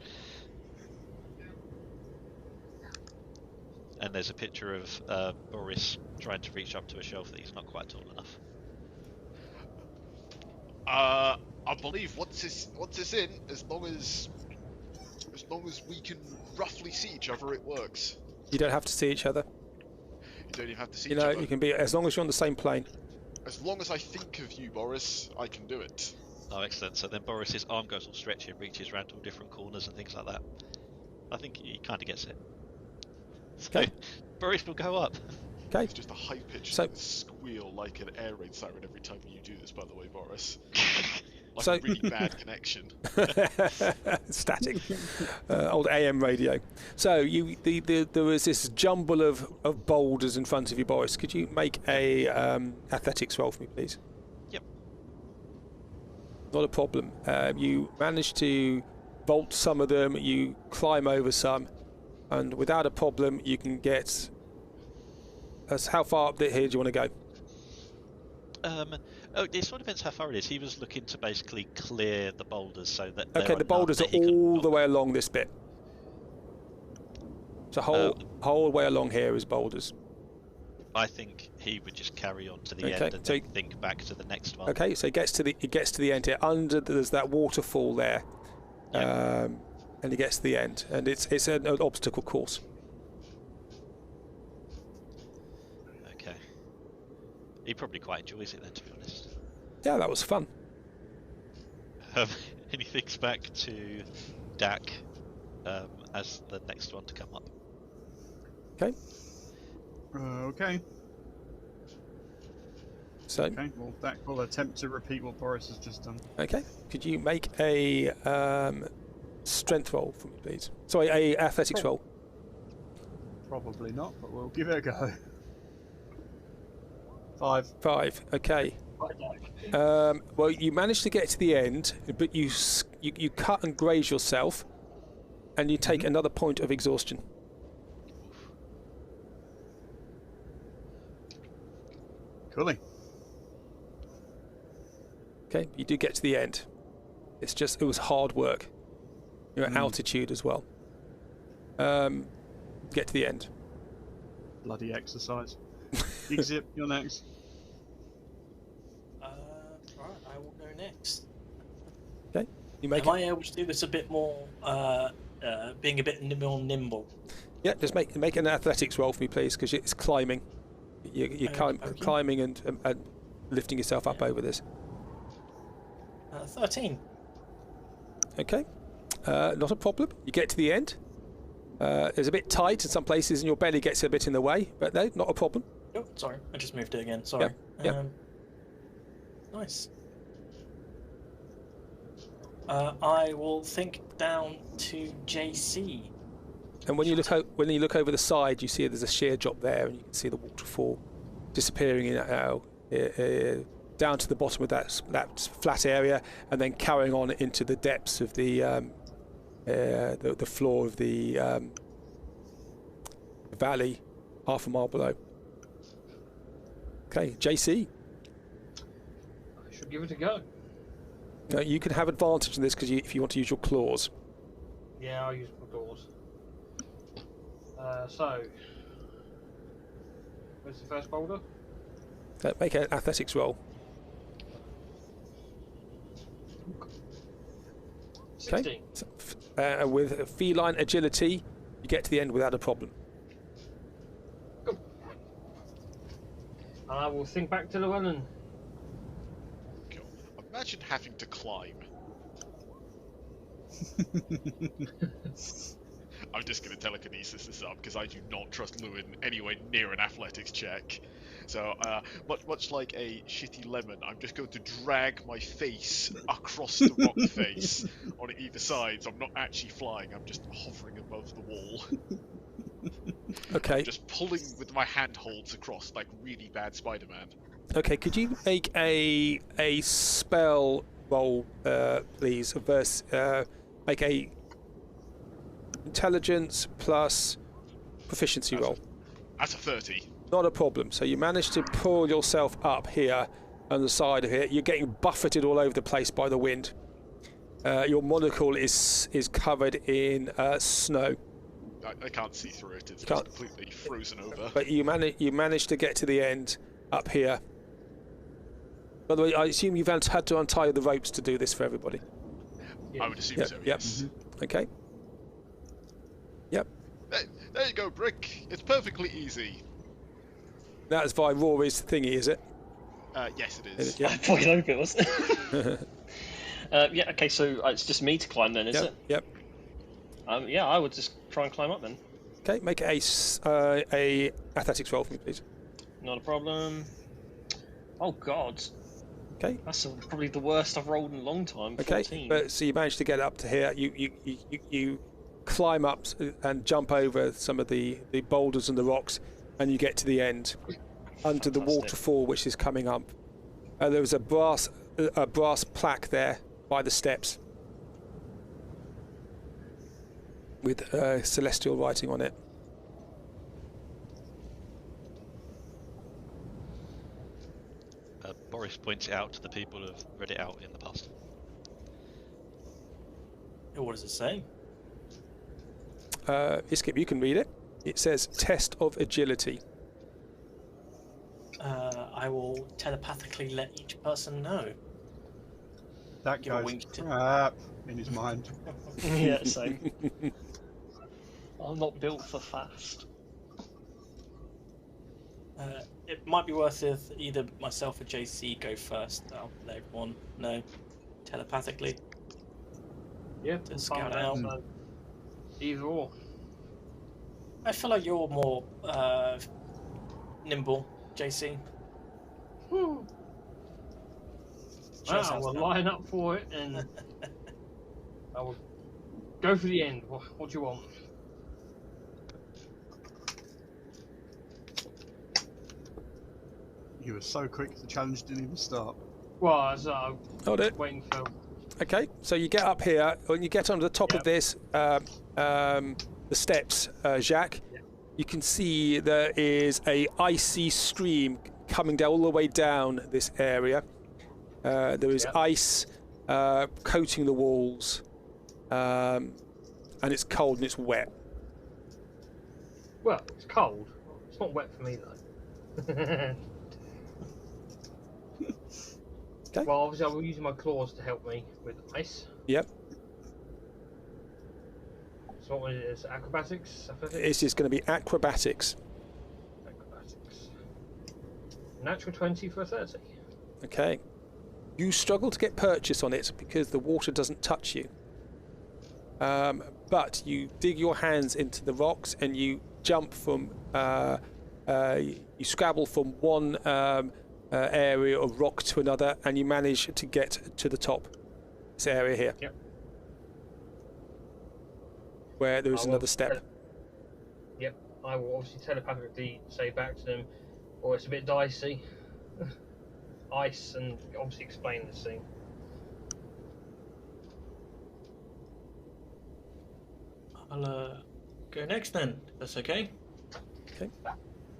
And there's a picture of Boris trying to reach up to a shelf that he's not quite tall enough. I believe once it's in, as long as we can roughly see each other, it works. You don't have to see each other. You don't even have to see each other. You can be, as long as you're on the same plane. As long as I think of you, Boris, I can do it. Oh, excellent. So then Boris's arm goes all stretchy and reaches around all different corners and things like that. I think he kind of gets it. So Boris will go up. Okay. It's just a high-pitched squeal like an air raid siren every time you do this, by the way, Boris. Like a really bad connection. Static. Old AM radio. So there was this jumble of boulders in front of you, Boris. Could you make a athletics roll for me, please? Yep. Not a problem. You manage to vault some of them, you climb over some, and without a problem you can get... how far up here do you want to go? It sort of depends how far it is. He was looking to basically clear the boulders so that... Okay, the boulders are all the way along this bit. So whole way along here is boulders. I think he would just carry on to the Okay, end and so- then think back to the next one. Okay, so he gets to the end here. There's that waterfall there, Yep. and he gets to the end, and it's an obstacle course. Okay. He probably quite enjoys it then, to be honest. Yeah, that was fun. And he thinks back to Dak as the next one to come up. Okay, Okay. so Okay. Well, that will attempt to repeat what Boris has just done. okay, could you make a strength roll for me, please? Sorry, a athletics roll. Probably not, but we'll give it a go. 5. 5. Okay. Well, you managed to get to the end, but you cut and graze yourself, and you take another point of exhaustion. Coolly. Okay, you do get to the end. It was hard work. You're at altitude as well. Get to the end. Bloody exercise. Exit, you're next. Right, I will go next. Okay, you make Am I able to do this a bit more, being a bit more nimble? Yeah, just make an athletics roll for me, please, because it's climbing. You're Okay. climbing and lifting yourself up over this. 13. Okay, not a problem. You get to the end. It's a bit tight in some places, and your belly gets a bit in the way, but no, not a problem. Oh, sorry, I just moved it again. Sorry. Yep. Nice. I will think down to JC. And when you look over the side, you see there's a sheer drop there, and you can see the waterfall disappearing down to the bottom of that flat area, and then carrying on into the depths of the floor of the valley, half a mile below. Okay, JC. I should give it a go. Now, you can have advantage in this because if you want to use your claws. Yeah, I'll use my doors. So, where's the first boulder? Make an athletics roll. 16. Okay. With feline agility, you get to the end without a problem. Cool. I will think back to Llewellyn. Cool. Imagine having to climb. I'm just going to telekinesis this up because I do not trust Lewin anywhere near an athletics check. So, much like a shitty lemon, I'm just going to drag my face across the rock face on either side. So I'm not actually flying, I'm just hovering above the wall. Okay. I'm just pulling with my handholds across like really bad Spider-Man. Okay, could you make a spell roll, please? Make a intelligence plus proficiency roll. That's a 30. Not a problem. So you manage to pull yourself up here on the side of it. You're getting buffeted all over the place by the wind. Your monocle is covered in snow. I can't see through it. It's just completely frozen over. But you manage to get to the end up here. By the way, I assume you've had to untie the ropes to do this for everybody. I would assume Yep, so, yep. yes. Okay. Yep. There you go, Brick. It's perfectly easy. That's via Rory's thingy, is it? Yes, it is. I Yep. fucking hope it was. Yeah, okay, so it's just me to climb then, is Yep. it? Yep. Yeah, I would just try and climb up then. Okay, make a athletics roll for me, please. Not a problem. Oh god, Okay. that's probably the worst I've rolled in a long time. Okay. 14. But so you managed to get up to here. You climb up and jump over some of the boulders and the rocks, and you get to the end under the Fantastic. waterfall, which is coming up. There was a brass plaque there by the steps with celestial writing on it. Boris points it out to the people who have read it out in the past. What does it say? Iskip, you can read it. It says test of agility. I will telepathically let each person know. That Give a guy's wink to- crap in his mind. Yeah, same. I'm not built for fast. It might be worth if either myself or JC go first. I'll let everyone know telepathically. Yeah, To I'm scout fine out. with that, so either or. I feel like you're more nimble, JC. Well, Show us I how will to- line up for it and I will go for the end. What do you want? You were so quick, the challenge didn't even start. Well, I was Hold it. waiting for. Okay, so you get up here. When you get onto the top of this, the steps, Jacques, you can see there is a icy stream coming down all the way down this area. There is ice coating the walls, and it's cold and it's wet. Well, it's cold. It's not wet for me though. Okay. Well, obviously, I will use my claws to help me with ice. Yep. So what is it? Acrobatics? Athletics? It's just going to be acrobatics. Acrobatics. Natural 20 for a 30. Okay. You struggle to get purchase on it because the water doesn't touch you. But you dig your hands into the rocks and you jump from, you scrabble from one area of rock to another, and you manage to get to the top. This area here. Yep. Where there is another step. Yep. I will obviously telepathically say back to them, "Oh, it's a bit dicey." Ice, and obviously explain the scene. I'll go next then. If that's okay. Okay.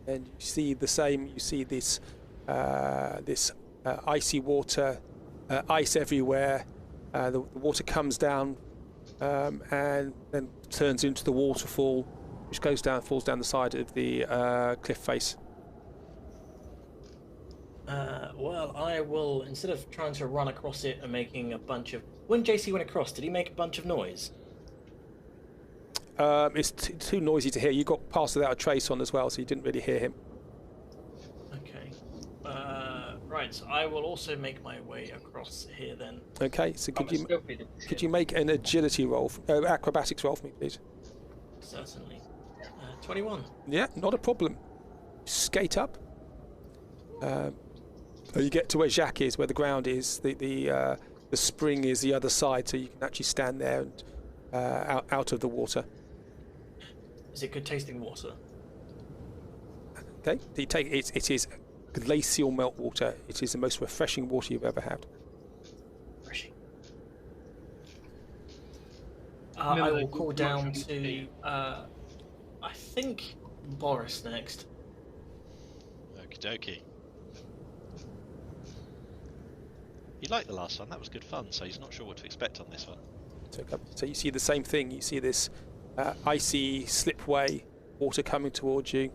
And you see the same. You see this, icy water, ice everywhere. The water comes down, and then turns into the waterfall, which goes down, falls down the side of the cliff face. Well, I will, instead of trying to run across it and making a bunch of... When JC went across, did he make a bunch of noise? It's too noisy to hear. You got past without a trace on as well, so you didn't really hear him. Okay. Right, so I will also make my way across here then. Okay, so I'm a stupid could shit. you make an agility roll, acrobatics roll for me, please? Certainly. 21. Yeah, not a problem. Skate up. You get to where Jacques is, where the ground is. The spring is the other side, so you can actually stand there and out of the water. Is it good tasting water? Okay, you take it. It is glacial meltwater. It is the most refreshing water you've ever had. Refreshing. Remember I the will good call down mushroom to, tea. I think, Boris next. Okie dokie. He liked the last one, that was good fun, so he's not sure what to expect on this one. So you see the same thing. You see this icy slipway, water coming towards you.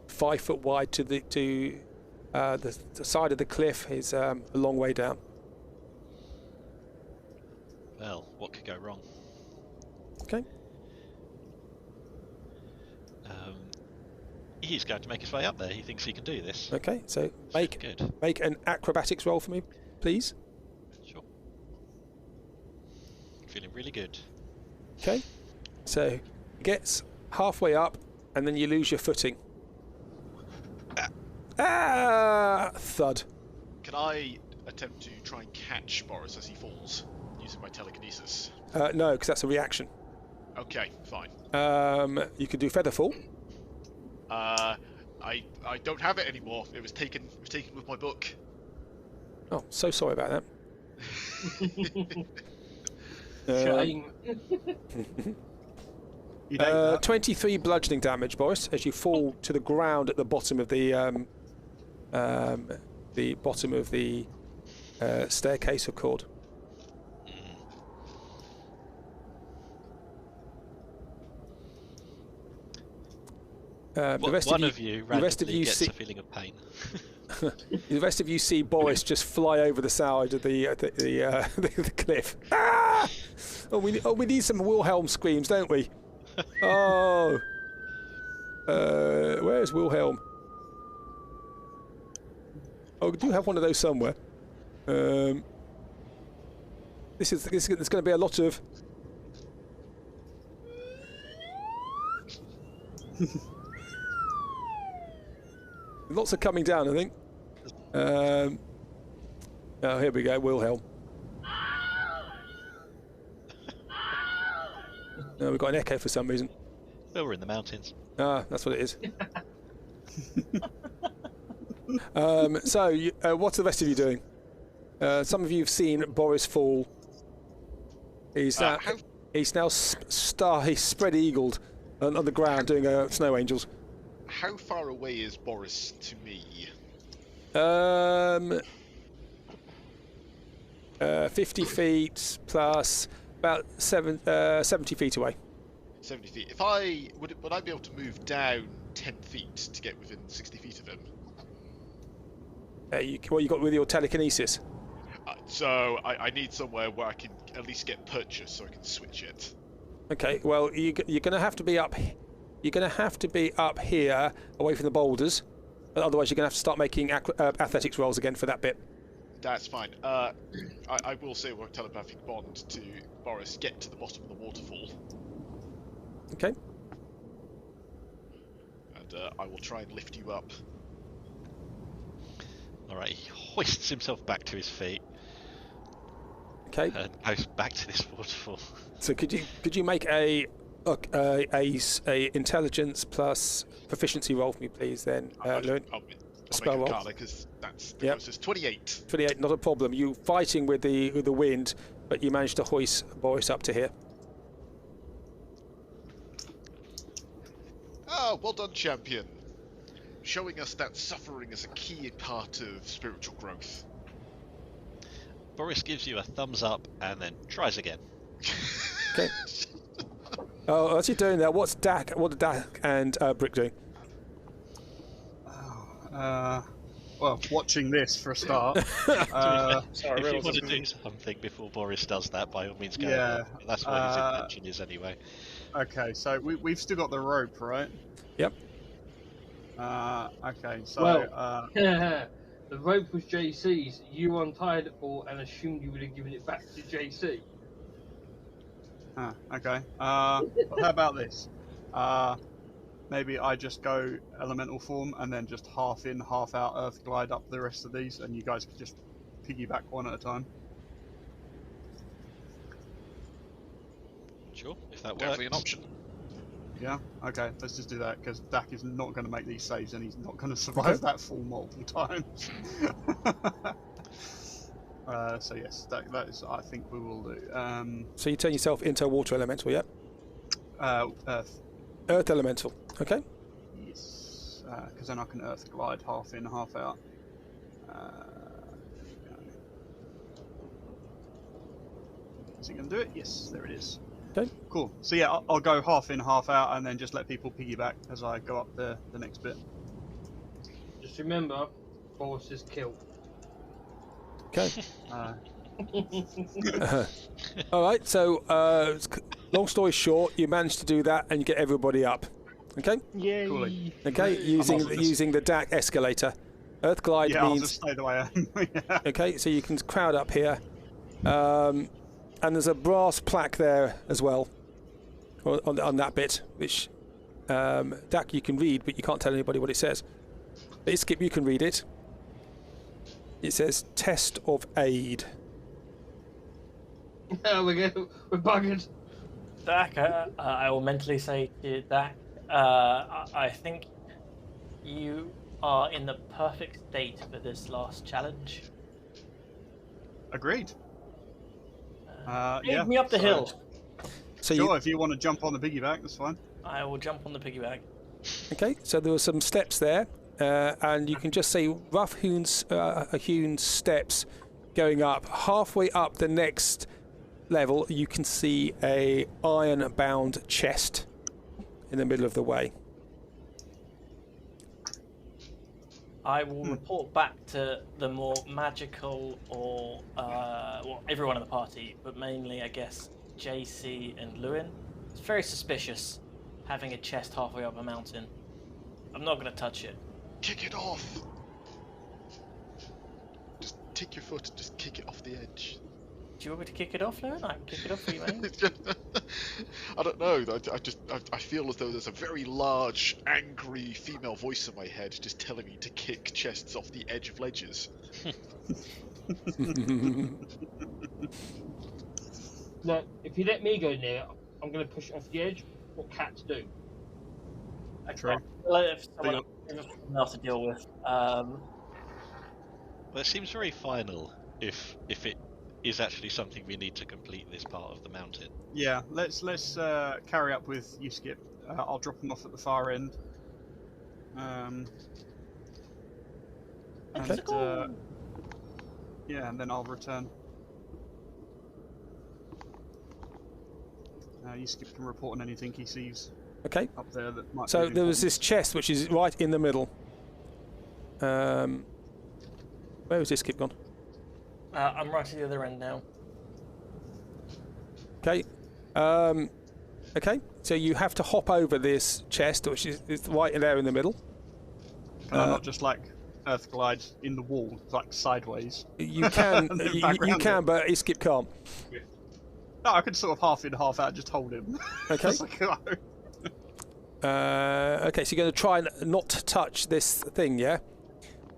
5 foot wide to the side of the cliff is a long way down. Well, what could go wrong? Okay. He's going to make his way up there. He thinks he can do this. Okay. So Good. make an acrobatics roll for me, please. Sure. Feeling really good. Okay. So he gets halfway up, and then you lose your footing. Thud. Can I attempt to try and catch Boris as he falls using my telekinesis? No, because that's a reaction. Okay, fine. You could do feather fall. I don't have it anymore. It was taken with my book. Oh, so sorry about that. Shame. You know that. 23 bludgeoning damage, Boris, as you fall to the ground at the bottom of the staircase of cord. One of you randomly gets a feeling of pain. The rest of you see Boris just fly over the side of the cliff. Ah! We need some Wilhelm screams, don't we? Oh. Where's Wilhelm? Oh, we do have one of those somewhere. There's going to be a lot of. Lots of coming down, I think. Oh, here we go, Wilhelm. No, we've got an echo for some reason. Well, we're in the mountains. Ah, that's what it is. So, what's the rest of you doing? Some of you have seen Boris fall. He's now he's spread-eagled on the ground doing snow angels. How far away is Boris to me? 50 feet plus about 70 feet away. 70 feet. If I would I be able to move down 10 feet to get within 60 feet of him? What you got with your telekinesis? So I need somewhere where I can at least get purchase so I can switch it. Okay. Well, you're going to have to be up. You're going to have to be up here, away from the boulders. Otherwise, you're going to have to start making athletics rolls again for that bit. That's fine. I will say with telepathic bond to Boris, get to the bottom of the waterfall. Okay. And I will try and lift you up. Alright, he hoists himself back to his feet. Okay. And goes back to this waterfall. So could you make a intelligence plus proficiency roll for me, please? Then, Lewin. I'll Spell make a roll. because that's the closest. 28. 28, not a problem. You fighting with the wind, but you managed to hoist Boris up to here. Oh, well done, champion. Showing us that suffering is a key part of spiritual growth. Boris gives you a thumbs up and then tries again. Okay. Oh, what's he doing there? What are Dak and Brick doing? Well, watching this for a start. Sorry, if you want to do something before Boris does that, by all means go ahead. That's what his intention is anyway. Okay, so we've still got the rope, right? Yep. Okay, so... Well, the rope was JC's. You untied it all and assumed you would have given it back to JC. Okay. How about this? Maybe I just go elemental form and then just half in, half out earth glide up the rest of these, and you guys can just piggyback one at a time. Sure, if that works. Definitely an option. Yeah? Okay, let's just do that, because Dak is not going to make these saves and he's not going to survive that fall multiple times. So yes, that is, I think we will do. So you turn yourself into a water elemental, yep? Earth. Earth elemental, okay? Yes, because then I can earth glide half in, half out. Is it going to do it? Yes, there it is. Okay. Cool. So yeah, I'll go half in, half out, and then just let people piggyback as I go up the next bit. Just remember, Boris is killed. Okay. All right. So, long story short, you managed to do that and you get everybody up. Okay. Yay! Coolly. Okay. Using the DAC escalator. Earth glide Yeah, means. I'll just stay the way I am. Yeah. Okay. So you can crowd up here, and there's a brass plaque there as well, on that bit, which DAC you can read, but you can't tell anybody what it says. But Skip, you can read it. It says test of aid. We're buggered. Dak, I will mentally say to Dak, I think you are in the perfect state for this last challenge. Agreed. Lead me up the hill. So sure, if you want to jump on the piggyback, that's fine. I will jump on the piggyback. Okay, so there were some steps there, and you can just see rough hewn steps going up. Halfway up the next level, you can see a iron-bound chest in the middle of the way. I will report back to the more magical or well, everyone in the party, but mainly I guess JC and Lewin. It's very suspicious having a chest halfway up a mountain. I'm not going to touch it. Kick it off! Just take your foot and just kick it off the edge. Do you want me to kick it off, Lewin? I can kick it off for you, mate. I don't know. I feel as though there's a very large, angry female voice in my head just telling me to kick chests off the edge of ledges. Look, if you let me go near, I'm going to push it off the edge. What cats do. True. Let someone else to deal with. Well, it seems very final if it is actually something we need to complete this part of the mountain. Yeah, let's carry up with you, Skip. I'll drop them off at the far end. Let's go. Yeah, and then I'll return. You, Skip, can report on anything he sees Okay. up there that might. So be there was important. this chest which is right in the middle. Where was this Skip gone? I'm right at the other end now. Okay. Okay. So you have to hop over this chest, which is right there in the middle. Can I not just like earth glide in the wall, like sideways? You can, And then you back around can, it. but Skip can't. No, I could sort of half in, half out, just hold him. Okay. Just like, Okay. So you're going to try and not touch this thing, yeah?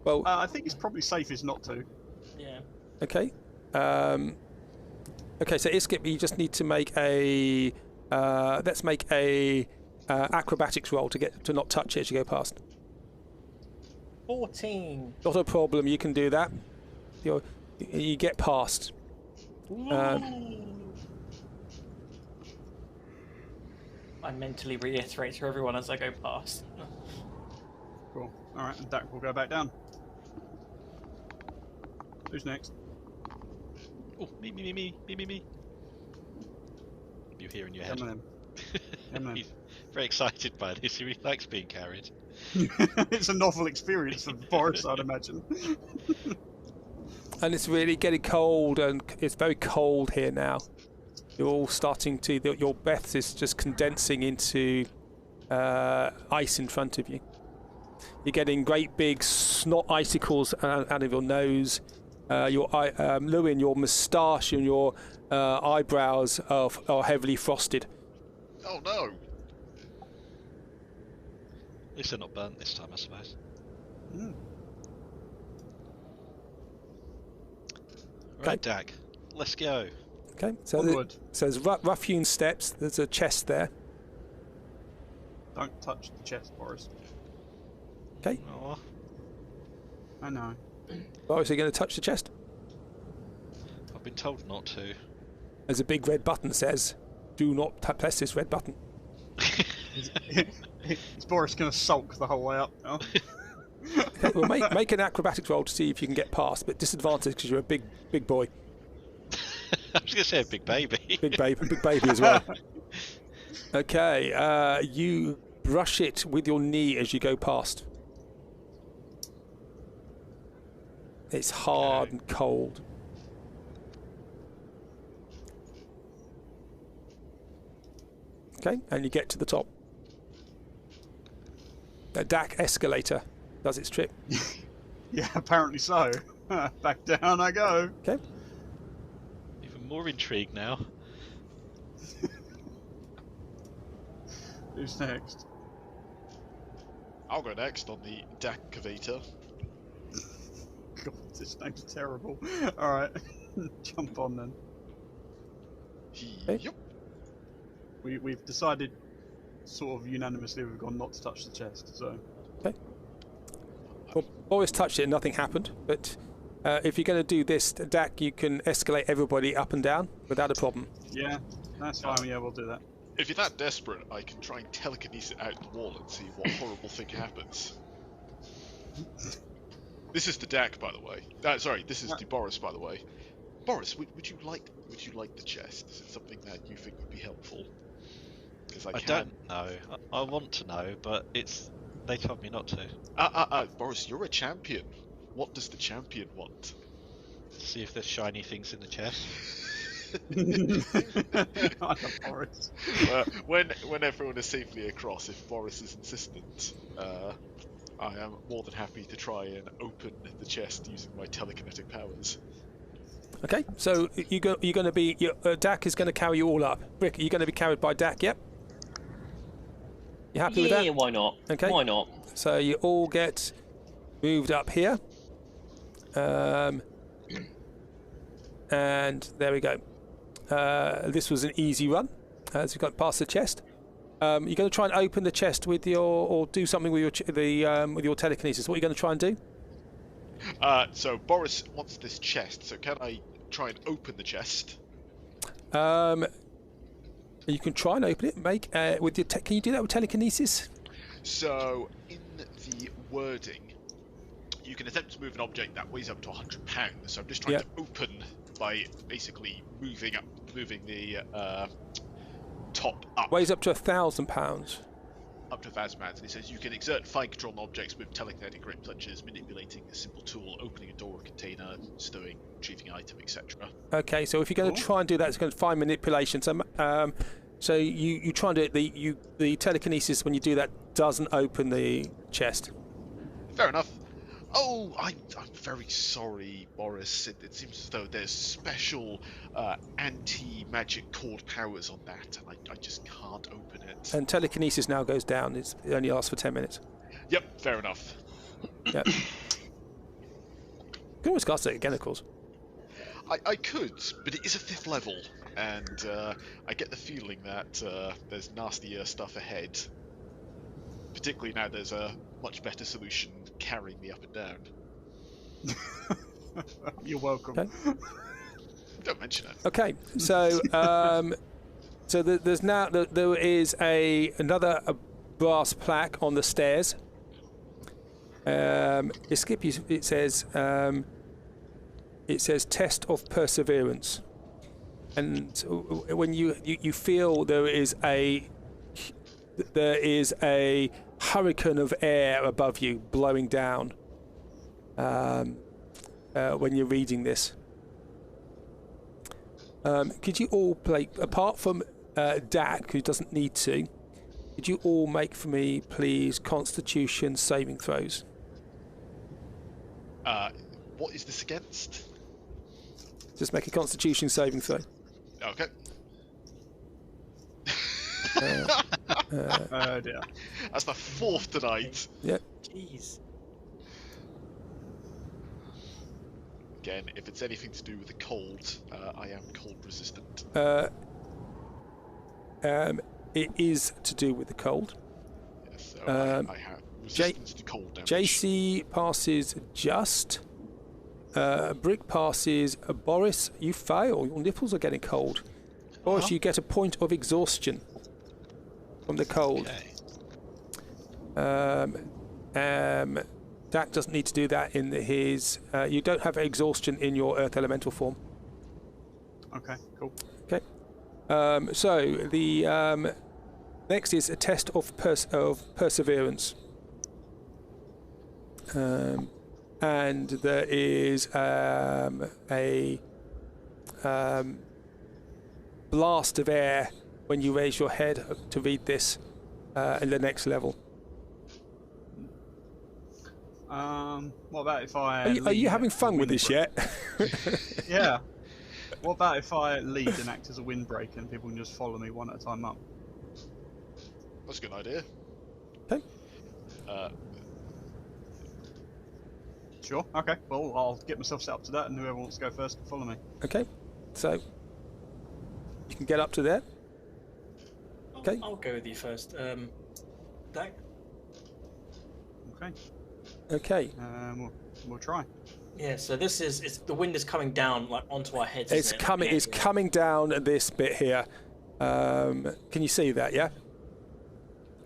Well. I think it's probably safest not to. Yeah. Okay. Okay. So Skip, you just need to make a. Let's make a acrobatics roll to not touch it as you go past. 14. Not a problem. You can do that. You get past. I mentally reiterate to everyone as I go past. Cool. All right, and Dak will go back down. Who's next? Oh, me. You hear in your head. Come on then. He's very excited by this. He really likes being carried. It's a novel experience for Boris, I'd imagine. And it's really getting cold, and it's very cold here now. You're all starting to. Your breath is just condensing into ice in front of you. You're getting great big snot icicles out of your nose. Lewin, your moustache and your eyebrows are heavily frosted. Oh no! At least they're not burnt this time, I suppose. Right, Dak, let's go. Okay, so Onward. so there's rough-hewn steps. There's a chest there. Don't touch the chest, Boris. Okay, Oh, I know. Boris, are you going to touch the chest? I've been told not to. There's a big red button that says, "Do not press this red button." Is Boris going to sulk the whole way up now? Okay, well, make an acrobatics roll to see if you can get past, but disadvantage because you're a big boy, I was going to say a big baby. big baby as well. Okay, you brush it with your knee as you go past. It's hard and cold. Okay, and you get to the top. The DAC escalator does its trick. Yeah, apparently so. Back down I go. Okay. Even more intrigued now. Who's next? I'll go next on the Dacavator. God, this name's terrible. Alright, jump on then. Yup. We've decided sort of unanimously we've gone not to touch the chest, so... Okay. Well, Boris touched it and nothing happened, but if you're going to do this, DAC, you can escalate everybody up and down without a problem. Yeah, that's fine, yeah, we'll do that. If you're that desperate, I can try and telekinesis it out the wall and see what horrible thing happens. This is the Dak, by the way. Sorry, this is the Boris, by the way. Boris, would you like the chest? Is it something that you think would be helpful? Because I don't know. I want to know, but it's They told me not to. Boris, you're a champion. What does the champion want? See if there's shiny things in the chest. Boris. When everyone is safely across, if Boris is insistent, I am more than happy to try and open the chest using my telekinetic powers. Okay, so you're going to be... Dak is going to carry you all up. Rick, are you going to be carried by Dak, yep? You happy with that? Yeah, why not? Okay. Why not? So you all get moved up here. And there we go. This was an easy run, as we got past the chest. You're going to try and open the chest with your... or do something with your telekinesis. What are you going to try and do? So Boris wants this chest, so can I try and open the chest? You can try and open it. With your can you do that with telekinesis? So in the wording, you can attempt to move an object that weighs up to 100 pounds. So I'm just trying to open by basically moving the top up. Weighs up to 1,000 pounds. Up to 1,000 pounds, and it says you can exert fine control on objects with telekinetic grip, such as manipulating a simple tool, opening a door or container, stowing, retrieving an item, etc. Okay, so if you're going to try and do that, it's going to find manipulation. So you try and do it. The telekinesis, when you do that, doesn't open the chest. Fair enough. Oh, I'm very sorry, Boris. It seems as though there's special anti-magic cord powers on that, and I just can't open it. And telekinesis now goes down. It only lasts for 10 minutes. Yep, fair enough. Yep. You can always cast it again, of course. I could, but it is a 5th level, and I get the feeling that there's nastier stuff ahead. Particularly now there's a much better solution carrying me up and down. You're welcome. Okay. Don't mention it. Okay, so there's now there is another brass plaque on the stairs. It says test of perseverance, and when you feel there is a hurricane of air above you blowing down when you're reading this. Could you all play, apart from Dak, who doesn't need to, could you all make for me, please, Constitution saving throws? What is this against? Just make a Constitution saving throw. Okay. Dear. That's the 4th tonight. Yep. Jeez. Again, if it's anything to do with the cold, I am cold resistant. It is to do with the cold. Yes, so I have resistance to cold damage. JC passes just. Brick passes. Boris, you fail. Your nipples are getting cold. Boris, you get a point of exhaustion from the cold. Okay. Dak doesn't need to do that in his... you don't have exhaustion in your Earth Elemental form. Okay, cool. Okay. So the next is a test of perseverance. And there is a blast of air when you raise your head to read this in the next level. What about if I... Are you having fun with this yet? Yeah. What about if I lead and act as a windbreaker and people can just follow me one at a time up? That's a good idea. Okay. Sure, okay. Well, I'll get myself set up to that, and whoever wants to go first can follow me. Okay. So, you can get up to there. Okay. I'll go with you first. Dak? Okay. Okay. We'll try. Yeah, so this is the wind is coming down like onto our heads. It's coming down at this bit here. Can you see that? Yeah.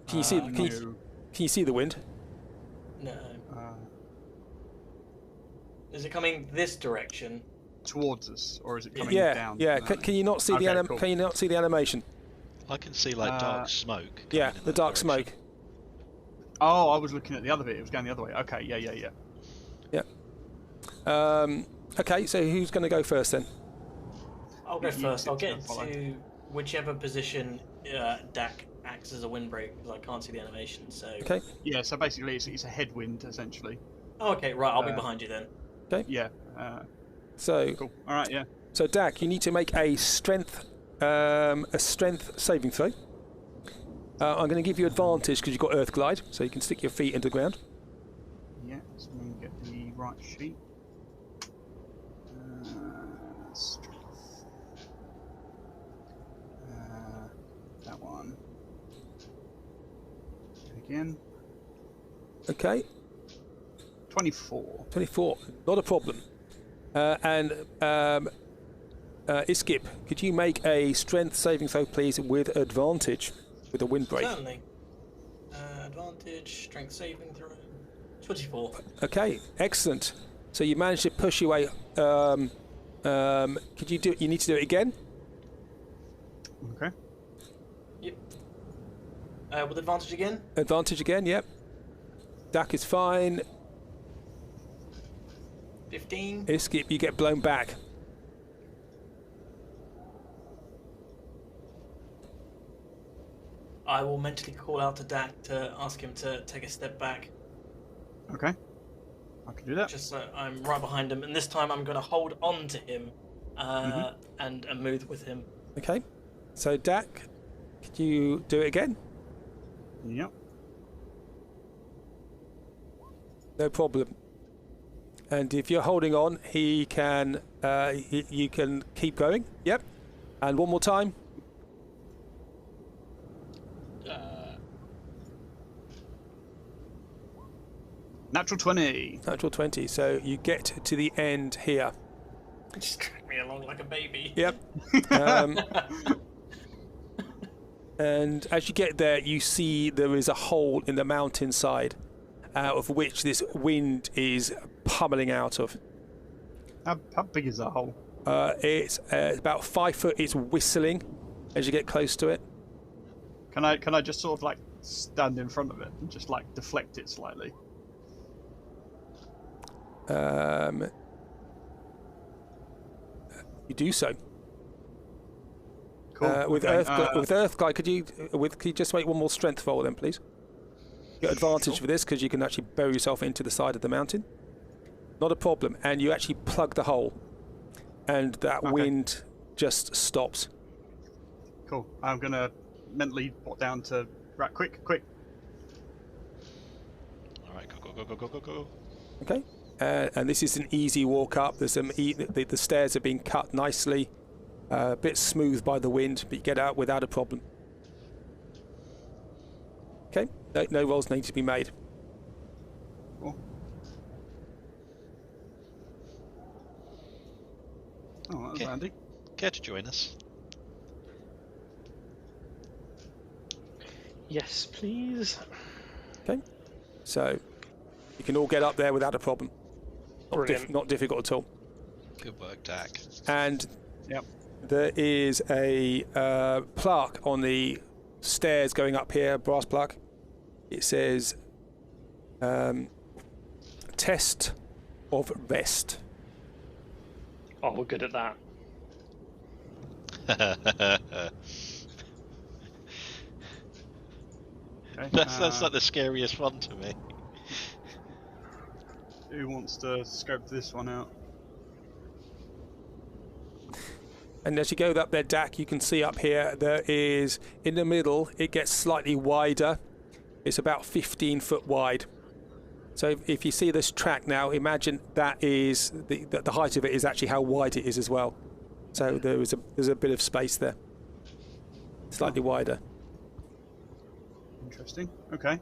Can you see? No. Can you see the wind? No. Is it coming this direction? Towards us, or is it coming down? Yeah. Can you not see cool. Can you not see the animation? I can see like dark smoke. Yeah, coming in the that dark direction. smoke. Oh, I was looking at the other bit. It was going the other way. Okay, yeah. Okay, so who's going to go first then? I'll go You first. I'll get follow. into whichever position Dak acts as a windbreak because I can't see the animation. So. Okay. Yeah, so basically it's a headwind, essentially. Oh, okay, right. I'll be behind you then. Okay. Yeah. So. Cool. All right, yeah. So Dak, you need to make a strength saving throw. I'm going to give you advantage because you've got Earth Glide, so you can stick your feet into the ground. Yeah, so we can get the right sheet. Strength. That one. Again. Okay. 24. 24. Not a problem. Iskip, could you make a strength saving throw, please, with advantage, with a windbreak? Certainly. Advantage, strength saving throw. 24. Okay, excellent. So you managed to push your way. Could you do it? You need to do it again. Okay. Yep. With advantage again? Advantage again, yep. Dak is fine. 15. Iskip, you get blown back. I will mentally call out to Dak to ask him to take a step back. Okay. I can do that. Just so I'm right behind him, and this time I'm going to hold on to him and move with him. Okay. So Dak, could you do it again? Yep. No problem. And if you're holding on, he can. You can keep going. Yep. And one more time. Natural 20. Natural 20. So you get to the end here. Just drag me along like a baby. Yep. And as you get there, you see there is a hole in the mountainside, out of which this wind is pummeling out of. How big is that hole? It's about 5 foot. It's whistling as you get close to it. Can I just sort of like stand in front of it and just like deflect it slightly? You do so. Cool. With Earth Glide, could you just make one more strength roll then, please? You get advantage for this because you can actually bury yourself into the side of the mountain. Not a problem, and you actually plug the hole, and that wind just stops. Cool. I'm gonna mentally put down to right. Quick. All right, go. Okay. And this is an easy walk up. There's some the stairs are being cut nicely, a bit smooth by the wind, but you get out without a problem. Okay. No rolls need to be made. Cool. Oh, that was handy. Care to join us? Yes, please. Okay. So you can all get up there without a problem. Not difficult at all. Good work, Dak. And Yep. there is a plaque on the stairs going up here, brass plaque. It says test of rest. Oh, we're good at that. Okay. That's like the scariest one to me. Who wants to scope this one out? And as you go up there, Dak, you can see up here, there is, in the middle, it gets slightly wider. It's about 15 foot wide. So if you see this track now, imagine that is, the height of it is actually how wide it is as well. So there's a bit of space there. Slightly wider. Interesting. Okay.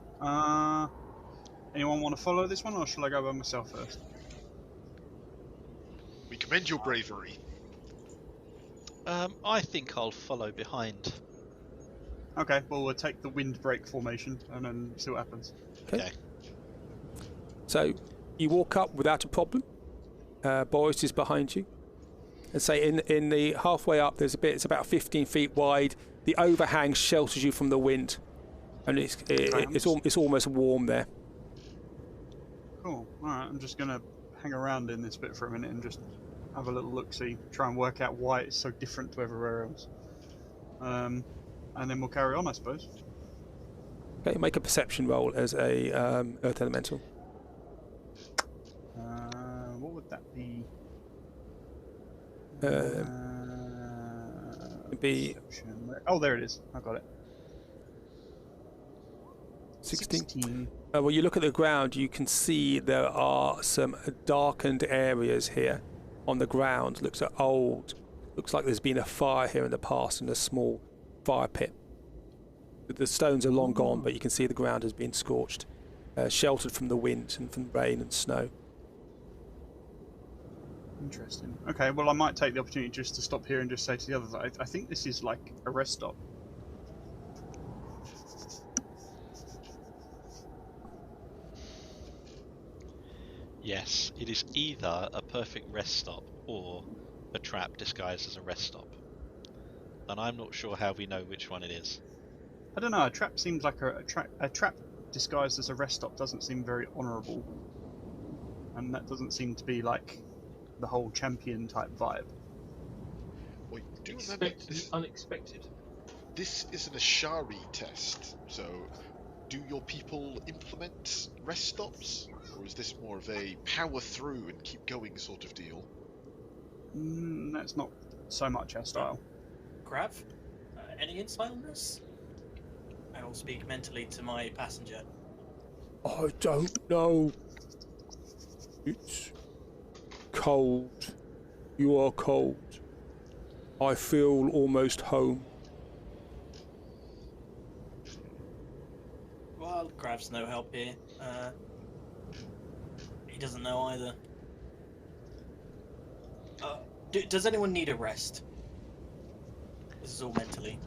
Anyone want to follow this one, or shall I go by myself first? We commend your bravery. I think I'll follow behind. Okay, well we'll take the windbreak formation and then see what happens. Okay. So you walk up without a problem. Boris is behind you. And say in the halfway up, there's a bit. It's about 15 feet wide. The overhang shelters you from the wind. and it's almost warm there. Cool. Alright, I'm just gonna hang around in this bit for a minute and just have a little look-see, try and work out why it's so different to everywhere else. And then we'll carry on, I suppose. Okay, make a perception roll as a Earth Elemental. What would that be? It'd be Perception. Oh, there it is. I got it. 16. Well, you look at the ground, you can see there are some darkened areas here on the ground. Looks old. Looks like there's been a fire here in the past and a small fire pit. The stones are long gone, but you can see the ground has been scorched, sheltered from the wind and from rain and snow. Interesting. Okay, well, I might take the opportunity just to stop here and just say to the others, I think this is like a rest stop. Yes, it is either a perfect rest stop or a trap disguised as a rest stop. And I'm not sure how we know which one it is. I don't know, a trap seems like a trap disguised as a rest stop doesn't seem very honourable. And that doesn't seem to be like the whole champion type vibe. Well, do you remember Unexpected. this isn't a Shari test, so do your people implement rest stops? Or is this more of a power through and keep going sort of deal? That's not so much our style. Grav, any insight on this? I will speak mentally to my passenger. I don't know. It's cold. You are cold. I feel almost home. Well, Grav's no help here. He doesn't know either. Does anyone need a rest? This is all mentally.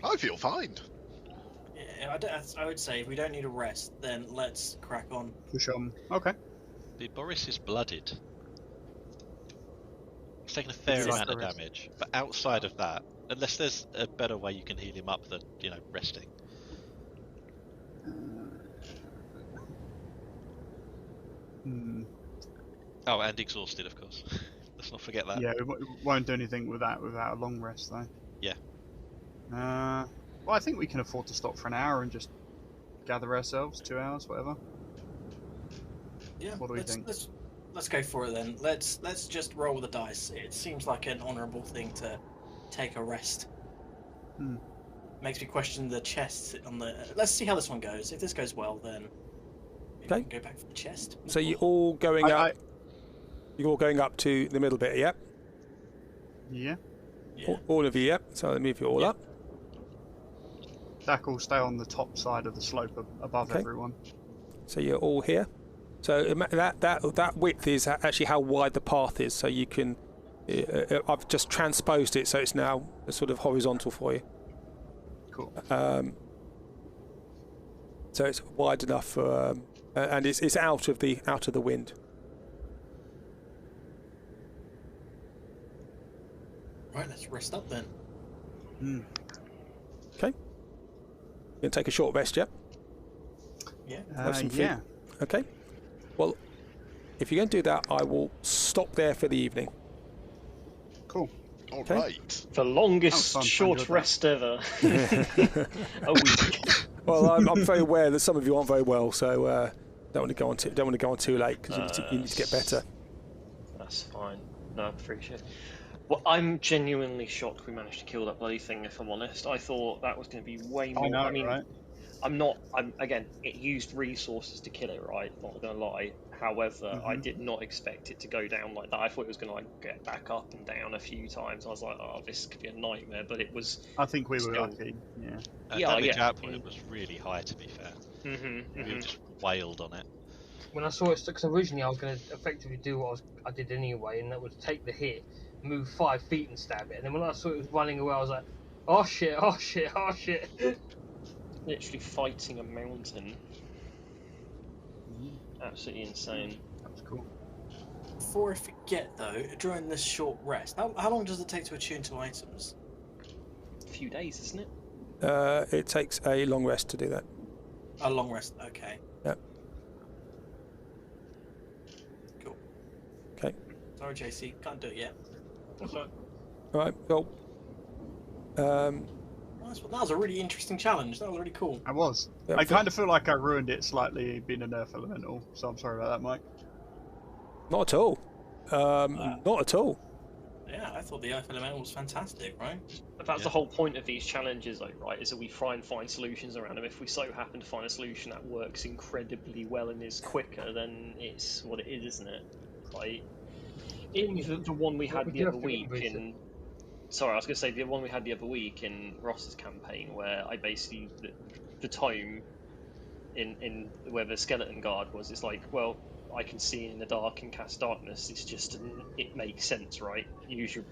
I feel fine. Yeah, I would say if we don't need a rest, then let's crack on. Push on. Okay. Boris is blooded. He's taken a fair He's like amount of the rest. damage, but outside of that, unless there's a better way you can heal him up than, resting. Oh, and exhausted, of course. Let's not forget that. Yeah, we won't do anything with that without a long rest, though. Yeah. Well, I think we can afford to stop for an hour and just gather ourselves. 2 hours, whatever. Yeah. What do we think? Let's go for it then. Let's just roll the dice. It seems like an honourable thing to take a rest. Makes me question the chest on the. Let's see how this one goes. If this goes well, then maybe we Okay. can go back for the chest. So you're all going up. You're all going up to the middle bit, yep? Yeah. Yeah. All of you, yep. So I'll move you all up. Dak will stay on the top side of the slope above Okay. everyone. So you're all here. So that width is actually how wide the path is. So you can. I've just transposed it, so it's now sort of horizontal for you. Cool. So it's wide enough for, and it's out of the wind. Right, let's rest up then. Okay. You gonna take a short rest, yeah? Yeah. Have some food. Yeah. Okay. Well, if you're going to do that, I will stop there for the evening. Cool. All Okay. right. The longest That was fun. short Enjoyed that. rest ever. A week. Well, I'm very aware that some of you aren't very well, so don't want to go on too late because you need to get better. That's fine. No, I appreciate it. Well, I'm genuinely shocked we managed to kill that bloody thing, if I'm honest. I thought that was going to be way more. I know, I mean, right? again, it used resources to kill it, right? Not going to lie. However, I did not expect it to go down like that. I thought it was going to like get back up and down a few times. I was like, oh, this could be a nightmare, but it was. I think we were Still. lucky. Yeah. Damage output was really high, to be fair. We just wailed on it. When I saw it, because originally I was going to effectively do what I did anyway, and that was take the hit, move 5 feet and stab it. And then when I saw it was running away, I was like, oh shit, oh shit, oh shit. Literally fighting a mountain. Absolutely insane. That was cool. Before I forget though, during this short rest, how long does it take to attune to items? A few days, isn't it? It takes a long rest to do that. A long rest. Okay. Yep. Cool. Okay. Sorry, JC. Can't do it yet. All right. Cool. Nice one. That was a really interesting challenge. That was really cool. I was. Yeah, I kind of feel like I ruined it slightly being an Earth Elemental, so I'm sorry about that, Mike. Not at all. Not at all. Yeah, I thought the Earth Elemental was fantastic, right? But that's the whole point of these challenges, like, right, is that we try and find solutions around them. If we so happen to find a solution that works incredibly well and is quicker, then it's what it is, isn't it? Like, in the one we had the other week in... Sorry, I was going to say the one we had the other week in Ross's campaign, where I basically... The tome in where the skeleton guard was, it's like, well, I can see in the dark and cast darkness. It's just it makes sense, right? Use your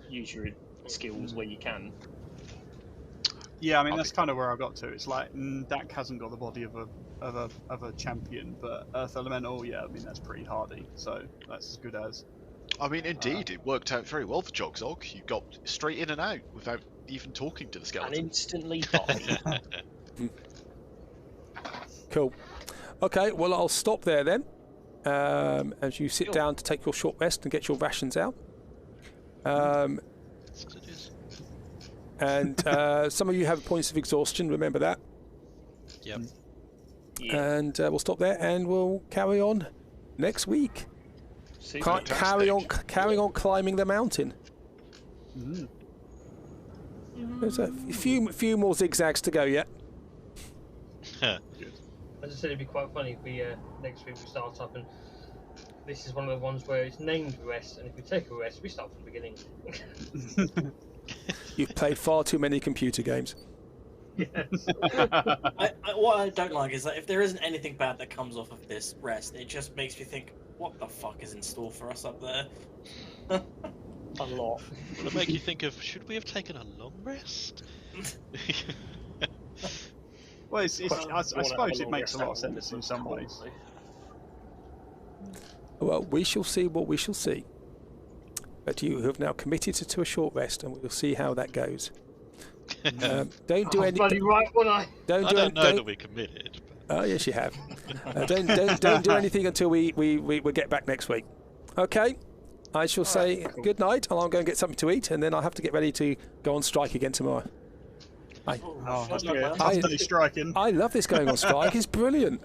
skills where you can. Yeah, I mean that's kind of where I got to. It's like Dak hasn't got the body of a champion, but Earth Elemental, yeah, I mean that's pretty hardy, so that's as good as. I mean, indeed, it worked out very well for Jogzog. You got straight in and out without even talking to the And skeleton. instantly die. Cool. Okay. Well, I'll stop there then. As you sit down to take your short rest and get your rations out. And some of you have points of exhaustion, remember that. Yep. Yeah. And we'll stop there and we'll carry on next week. Carry on climbing the mountain. There's a few more zigzags to go yet. As I said, it'd be quite funny if we next week we start up and this is one of the ones where it's named rest, and if we take a rest, we start from the beginning. You've played far too many computer games. Yes. What I don't like is that if there isn't anything bad that comes off of this rest, it just makes me think, what the fuck is in store for us up there? A lot. Will it make you think of, should we have taken a long rest? Well, I suppose it makes a lot of sense in some ways. Well, we shall see what we shall see. But you have now committed to a short rest, and we'll see how that goes. Don't do any. Bloody right, won't I? I don't know that we committed. Oh yes, you have. Don't do anything until we get back next week. Okay. I shall say good night, and I'll go and get something to eat, and then I'll have to get ready to go on strike again tomorrow. Striking. I love this going on strike. It's brilliant.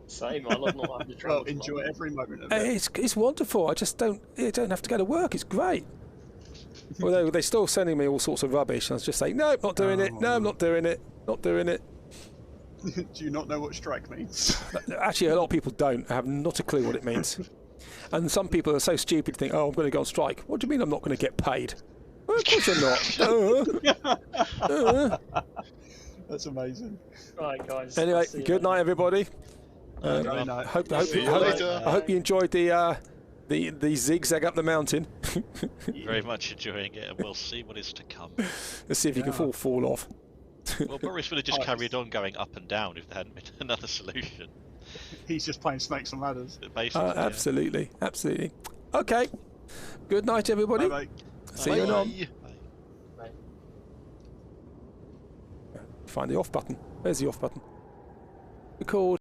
Same. I love not having to travel. Well, enjoy every moment of it. It's wonderful. I just don't have to go to work. It's great. Although they're still sending me all sorts of rubbish, and I was just saying, no, not doing it. No, I'm not doing it. Not doing it. Do you not know what strike means? Actually, a lot of people don't. I have not a clue what it means. And some people are so stupid to think, oh, I'm going to go on strike. What do you mean I'm not going to get paid? Well, of course you're not. That's amazing. Right, guys. Anyway, See you good night, everybody. Good night. I hope you enjoyed the zigzag up the mountain. Very much enjoying it, and we'll see what is to come. Let's see if you can fall off. Well, Boris would have just carried on going up and down if there hadn't been another solution. He's just playing snakes and ladders. Basically, absolutely. Okay. Good night, everybody. Bye-bye. See you on. Bye. Find the off button. Where's the off button? Record.